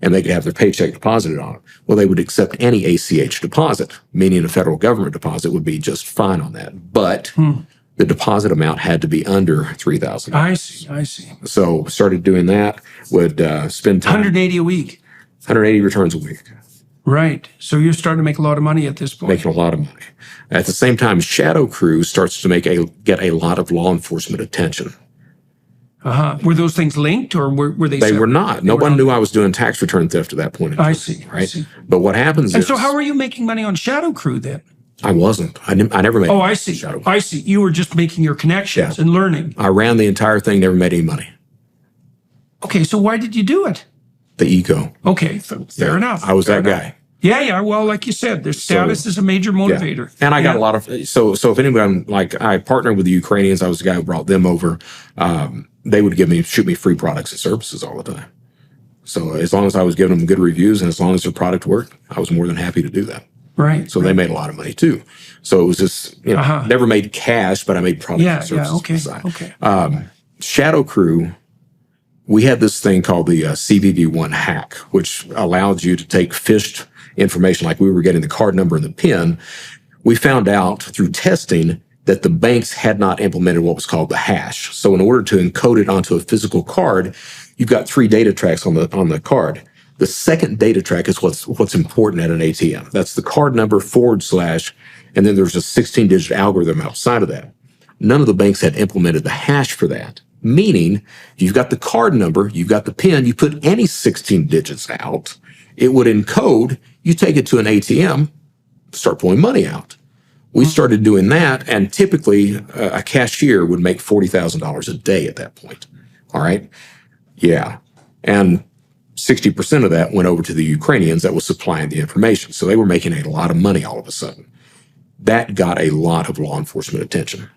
and they could have their paycheck deposited on it. Well, they would accept any ACH deposit, meaning a federal government deposit would be just fine on that. But the deposit amount had to be under $3,000. I see. So started doing that, would spend time. 180 a week. 180 returns a week. Right. So you're starting to make a lot of money at this point. Making a lot of money. At the same time, Shadow Crew starts to get a lot of law enforcement attention. Were those things linked, or were they? They separate? were not. Nobody knew I was doing tax return theft at that point in time. I see. Right. I see. But what happens And is, so, how were you making money on Shadow Crew then? I wasn't. I never made. Oh, I see. Shadow Crew. I see. You were just making your connections Yeah. and learning. I ran the entire thing. Never made any money. Okay, so why did you do it? The ego. Okay, fair enough. I was Fair that enough. guy. Yeah. Well, like you said, their status is a major motivator. And I got Yeah. a lot of, so if anyone, like I partnered with the Ukrainians, I was the guy who brought them over. They would shoot me free products and services all the time. So as long as I was giving them good reviews and as long as their product worked, I was more than happy to do that. Right. So they made a lot of money too. So it was just, never made cash, but I made products and services. Okay. on the side. Okay. Shadow Crew, we had this thing called the CVV1 hack, which allowed you to take phished information, like we were getting the card number and the PIN. We found out through testing that the banks had not implemented what was called the hash. So in order to encode it onto a physical card, you've got 3 data tracks on the card. The second data track is what's important at an ATM. That's the card number / and then there's a 16-digit algorithm outside of that. None of the banks had implemented the hash for that. Meaning, you've got the card number, you've got the PIN, you put any 16 digits out, it would encode, you take it to an ATM, start pulling money out. We started doing that, and typically a cashier would make $40,000 a day at that point. All right? Yeah. And 60% of that went over to the Ukrainians that was supplying the information. So they were making a lot of money all of a sudden. That got a lot of law enforcement attention.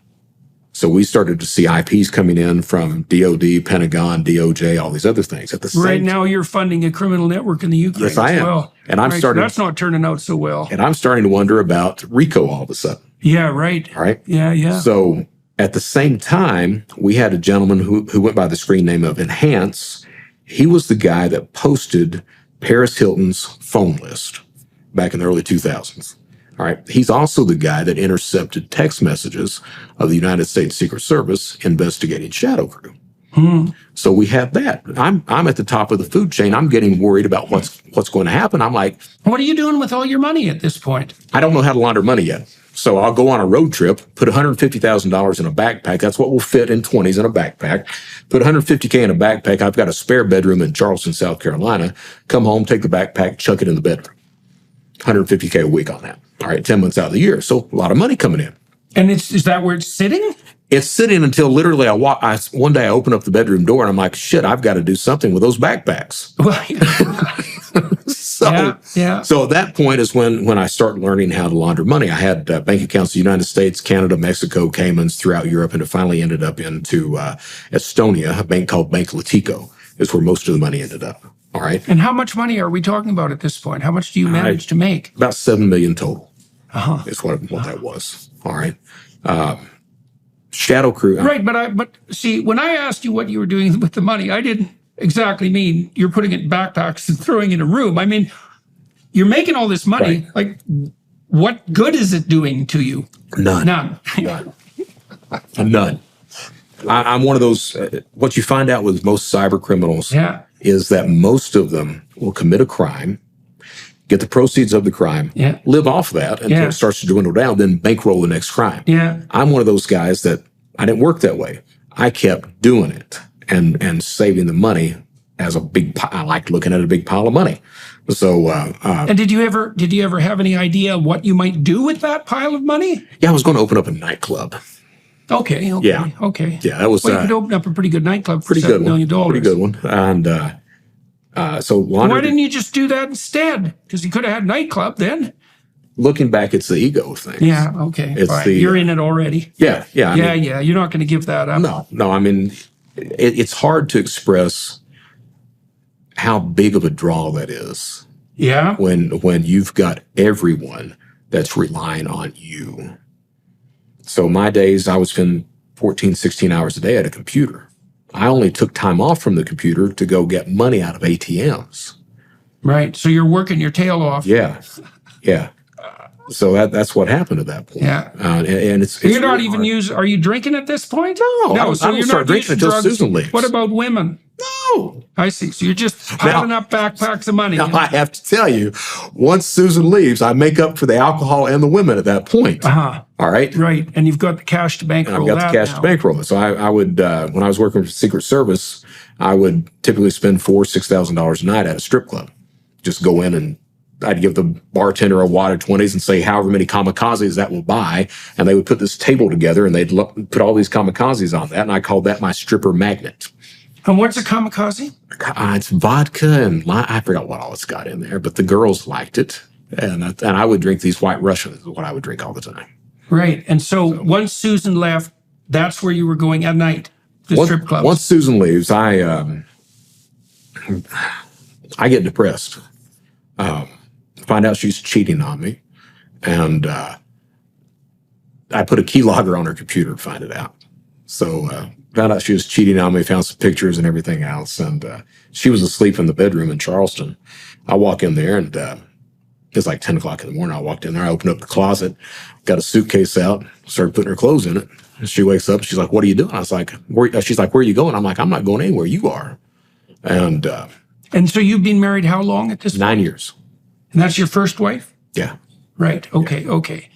So we started to see IPs coming in from DOD, Pentagon, DOJ, all these other things at the same time. Right now, you're funding a criminal network in the Ukraine Yes, I as am. well. And I'm Right, so starting. that's not turning out so well. And I'm starting to wonder about RICO all of a sudden. Yeah. Right. All right. Yeah. So at the same time, we had a gentleman who went by the screen name of Enhance. He was the guy that posted Paris Hilton's phone list back in the early 2000s. All right. He's also the guy that intercepted text messages of the United States Secret Service investigating Shadow Crew. So we have that. I'm at the top of the food chain. I'm getting worried about what's going to happen. I'm like, What are you doing with all your money at this point? I don't know how to launder money yet. So I'll go on a road trip, put $150,000 in a backpack. That's what will fit in 20s in a backpack. Put $150K in a backpack. I've got a spare bedroom in Charleston, South Carolina. Come home, take the backpack, chuck it in the bedroom. $150K a week on that. All right, 10 months out of the year. So a lot of money coming in. And is that where it's sitting? It's sitting until literally one day I open up the bedroom door and I'm like, shit, I've got to do something with those backpacks. So at that point is when I start learning how to launder money. I had bank accounts in the United States, Canada, Mexico, Caymans, throughout Europe, and it finally ended up into Estonia, a bank called Bank Latico, is where most of the money ended up. All right. And how much money are we talking about at this point? How much do you manage to make? About 7 million total is what that was. All right. Shadow Crew. Right, but see, when I asked you what you were doing with the money, I didn't exactly mean you're putting it in backpacks and throwing it in a room. I mean, you're making all this money. Right. Like, what good is it doing to you? None. None. None. I'm one of those. What you find out with most cyber criminals is that most of them will commit a crime, get the proceeds of the crime, live off that until it starts to dwindle down, then bankroll the next crime. I'm one of those guys that I didn't work that way. I kept doing it and saving the money as a big pile. I liked looking at a big pile of money. So, And did you ever have any idea what you might do with that pile of money? yeah, I was going to open up a nightclub. Okay. Yeah. Okay. Yeah, that was Well, you could open up a pretty good nightclub for pretty good $7 million. Pretty good one. And so Why laundered, didn't you just do that instead? Because you could have had nightclub then. looking back, it's the ego thing. Yeah. Okay. It's Fine. the- You're in it already. Yeah. I mean, Yeah. You're not going to give that up. No. I mean, it's hard to express how big of a draw that is Yeah. when you've got everyone that's relying on you. So my days, I would spend 14, 16 hours a day at a computer. I only took time off from the computer to go get money out of ATMs. Right. So you're working your tail off. Yeah. So that's what happened at that point. Yeah. And it's You're not really even hard. Are you drinking at this point? No, I So don't you're start not drinking using until drugs. Susan leaves. What about women? No. I see. So you're just piling up backpacks of money. Now, I have to tell you, once Susan leaves, I make up for the alcohol and the women at that point. Uh-huh. All right. Right. And you've got the cash to And bankroll I've got that the cash now. to bankroll it. So I would, when I was working for Secret Service, I would typically spend $4,000-$6,000 a night at a strip club. Just go in and I'd give the bartender a wad of 20s and say however many kamikazes that will buy. And they would put this table together and they'd put all these kamikazes on that. And I called that my stripper magnet. And what's a kamikaze? It's vodka and I forgot what all it's got in there, but the girls liked it. And I would drink these White Russians, is what I would drink all the time. Right. And so once Susan left, that's where you were going at night, the strip clubs. Once Susan leaves, I get depressed. Find out she's cheating on me. And I put a keylogger on her computer to find it out. So found out she was cheating on me, found some pictures and everything else. And she was asleep in the bedroom in Charleston. I walk in there and it's like 10 o'clock in the morning. I walked in there, I opened up the closet, got a suitcase out, started putting her clothes in it. And she wakes up, she's like, "What are you doing?" I was like, she's like, "Where are you going?" I'm like, "I'm not going anywhere, you are." And so you've been married how long at this point? 9 years. And that's your first wife? Yeah. Right. Okay.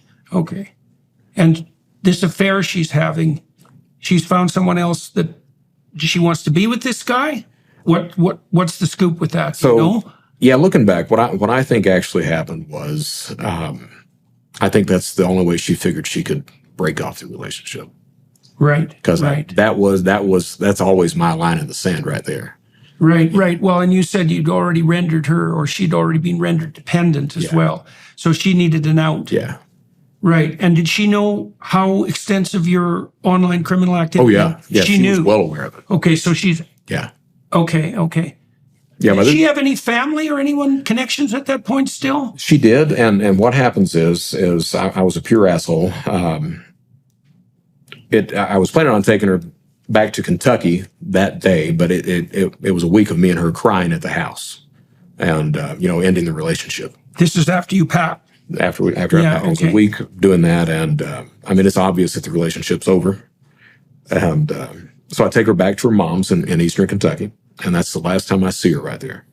And this affair she's having, she's found someone else that she wants to be with this guy? What's the scoop with that? So, you know? yeah, looking back, what I think actually happened was, I think that's the only way she figured she could break off the relationship. Right. Because right. that's always my line in the sand right there. Right. Well, and you said you'd already rendered her, or she'd already been rendered dependent as well. So she needed an out. Yeah. Right. And did she know how extensive your online criminal activity? Oh, yeah. Yeah, she knew. was well aware of it. Okay, so she's Yeah. okay. Yeah, Did she have any family or anyone connections at that point still? she did, and what happens is I was a pure asshole. I was planning on taking her back to Kentucky that day, but it was a week of me and her crying at the house, and ending the relationship. This is after you packed. After Yeah, it was okay. a week doing that, and I mean it's obvious that the relationship's over, and so I take her back to her mom's in Eastern Kentucky, and that's the last time I see her right there.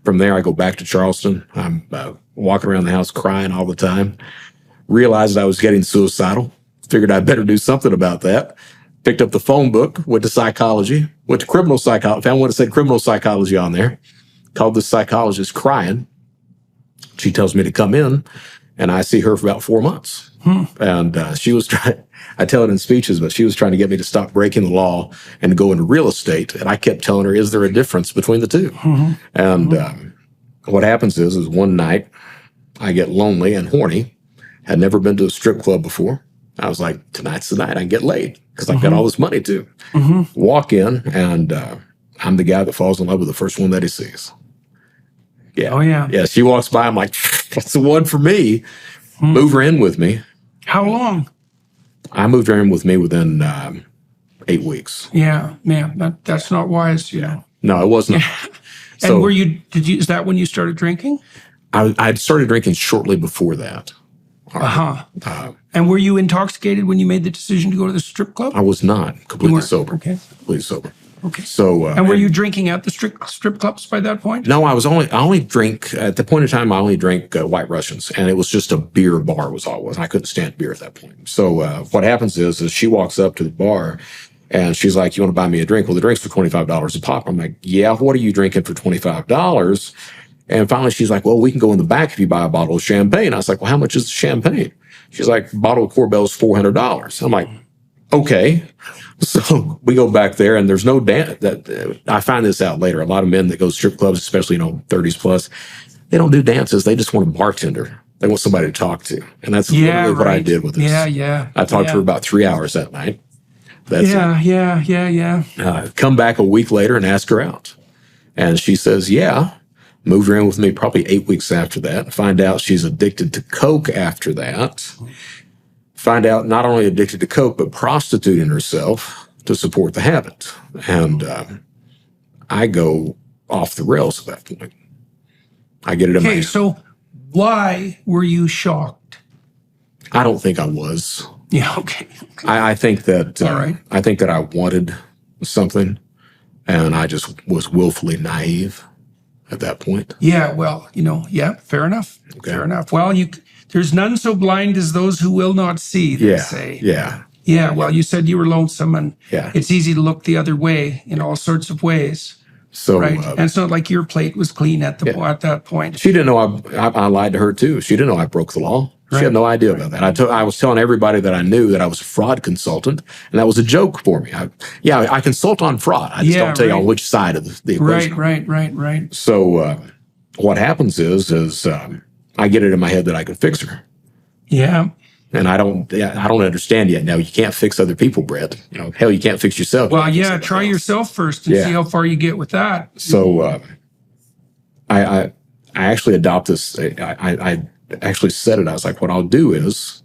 From there, I go back to Charleston. I'm walking around the house crying all the time. Realized I was getting suicidal. Figured I'd better do something about that. Picked up the phone book, went to psychology, went to criminal psychology, found one that said criminal psychology on there, called the psychologist crying. She tells me to come in, and I see her for about 4 months. And she was trying, I tell it in speeches, but she was trying to get me to stop breaking the law and go into real estate. And I kept telling her, is there a difference between the two? And what happens is one night I get lonely and horny. Had never been to a strip club before. I was like, tonight's the night I can get laid because I've got all this money too. Walk in, and I'm the guy that falls in love with the first one that he sees. Yeah. Oh, yeah. Yeah, she walks by. I'm like, that's the one for me. Move her in with me. How long? I moved her in with me within 8 weeks. Yeah. That's not wise, you know. No, it wasn't. And is that when you started drinking? I'd started drinking shortly before that. And were you intoxicated when you made the decision to go to the strip club? I was not completely weren't? sober. Okay. Completely sober. Okay. So, and were you drinking at the strip clubs by that point? No, I only drink at the point in time. I only drank White Russians, and it was just a beer bar was all it was. I couldn't stand beer at that point. So what happens is she walks up to the bar, And she's like, you want to buy me a drink? Well, the drinks for $25 a pop. I'm like, yeah, what are you drinking for $25? And finally, she's like, well, we can go in the back if you buy a bottle of champagne. I was like, well, how much is the champagne? She's like, bottle of Corbel's $400. I'm like, okay. So we go back there, and there's no dance. I find this out later. A lot of men that go to strip clubs, especially 30s plus, they don't do dances. They just want a bartender. They want somebody to talk to, and that's literally what I did with this. I talked to her about 3 hours that night. That's it. Come back a week later and ask her out, and she says, yeah. Moved around with me probably 8 weeks after that. Find out she's addicted to coke after that. Find out not only addicted to coke, but prostituting herself to support the habit. And I go off the rails at that point. I get it in my head. So why were you shocked? I don't think I was. Yeah, okay. I think that All right. I think that I wanted something, and I just was willfully naive at that point. Yeah, well, fair enough. Okay. Fair enough. Well, there's none so blind as those who will not see, they say. Yeah. Yeah, well, you said you were lonesome, and Yeah. it's easy to look the other way in all sorts of ways. So, right. And it's not like your plate was clean at that point. She didn't know I lied to her too. She didn't know I broke the law. She had no idea about that. I was telling everybody that I knew that I was a fraud consultant, and that was a joke for me. I consult on fraud. I just don't tell you on which side of the equation. Right. So what happens is I get it in my head that I can fix her. Yeah. And I don't understand yet. Now, you can't fix other people, Brett. Hell, you can't fix yourself. Well, yeah, try yourself first and see how far you get with that. So I actually adopt this. I actually said it. I was like, what I'll do is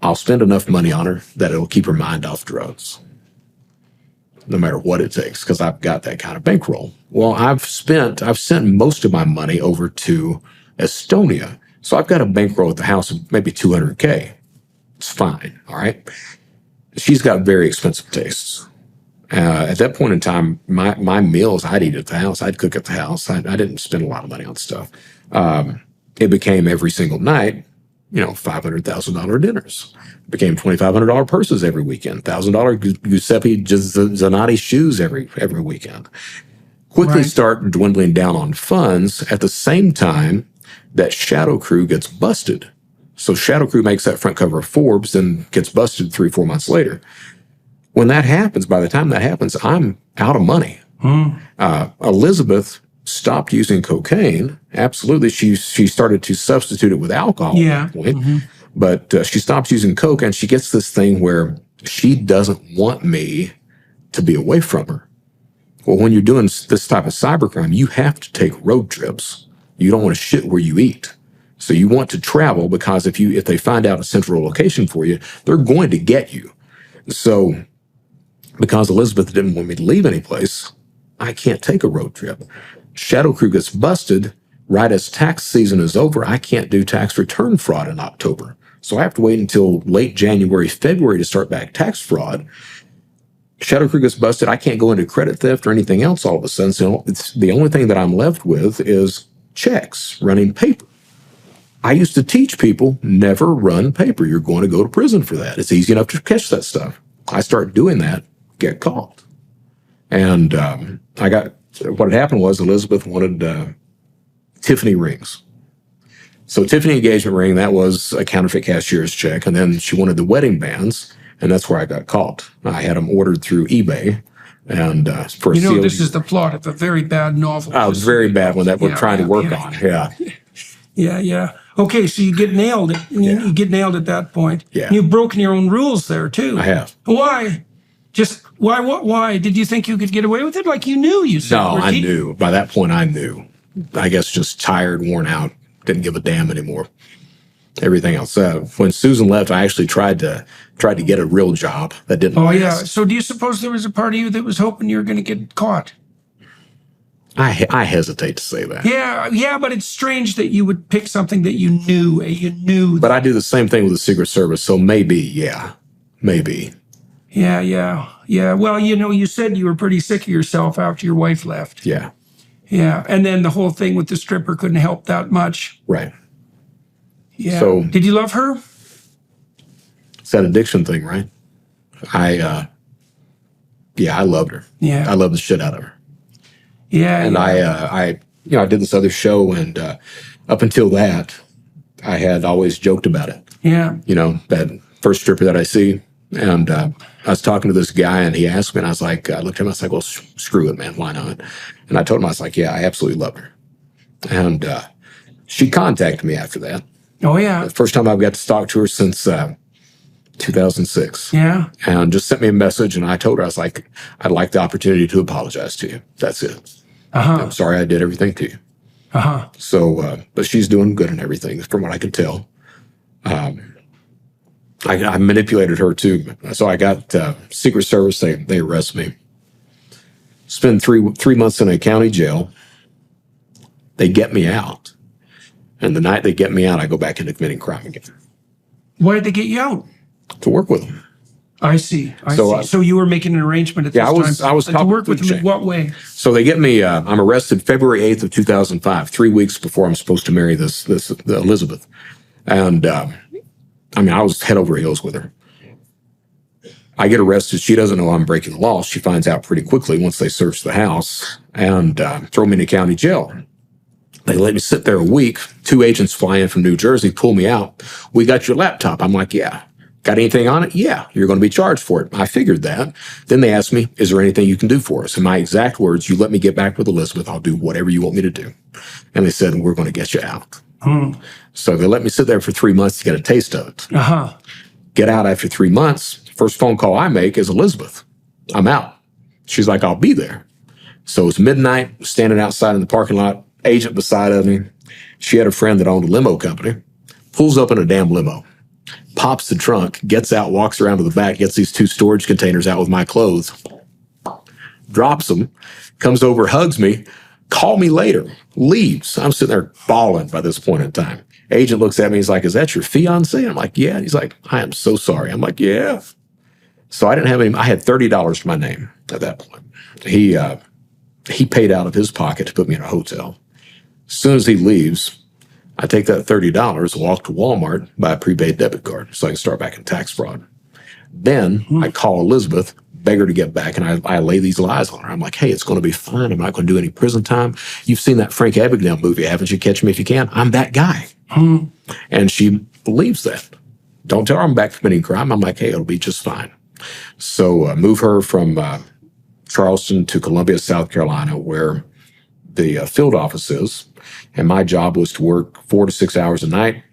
I'll spend enough money on her that it'll keep her mind off drugs, no matter what it takes, because I've got that kind of bankroll. Well, I've sent most of my money over to Estonia. So I've got a bankroll at the house of maybe $200K. It's fine. All right. She's got very expensive tastes. At that point in time, my meals I'd eat at the house. I'd cook at the house. I didn't spend a lot of money on stuff. It became every single night, $500,000 dinners. It became $2,500 purses every weekend. $1,000 Giuseppe Zanotti shoes every weekend. Quickly start dwindling down on funds at the same time that Shadow Crew gets busted. So Shadow Crew makes that front cover of Forbes and gets busted 3-4 months later. When that happens, by the time that happens, I'm out of money. Elizabeth stopped using cocaine. Absolutely. She started to substitute it with alcohol at that point. But she stops using coke, and she gets this thing where she doesn't want me to be away from her. Well, when you're doing this type of cybercrime, you have to take road trips. You don't want to shit where you eat. So you want to travel, because if they find out a central location for you, they're going to get you. So because Elizabeth didn't want me to leave any place, I can't take a road trip. Shadow Crew gets busted right as tax season is over. I can't do tax return fraud in October. So I have to wait until late January, February to start back tax fraud. Shadow Crew gets busted. I can't go into credit theft or anything else all of a sudden. So it's the only thing that I'm left with is checks, running paper. I used to teach people, never run paper. You're going to go to prison for that. It's easy enough to catch that stuff. I start doing that, get caught. And what had happened was Elizabeth wanted Tiffany rings. So Tiffany engagement ring, that was a counterfeit cashier's check. And then she wanted the wedding bands, and that's where I got caught. I had them ordered through eBay. And for this is the plot of a very bad novel. Oh, it was a very bad one that we're trying to work on. Yeah. Okay, so you get nailed. You get nailed at that point. Yeah. You've broken your own rules there too. I have. Why? Why? Did you think you could get away with it? Like you knew you said. No, I knew. By that point, I knew. I guess just tired, worn out, didn't give a damn anymore. Everything else. When Susan left, I actually tried to get a real job that didn't. Oh, yeah. So do you suppose there was a part of you that was hoping you were going to get caught? I hesitate to say that. Yeah, but it's strange that you would pick something that you knew. But I do the same thing with the Secret Service, so maybe. Yeah. Well, you said you were pretty sick of yourself after your wife left. Yeah. Yeah, and then the whole thing with the stripper couldn't help that much. Right. Yeah. So, did you love her? It's that addiction thing, right? Yeah, I loved her. Yeah. I loved the shit out of her. Yeah. And I did this other show, and up until that, I had always joked about it. Yeah. That first stripper that I see. And I was talking to this guy, and he asked me, and I was like, I looked at him, I was like, well, screw it, man, why not? And I told him, I was like, yeah, I absolutely love her. And she contacted me after that. Oh, yeah. The first time I've got to talk to her since 2006. Yeah. And just sent me a message, and I told her, I was like, I'd like the opportunity to apologize to you. That's it. I'm sorry I did everything to you. So, but she's doing good and everything, from what I could tell. I manipulated her too. So I got Secret Service. They arrest me. Spend three months in a county jail. They get me out. And the night they get me out, I go back into committing crime again. Why did they get you out? To work with them. I see. I see. So you were making an arrangement at this time. I was to work with them chain. in what way? So they get me. I'm arrested February 8th of 2005, 3 weeks before I'm supposed to marry this Elizabeth, and I was head over heels with her. I get arrested. She doesn't know I'm breaking the law. She finds out pretty quickly once they search the house and throw me in a county jail. They let me sit there a week. 2 agents fly in from New Jersey, pull me out. We got your laptop. I'm like, yeah. Got anything on it? Yeah, you're going to be charged for it. I figured that. Then they asked me, is there anything you can do for us? And my exact words, you let me get back with Elizabeth, I'll do whatever you want me to do. And they said, we're going to get you out. So they let me sit there for 3 months to get a taste of it. Get out after 3 months. First phone call I make is Elizabeth. I'm out. She's like, I'll be there. So it's midnight, standing outside in the parking lot, agent beside of me. She had a friend that owned a limo company, pulls up in a damn limo, pops the trunk, gets out, walks around to the back, gets these 2 storage containers out with my clothes, drops them, comes over, hugs me, call me later, leaves. I'm sitting there bawling by this point in time. Agent looks at me, he's like, is that your fiance? I'm like, yeah. He's like, I am so sorry. I'm like, yeah. So I didn't have any, I had $30 to my name at that point. He paid out of his pocket to put me in a hotel. As soon as he leaves, I take that $30, walk to Walmart, buy a prepaid debit card so I can start back in tax fraud. Then I call Elizabeth, beg her to get back, and I lay these lies on her. I'm like, hey, it's going to be fine. I'm not going to do any prison time. You've seen that Frank Abagnale movie, haven't you? Catch Me If You Can. I'm that guy. And she believes that. Don't tell her I'm back committing crime. I'm like, hey, it'll be just fine. So move her from Charleston to Columbia, South Carolina, where the field office is. And my job was to work 4 to 6 hours a night,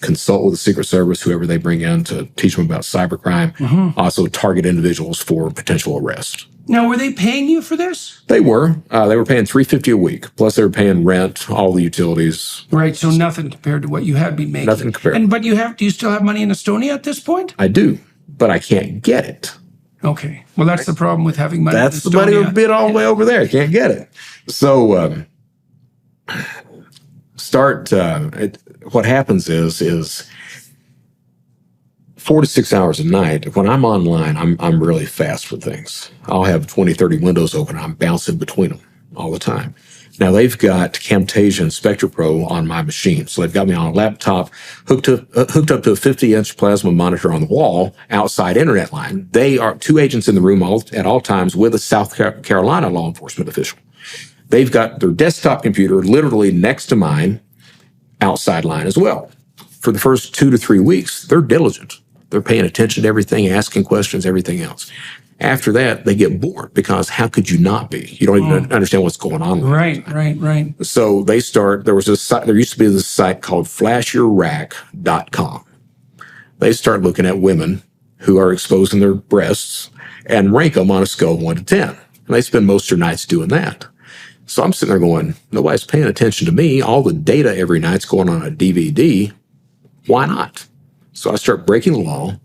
consult with the Secret Service, whoever they bring in, to teach them about cybercrime, also target individuals for potential arrest. Now, were they paying you for this? They were. They were paying $350 a week, plus they were paying rent, all the utilities. Right, so nothing compared to what you had been making. Nothing compared. But do you still have money in Estonia at this point? I do, but I can't get it. Okay. Well, that's the problem with having money That's in the money Estonia. would bid all the way over there. Can't get it. So what happens is 4 to 6 hours a night. When I'm online, I'm really fast with things. I'll have 20, 30 windows open. I'm bouncing between them all the time. Now they've got Camtasia and Spectre Pro on my machine. So they've got me on a laptop hooked up to a 50-inch plasma monitor on the wall outside internet line. They are 2 agents in the room at all times with a South Carolina law enforcement official. They've got their desktop computer literally next to mine outside line as well. For the first 2 to 3 weeks, they're diligent. They're paying attention to everything, asking questions, everything else. After that, they get bored because how could you not be? You don't even understand what's going on. Right. So they start, there used to be this site called flashyourrack.com. They start looking at women who are exposing their breasts and rank them on a scale of 1 to 10. And they spend most of their nights doing that. So I'm sitting there going, nobody's paying attention to me. All the data every night's going on a DVD. Why not? So I start breaking the law,